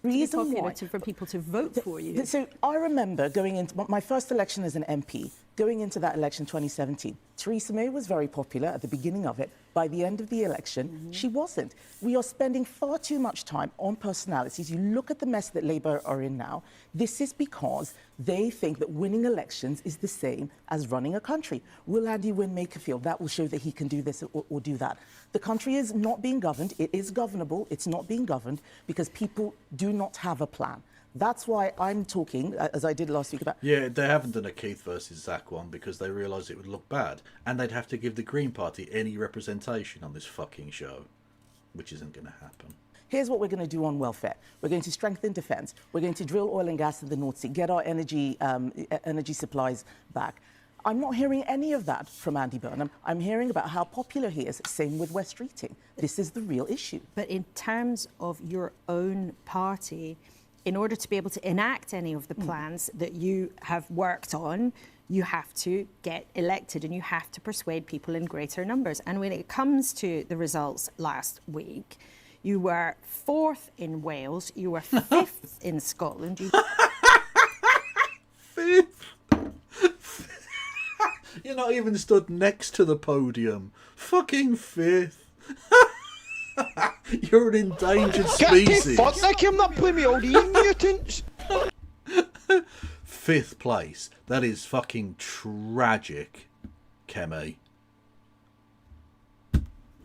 Reason why for people to vote for you. So I remember going into my first election as an MP, going into that election 2017. Theresa May was very popular at the beginning of it. By the end of the election, she wasn't. We are spending far too much time on personalities. You look at the mess that Labour are in now. This is because they think that winning elections is the same as running a country. Will Andy win Makerfield? That will show that he can do this or do that. The country is not being governed. It is governable. It's not being governed because people do not have a plan. That's why I'm talking, as I did last week, about... Yeah, they haven't done a Keith versus Zach one because they realised it would look bad. And they'd have to give the Green Party any representation on this fucking show, which isn't going to happen. Here's what we're going to do on welfare. We're going to strengthen defence. We're going to drill oil and gas in the North Sea, get our energy supplies back. I'm not hearing any of that from Andy Burnham. I'm hearing about how popular he is. Same with West Streeting. This is the real issue. But in terms of your own party... in order to be able to enact any of the plans that you have worked on, you have to get elected and you have to persuade people in greater numbers. And when it comes to the results last week, you were 4th in Wales, you were 5th in Scotland. Fifth? You're not even stood next to the podium. Fucking 5th. You're an endangered species. I'm not playing me all the mutants. 5th place. That is fucking tragic, Kemi.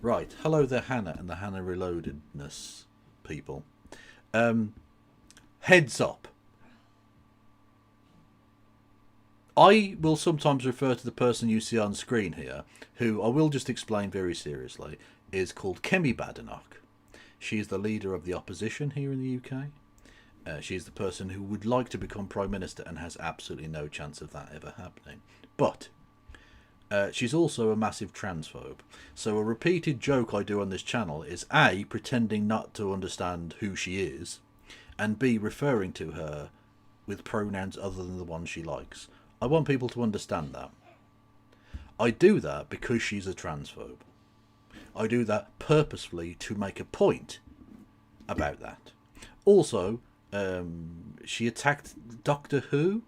Right. Hello there, Hannah and the Hannah Reloadedness people. Heads up. I will sometimes refer to the person you see on screen here, who I will just explain very seriously, is called Kemi Badenoch. She is the leader of the opposition here in the UK. She is the person who would like to become Prime Minister and has absolutely no chance of that ever happening. But she's also a massive transphobe. So a repeated joke I do on this channel is A, pretending not to understand who she is, and B, referring to her with pronouns other than the ones she likes. I want people to understand that. I do that because she's a transphobe. I do that purposefully to make a point about that. Also, she attacked Doctor Who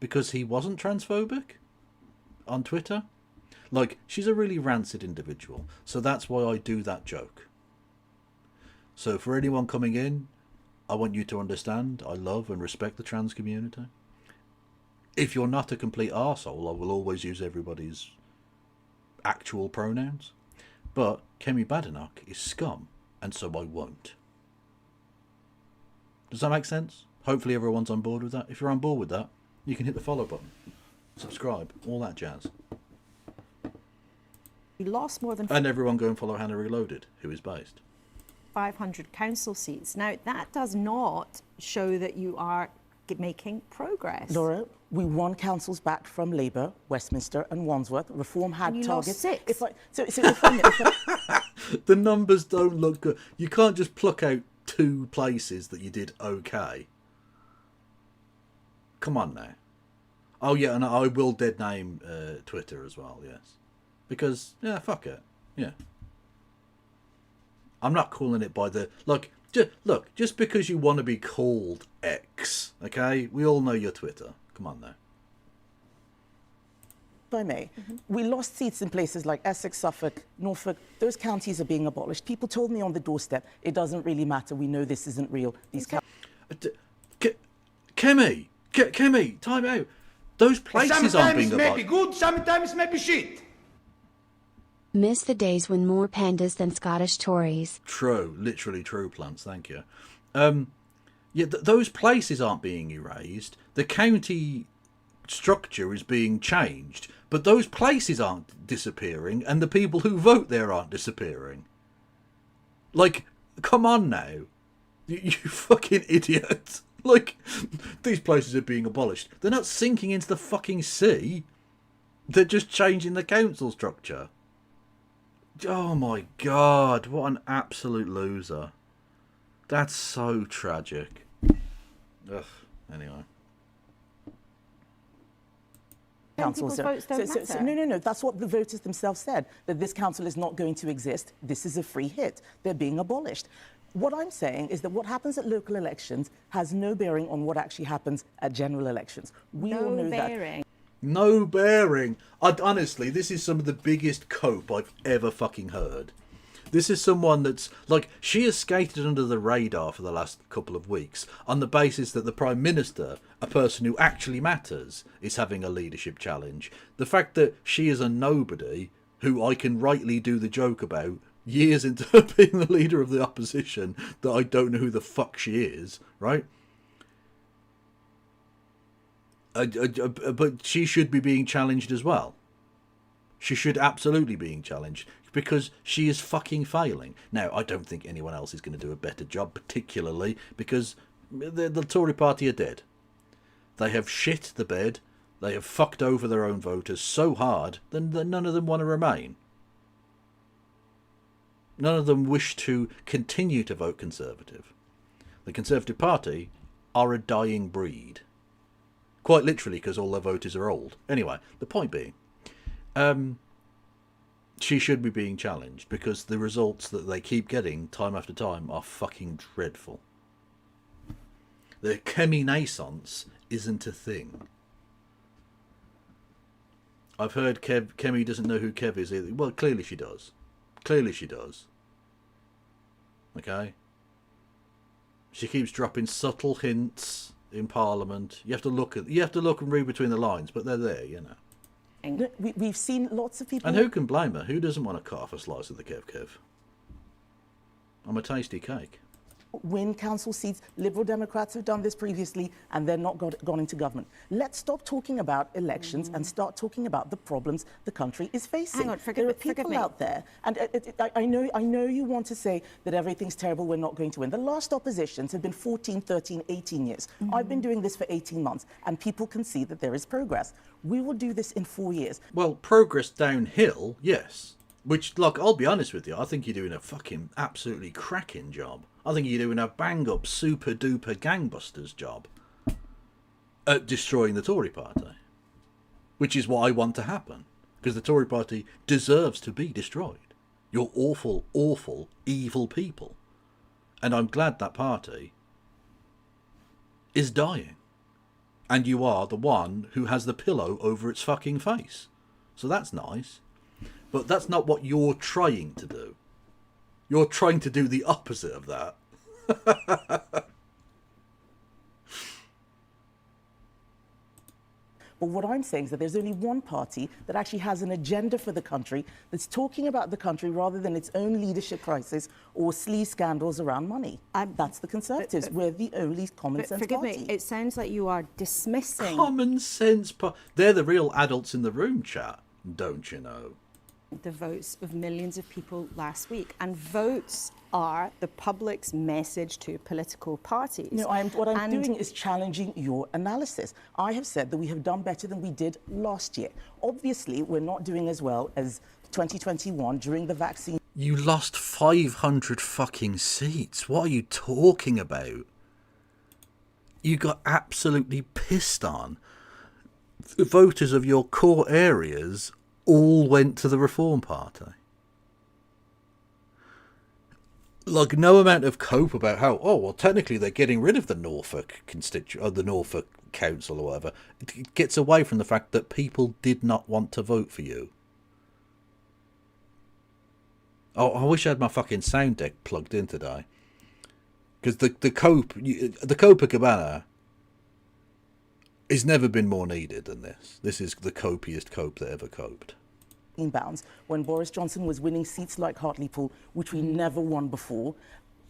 because he wasn't transphobic on Twitter. Like, she's a really rancid individual. So that's why I do that joke. So for anyone coming in, I want you to understand I love and respect the trans community. If you're not a complete arsehole, I will always use everybody's actual pronouns. But Kemi Badenoch is scum, and so I won't. Does that make sense? Hopefully everyone's on board with that. If you're on board with that, you can hit the follow button, subscribe, all that jazz. You lost more than... And everyone go and follow Hannah Reloaded, who is based. 500 council seats. Now, that does not show that you are making progress. Laura, we won councils back from Labour, Westminster and Wandsworth. Reform had And you targets. lost 6. The numbers don't look good. You can't just pluck out 2 places that you did okay. Come on now. Oh yeah, and I will dead name Twitter as well, yes. Because, yeah, fuck it. Yeah. I'm not calling it by the... Look, just because you want to be called X, okay? We all know your Twitter. Come on now. If I may, we lost seats in places like Essex, Suffolk, Norfolk. Those counties are being abolished. People told me on the doorstep, it doesn't really matter. We know this isn't real. These Kemi, Kemi, time out. Those places aren't being Sometimes maybe good, sometimes maybe shit. Miss the days when more pandas than Scottish Tories. True, literally true, Plants, thank you. Yeah, those places aren't being erased. The county structure is being changed, but those places aren't disappearing, and the people who vote there aren't disappearing. Like, come on now. You fucking idiot. Like, these places are being abolished. They're not sinking into the fucking sea. They're just changing the council structure. Oh my god, what an absolute loser. That's so tragic. Ugh, anyway. Council. Votes don't matter. No. That's what the voters themselves said, that this council is not going to exist. This is a free hit. They're being abolished. What I'm saying is that what happens at local elections has no bearing on what actually happens at general elections. We all know that. No bearing. Honestly, this is some of the biggest cope I've ever fucking heard. This is someone that's, like, she has skated under the radar for the last couple of weeks on the basis that the Prime Minister, a person who actually matters, is having a leadership challenge. The fact that she is a nobody, who I can rightly do the joke about, years into being the leader of the opposition, that I don't know who the fuck she is, right? But she should be being challenged as well. She should absolutely be being challenged because she is fucking failing. Now, I don't think anyone else is going to do a better job, particularly because the Tory party are dead. They have shit the bed. They have fucked over their own voters so hard that none of them want to remain. None of them wish to continue to vote Conservative. The Conservative Party are a dying breed. Quite literally, because all their voters are old. Anyway, the point being, she should be being challenged because the results that they keep getting time after time are fucking dreadful. The Kemi-naissance isn't a thing. I've heard Kemi doesn't know who Kev is either. Well, clearly she does. Clearly she does. Okay? She keeps dropping subtle hints in Parliament. You have to look and read between the lines, but they're there, you know. We've seen lots of people. And who can blame her? Who doesn't want to cut off a slice of the Kev? I'm a tasty cake. Win council seats. Liberal Democrats have done this previously and they're not gone into government. Let's stop talking about elections and start talking about the problems the country is facing. Hang on, there are people out there, and I know you want to say that everything's terrible, we're not going to win. The last oppositions have been 14, 13, 18 years. I've been doing this for 18 months and people can see that there is progress. We will do this in 4 years. Well, progress downhill, yes. Which, look, I'll be honest with you, I think you're doing a fucking absolutely cracking job. I think you're doing a bang-up, super-duper gangbusters job at destroying the Tory party. Which is what I want to happen. Because the Tory party deserves to be destroyed. You're awful, awful, evil people. And I'm glad that party is dying. And you are the one who has the pillow over its fucking face. So that's nice. But that's not what you're trying to do. You're trying to do the opposite of that. But what I'm saying is that there's only one party that actually has an agenda for the country, that's talking about the country rather than its own leadership crisis or sleaze scandals around money. That's the Conservatives. We're the only common sense forgive party. me, it sounds like you are dismissing... Common sense they're the real adults in the room, chat. Don't you know? The votes of millions of people last week. And votes are the public's message to political parties. No, what I'm doing is challenging your analysis. I have said that we have done better than we did last year. Obviously, we're not doing as well as 2021 during the vaccine. You lost 500 fucking seats. What are you talking about? You got absolutely pissed on. The voters of your core areas all went to the Reform Party. Like, no amount of cope about how, oh, well, technically they're getting rid of the Norfolk the Norfolk Council or whatever. It gets away from the fact that people did not want to vote for you. Oh, I wish I had my fucking sound deck plugged in today. Because the Copacabana It's never been more needed than this. This is the copiest cope that ever coped. Bounds when Boris Johnson was winning seats like Hartlepool, which we never won before.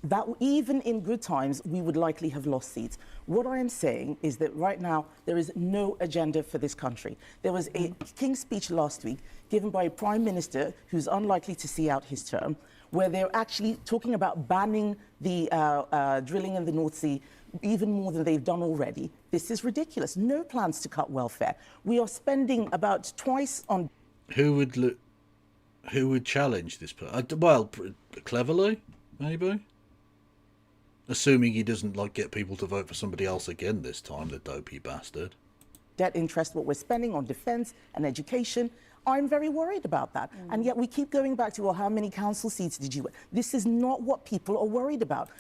That even in good times, we would likely have lost seats. What I am saying is that right now, there is no agenda for this country. There was a King's speech last week given by a Prime Minister who's unlikely to see out his term, where they're actually talking about banning the drilling in the North Sea even more than they've done already. This is ridiculous. No plans to cut welfare. We are spending about twice on... Who would challenge this? Well, cleverly, maybe? Assuming he doesn't get people to vote for somebody else again this time, the dopey bastard. Debt interest, what we're spending on defence and education. I'm very worried about that. And yet we keep going back to, well, how many council seats did you win? This is not what people are worried about.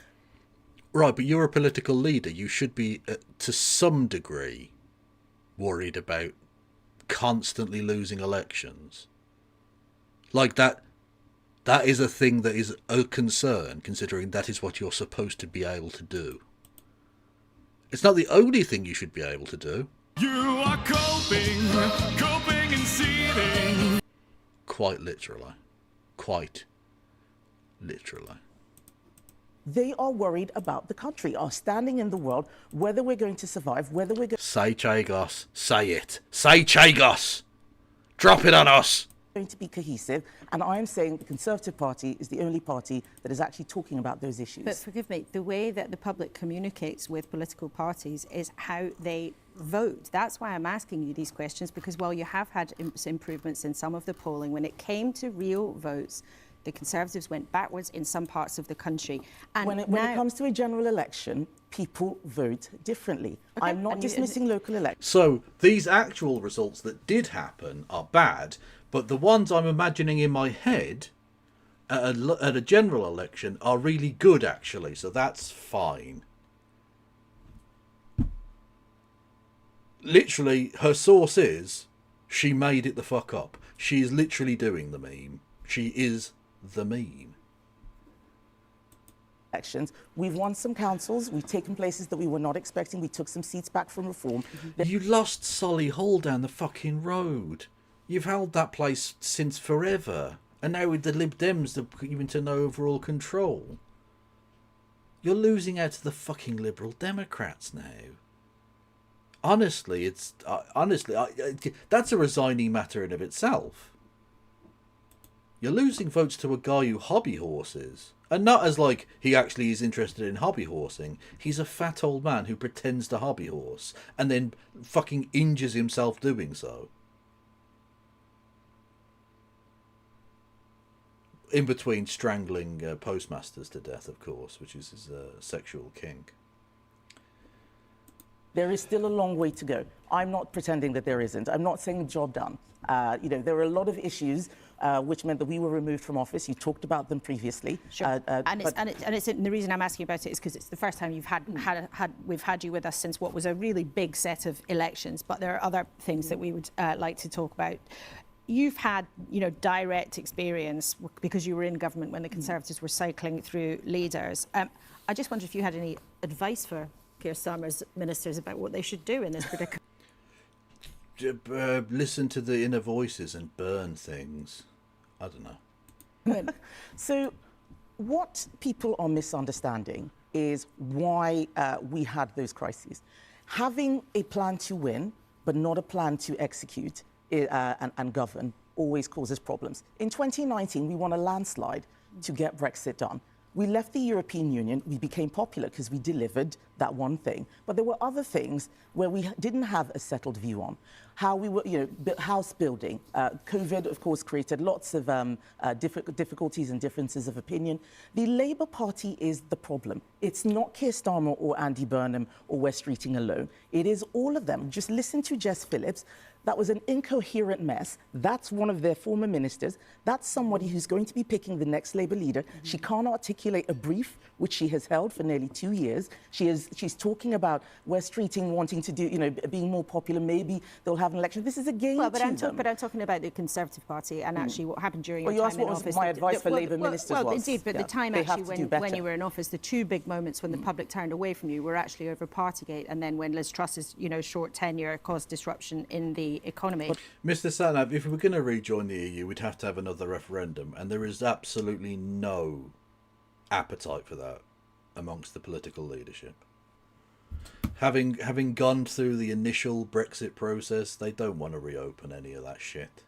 Right, but you're a political leader. You should be, to some degree, worried about constantly losing elections. Like that is a thing that is a concern, considering that is what you're supposed to be able to do. It's not the only thing you should be able to do. You are coping and seething. Quite literally. Quite literally. They are worried about the country, our standing in the world, whether we're going to survive, whether we're going... Say Chagos. Say it. Say Chagos. Drop it on us. ...going to be cohesive, and I am saying the Conservative Party is the only party that is actually talking about those issues. But forgive me, the way that the public communicates with political parties is how they vote. That's why I'm asking you these questions, because while you have had improvements in some of the polling, when it came to real votes, the Conservatives went backwards in some parts of the country. And when it comes to a general election, people vote differently. Okay. I'm not dismissing local elections. So these actual results that did happen are bad, but the ones I'm imagining in my head at a general election are really good, actually, so that's fine. Literally, her source is, she made it the fuck up. She is literally doing the meme. She is the meme. Elections. We've won some councils. We've taken places that we were not expecting. We took some seats back from Reform. You lost Solihull down the fucking road. You've held that place since forever. And now with the Lib Dems, they're putting into no overall control. You're losing out to the fucking Liberal Democrats now. Honestly, it's... that's a resigning matter in of itself. You're losing votes to a guy who hobby horses. And not as like he actually is interested in hobby horsing. He's a fat old man who pretends to hobby horse and then fucking injures himself doing so. In between strangling postmasters to death, of course, which is his sexual kink. There is still a long way to go. I'm not pretending that there isn't. I'm not saying job done. There are a lot of issues which meant that we were removed from office. You talked about them previously. Sure. And the reason I'm asking about it is because it's the first time we've had you with us since what was a really big set of elections. But there are other things that we would like to talk about. You've had, direct experience because you were in government when the Conservatives were cycling through leaders. I just wonder if you had any advice for Keir Starmer's ministers about what they should do in this predicament. Listen to the inner voices and burn things. I don't know. So what people are misunderstanding is why we had those crises. Having a plan to win, but not a plan to execute and govern always causes problems. In 2019, we won a landslide to get Brexit done. We left the European Union, we became popular because we delivered that one thing. But there were other things where we didn't have a settled view on. How we were, house building. COVID, of course, created lots of difficulties and differences of opinion. The Labour Party is the problem. It's not Keir Starmer or Andy Burnham or West Streeting alone. It is all of them. Just listen to Jess Phillips. That was an incoherent mess. That's one of their former ministers. That's somebody who's going to be picking the next Labour leader. She can't articulate a brief which she has held for nearly 2 years. She's talking about West Streeting wanting to do, you know, being more popular. Maybe they'll have an election. This is a game but I'm talking about the Conservative Party and actually what happened during your time in office. What my advice for Labour ministers was. Well, indeed, but the time actually when you were in office, the two big moments when the public turned away from you were actually over Partygate, and then when Liz Truss's, you know, short tenure caused disruption in the economy. Mr. Satnav, if we were going to rejoin the EU, we'd have to have another referendum, and there is absolutely no appetite for that amongst the political leadership. Having gone through the initial Brexit process, they don't want to reopen any of that shit.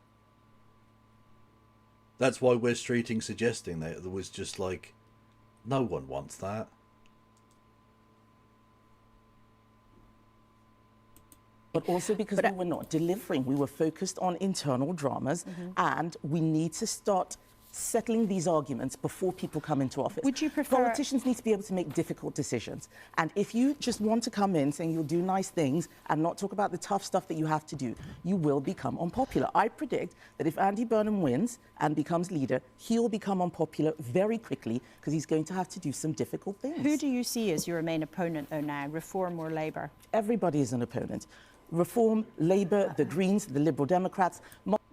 That's why we're suggesting that there was just like, no one wants that. But also because we were not delivering. We were focused on internal dramas, and we need to start settling these arguments before people come into office. Would you prefer... Politicians need to be able to make difficult decisions. And if you just want to come in saying you'll do nice things and not talk about the tough stuff that you have to do, you will become unpopular. I predict that if Andy Burnham wins and becomes leader, he'll become unpopular very quickly because he's going to have to do some difficult things. Who do you see as your main opponent, though, now, Reform or Labour? Everybody is an opponent. Reform, Labour, the Greens, the Liberal Democrats.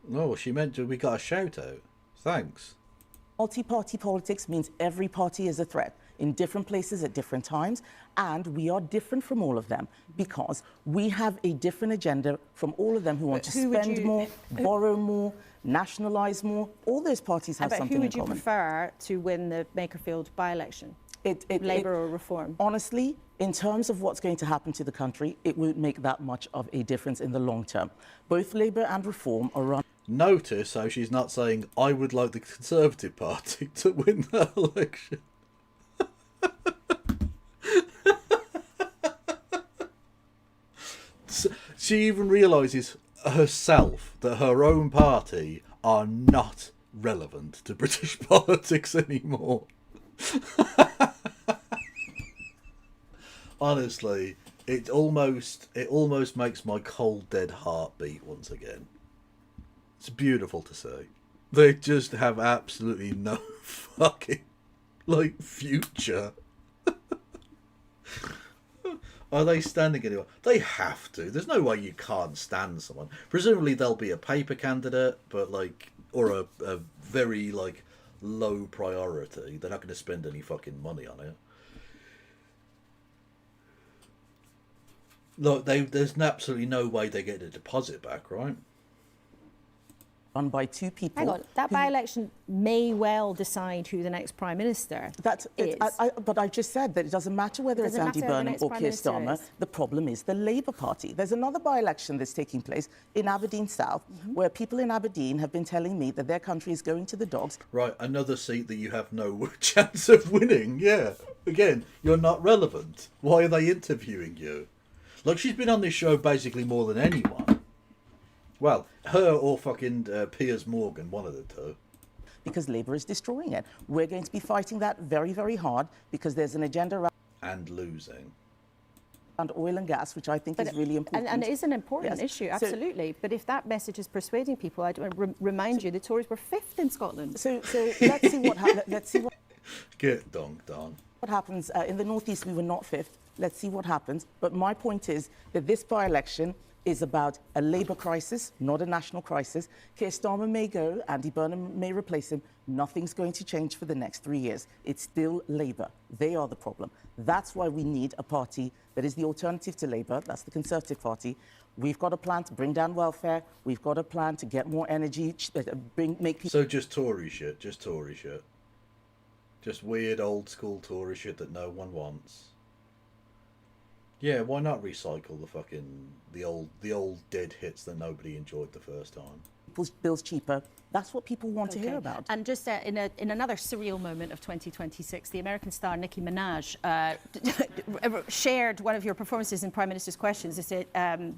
No, she meant we got a shout out. Thanks. Multi-party politics means every party is a threat in different places at different times, and we are different from all of them because we have a different agenda from all of them who want to spend more, borrow more, nationalise more. All those parties have something in common. Who would you prefer to win the Makerfield by-election? Labour or Reform? Honestly, in terms of what's going to happen to the country, it won't make that much of a difference in the long term. Both Labour and Reform are run... Notice how she's not saying, I would like the Conservative Party to win that election. She even realises herself that her own party are not relevant to British politics anymore. Honestly, it almost makes my cold dead heart beat once again. It's beautiful to see. They just have absolutely no fucking future. Are they standing anywhere? They have to. There's no way you can't stand someone. Presumably there'll be a paper candidate, but or a very low priority. They're not going to spend any fucking money on it. Look, there's absolutely no way they get a deposit back, right? Run by two people. Hang on, that by-election may well decide who the next Prime Minister is. But I just said that it doesn't matter whether it's Andy Burnham or Keir Starmer. The problem is the Labour Party. There's another by-election that's taking place in Aberdeen South, where people in Aberdeen have been telling me that their country is going to the dogs. Right, another seat that you have no chance of winning, yeah. Again, you're not relevant. Why are they interviewing you? She's been on this show basically more than anyone. Well, her or fucking Piers Morgan, one of the two. Because Labour is destroying it. We're going to be fighting that very, very hard because there's an agenda around... And losing. And oil and gas, which I think is really important. And it is an important issue, absolutely. But if that message is persuading people, I'd remind you the Tories were 5th in Scotland. So let's see what happens. Let's see what... Get donked on. What happens in the North East? We were not 5th. Let's see what happens. But my point is that this by-election is about a Labour crisis, not a national crisis. Keir Starmer may go, Andy Burnham may replace him. Nothing's going to change for the next 3 years. It's still Labour. They are the problem. That's why we need a party that is the alternative to Labour. That's the Conservative Party. We've got a plan to bring down welfare. We've got a plan to get more energy, make people... So just Tory shit, just weird old school Tory shit that no one wants. Yeah, why not recycle the old dead hits that nobody enjoyed the first time? People's bills cheaper. That's what people want to hear about. And just in another surreal moment of 2026, the American star Nicki Minaj shared one of your performances in Prime Minister's Questions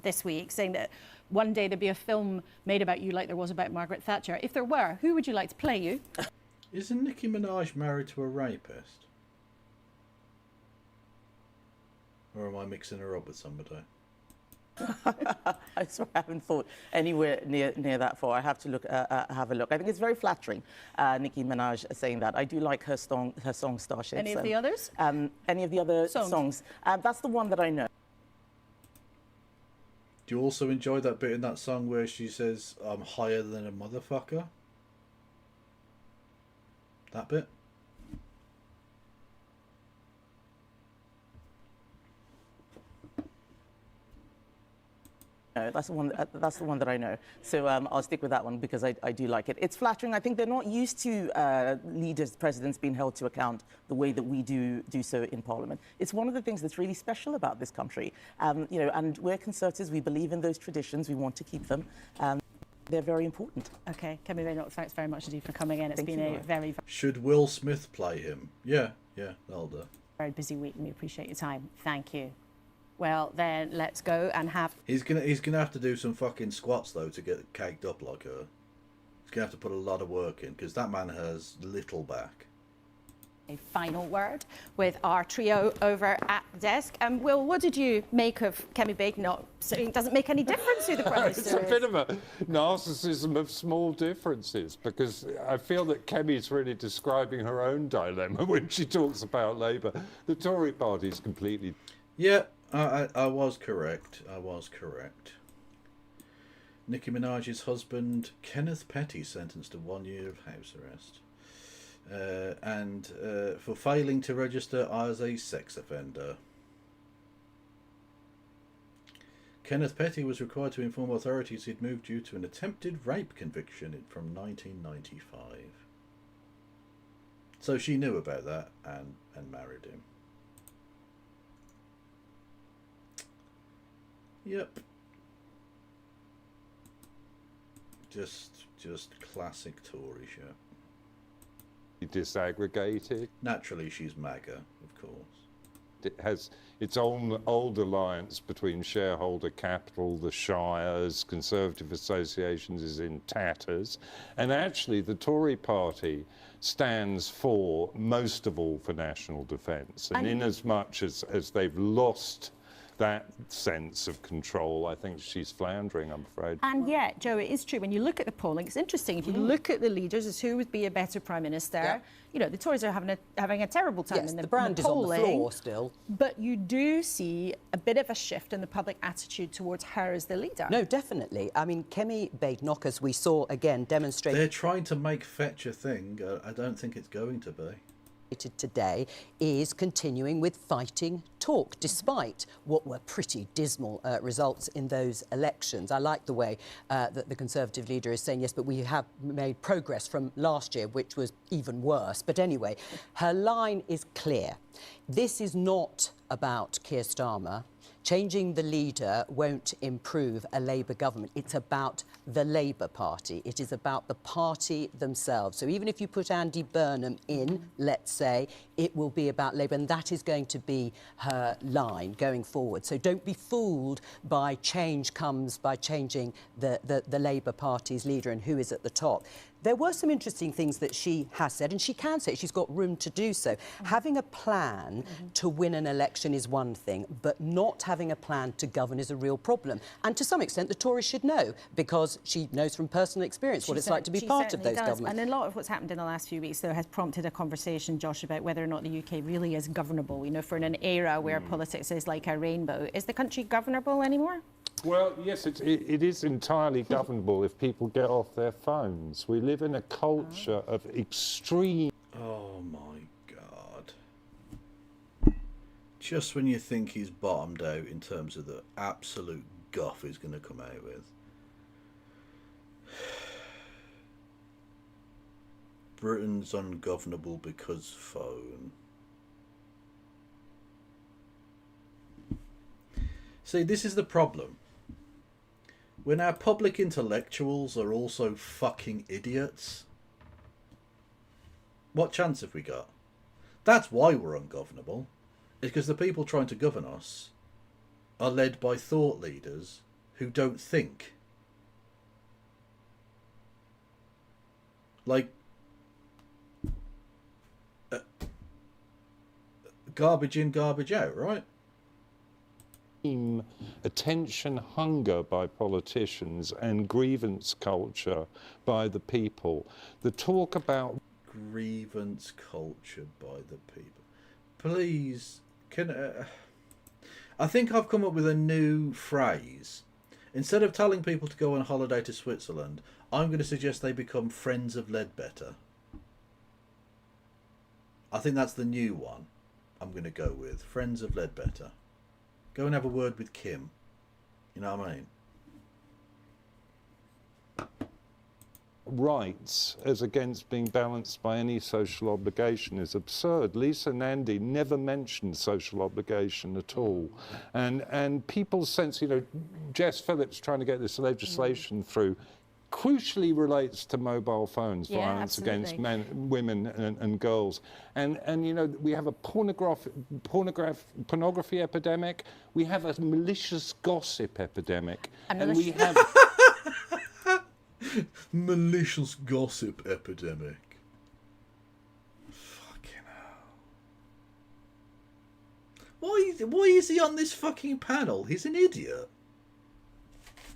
this week, saying that one day there'd be a film made about you like there was about Margaret Thatcher. If there were, who would you like to play you? Isn't Nicki Minaj married to a rapist? Or am I mixing her up with somebody? I'm sorry, I haven't thought anywhere near that far. I have to have a look. I think it's very flattering, Nicki Minaj saying that. I do like her song Starships. Any of the others? Any of the other songs? That's the one that I know. Do you also enjoy that bit in that song where she says, "I'm higher than a motherfucker"? That bit? No, that's the one. That's the one that I know. So I'll stick with that one because I do like it. It's flattering. I think they're not used to leaders, presidents being held to account the way that we do so in Parliament. It's one of the things that's really special about this country. You know, and we're Conservatives. We believe in those traditions. We want to keep them. They're very important. Okay, Kemi Badenoch, thanks very much indeed for coming in. It's Thank been you, a Laura. very, Should Will Smith play him? Yeah, that'll do. very busy week, and we appreciate your time. Thank you. Well, then let's go and have. He's gonna have to do some fucking squats though to get caked up like her. He's gonna have to put a lot of work in because that man has little back. A final word with our trio over at the desk. Will, what did you make of Kemi Badenoch? So it doesn't make any difference who the Prime It's Minister a is. bit of a narcissism of small differences because I feel that Kemi's really describing her own dilemma when she talks about Labour. The Tory party is completely... Yeah, I was correct. I was correct. Nicki Minaj's husband, Kenneth Petty, sentenced to 1 year of house arrest. And for failing to register as a sex offender. Kenneth Petty was required to inform authorities he'd moved due to an attempted rape conviction from 1995. So she knew about that and married him. Yep. Just classic Tory shit. disaggregated. Naturally, she's MAGA, of course. It has its own old alliance between shareholder capital, the shires, Conservative associations is in tatters. And actually, the Tory party stands for, most of all, for national defence. And in as much as they've lost that sense of control, I think she's floundering, I'm afraid. And yet, Joe, it is true. When you look at the polling, it's interesting. If you look at the leaders as who would be a better Prime Minister, you know, the Tories are having a terrible time in the brand is on the floor still. But you do see a bit of a shift in the public attitude towards her as the leader. No, definitely. I mean, Kemi Badenoch, as we saw again, demonstrate. They're trying to make fetch a thing. I don't think it's going to be. Today is continuing with fighting talk, despite what were pretty dismal results in those elections. I like the way that the Conservative leader is saying, yes, but we have made progress from last year, which was even worse. But anyway, her line is clear. This is not about Keir Starmer. Changing the leader won't improve a Labour government. It's about the Labour Party. It is about the party themselves. So even if you put Andy Burnham in, let's say, it will be about Labour, and that is going to be her line going forward. So don't be fooled by change comes by changing the Labour Party's leader and who is at the top. There were some interesting things that she has said, and she can say she's got room to do so. Having a plan to win an election is one thing, but not having a plan to govern is a real problem. And to some extent, the Tories should know, because she knows from personal experience what it's like to be part of those governments. And a lot of what's happened in the last few weeks, though, has prompted a conversation, Josh, about whether or not the UK really is governable. You know, for in an era where politics is like a rainbow, is the country governable anymore? Well, yes, it is entirely governable if people get off their phones. We live in a culture of extreme... Oh, my God. Just when you think he's bottomed out in terms of the absolute guff he's going to come out with. Britain's ungovernable because phone. See, this is the problem. When our public intellectuals are also fucking idiots, what chance have we got? That's why we're ungovernable. It's because the people trying to govern us are led by thought leaders who don't think. Like, garbage in, garbage out, right? attention hunger by politicians and grievance culture by the people. The talk about grievance culture by the people. Please, I think I've come up with a new phrase. Instead of telling people to go on holiday to Switzerland, I'm going to suggest they become friends of Ledbetter. I think that's the new one I'm going to go with. Friends of Ledbetter. Go and have a word with Kim. You know what I mean? rights as against being balanced by any social obligation is absurd. Lisa Nandy never mentioned social obligation at all. And people's sense, you know, Jess Phillips trying to get this legislation through crucially relates to mobile phones, violence against men, women and girls. And you know, we have a pornography epidemic, we have a malicious gossip epidemic, and we have... malicious gossip epidemic. Fucking hell. Why is he on this fucking panel? He's an idiot.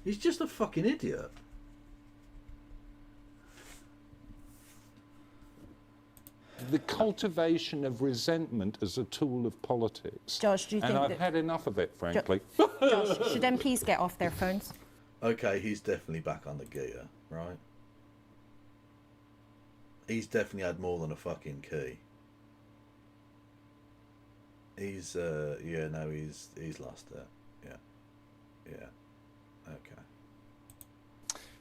He's just a fucking idiot. The cultivation of resentment as a tool of politics. Josh, do you think I've had enough of it, frankly. Josh, should MPs get off their phones? Okay, he's definitely back on the gear, right? He's definitely had more than a fucking key. He's yeah, no, he's lost it. Yeah. Okay.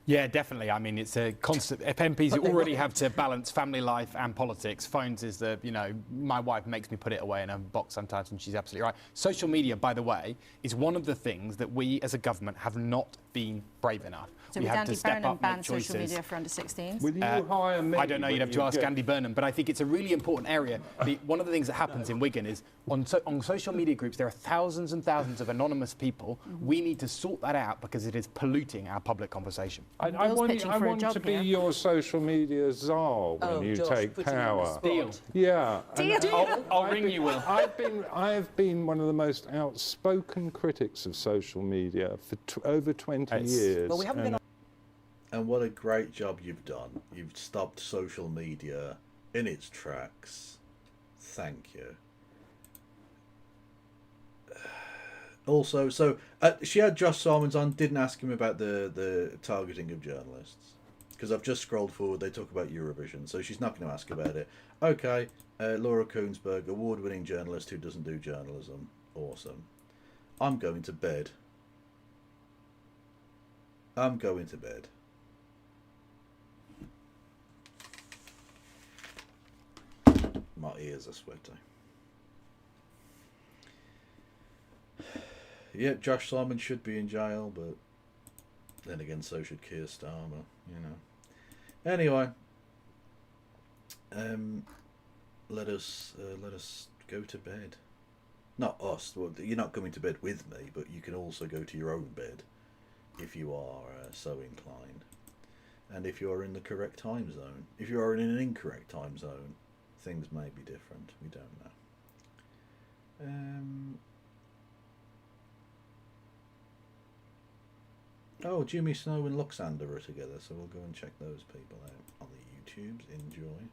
Yeah, definitely. I mean, it's a constant. If MPs already have to balance family life and politics, phones is the, you know, my wife makes me put it away in a box sometimes, and she's absolutely right. Social media, by the way, is one of the things that we as a government have not been brave enough. So we would have Andy to step Burnham up, ban make social choices. media for under 16s? Will you hire me? I don't know, you'd have to ask Andy Burnham, but I think it's a really important area. One of the things that happens in Wigan is on social media groups, there are thousands and thousands of anonymous people. We need to sort that out because it is polluting our public conversation. I want to be your social media czar when you take power. Deal. Yeah. I'll ring you, Will. I have been one of the most outspoken critics of social media for over 20 years. Well, we haven't been. And what a great job you've done. You've stopped social media in its tracks. Thank you. Also, so she had Josh Salmons on, didn't ask him about the targeting of journalists. Because I've just scrolled forward, they talk about Eurovision, so she's not going to ask about it. Okay, Laura Koonsberg, award-winning journalist who doesn't do journalism. Awesome. I'm going to bed. I'm going to bed. My ears are sweaty. Yeah, Josh Salmon should be in jail, but then again, so should Keir Starmer, you know. Anyway, let us go to bed. Not us. Well, you're not coming to bed with me, but you can also go to your own bed if you are so inclined, and if you are in the correct time zone. If you are in an incorrect time zone, things may be different. We don't know. Oh, Jimmy Snow and Luxander are together, so we'll go and check those people out on the YouTubes. Enjoy.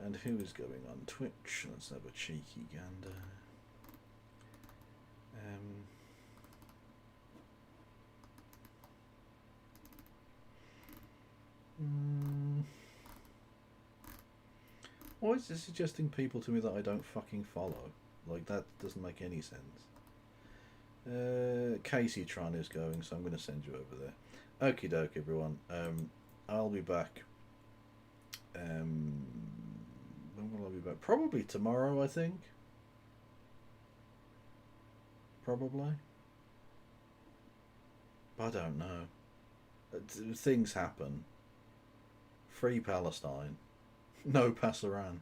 And who is going on Twitch? Let's have a cheeky gander. Why is it suggesting people to me that I don't fucking follow? Like, that doesn't make any sense. Casey Tron is going, so I'm going to send you over there. Okie doke, everyone. I'll be back. When will I be back? Probably tomorrow, I think. Probably. I don't know. Things happen. Free Palestine. No Pass Iran.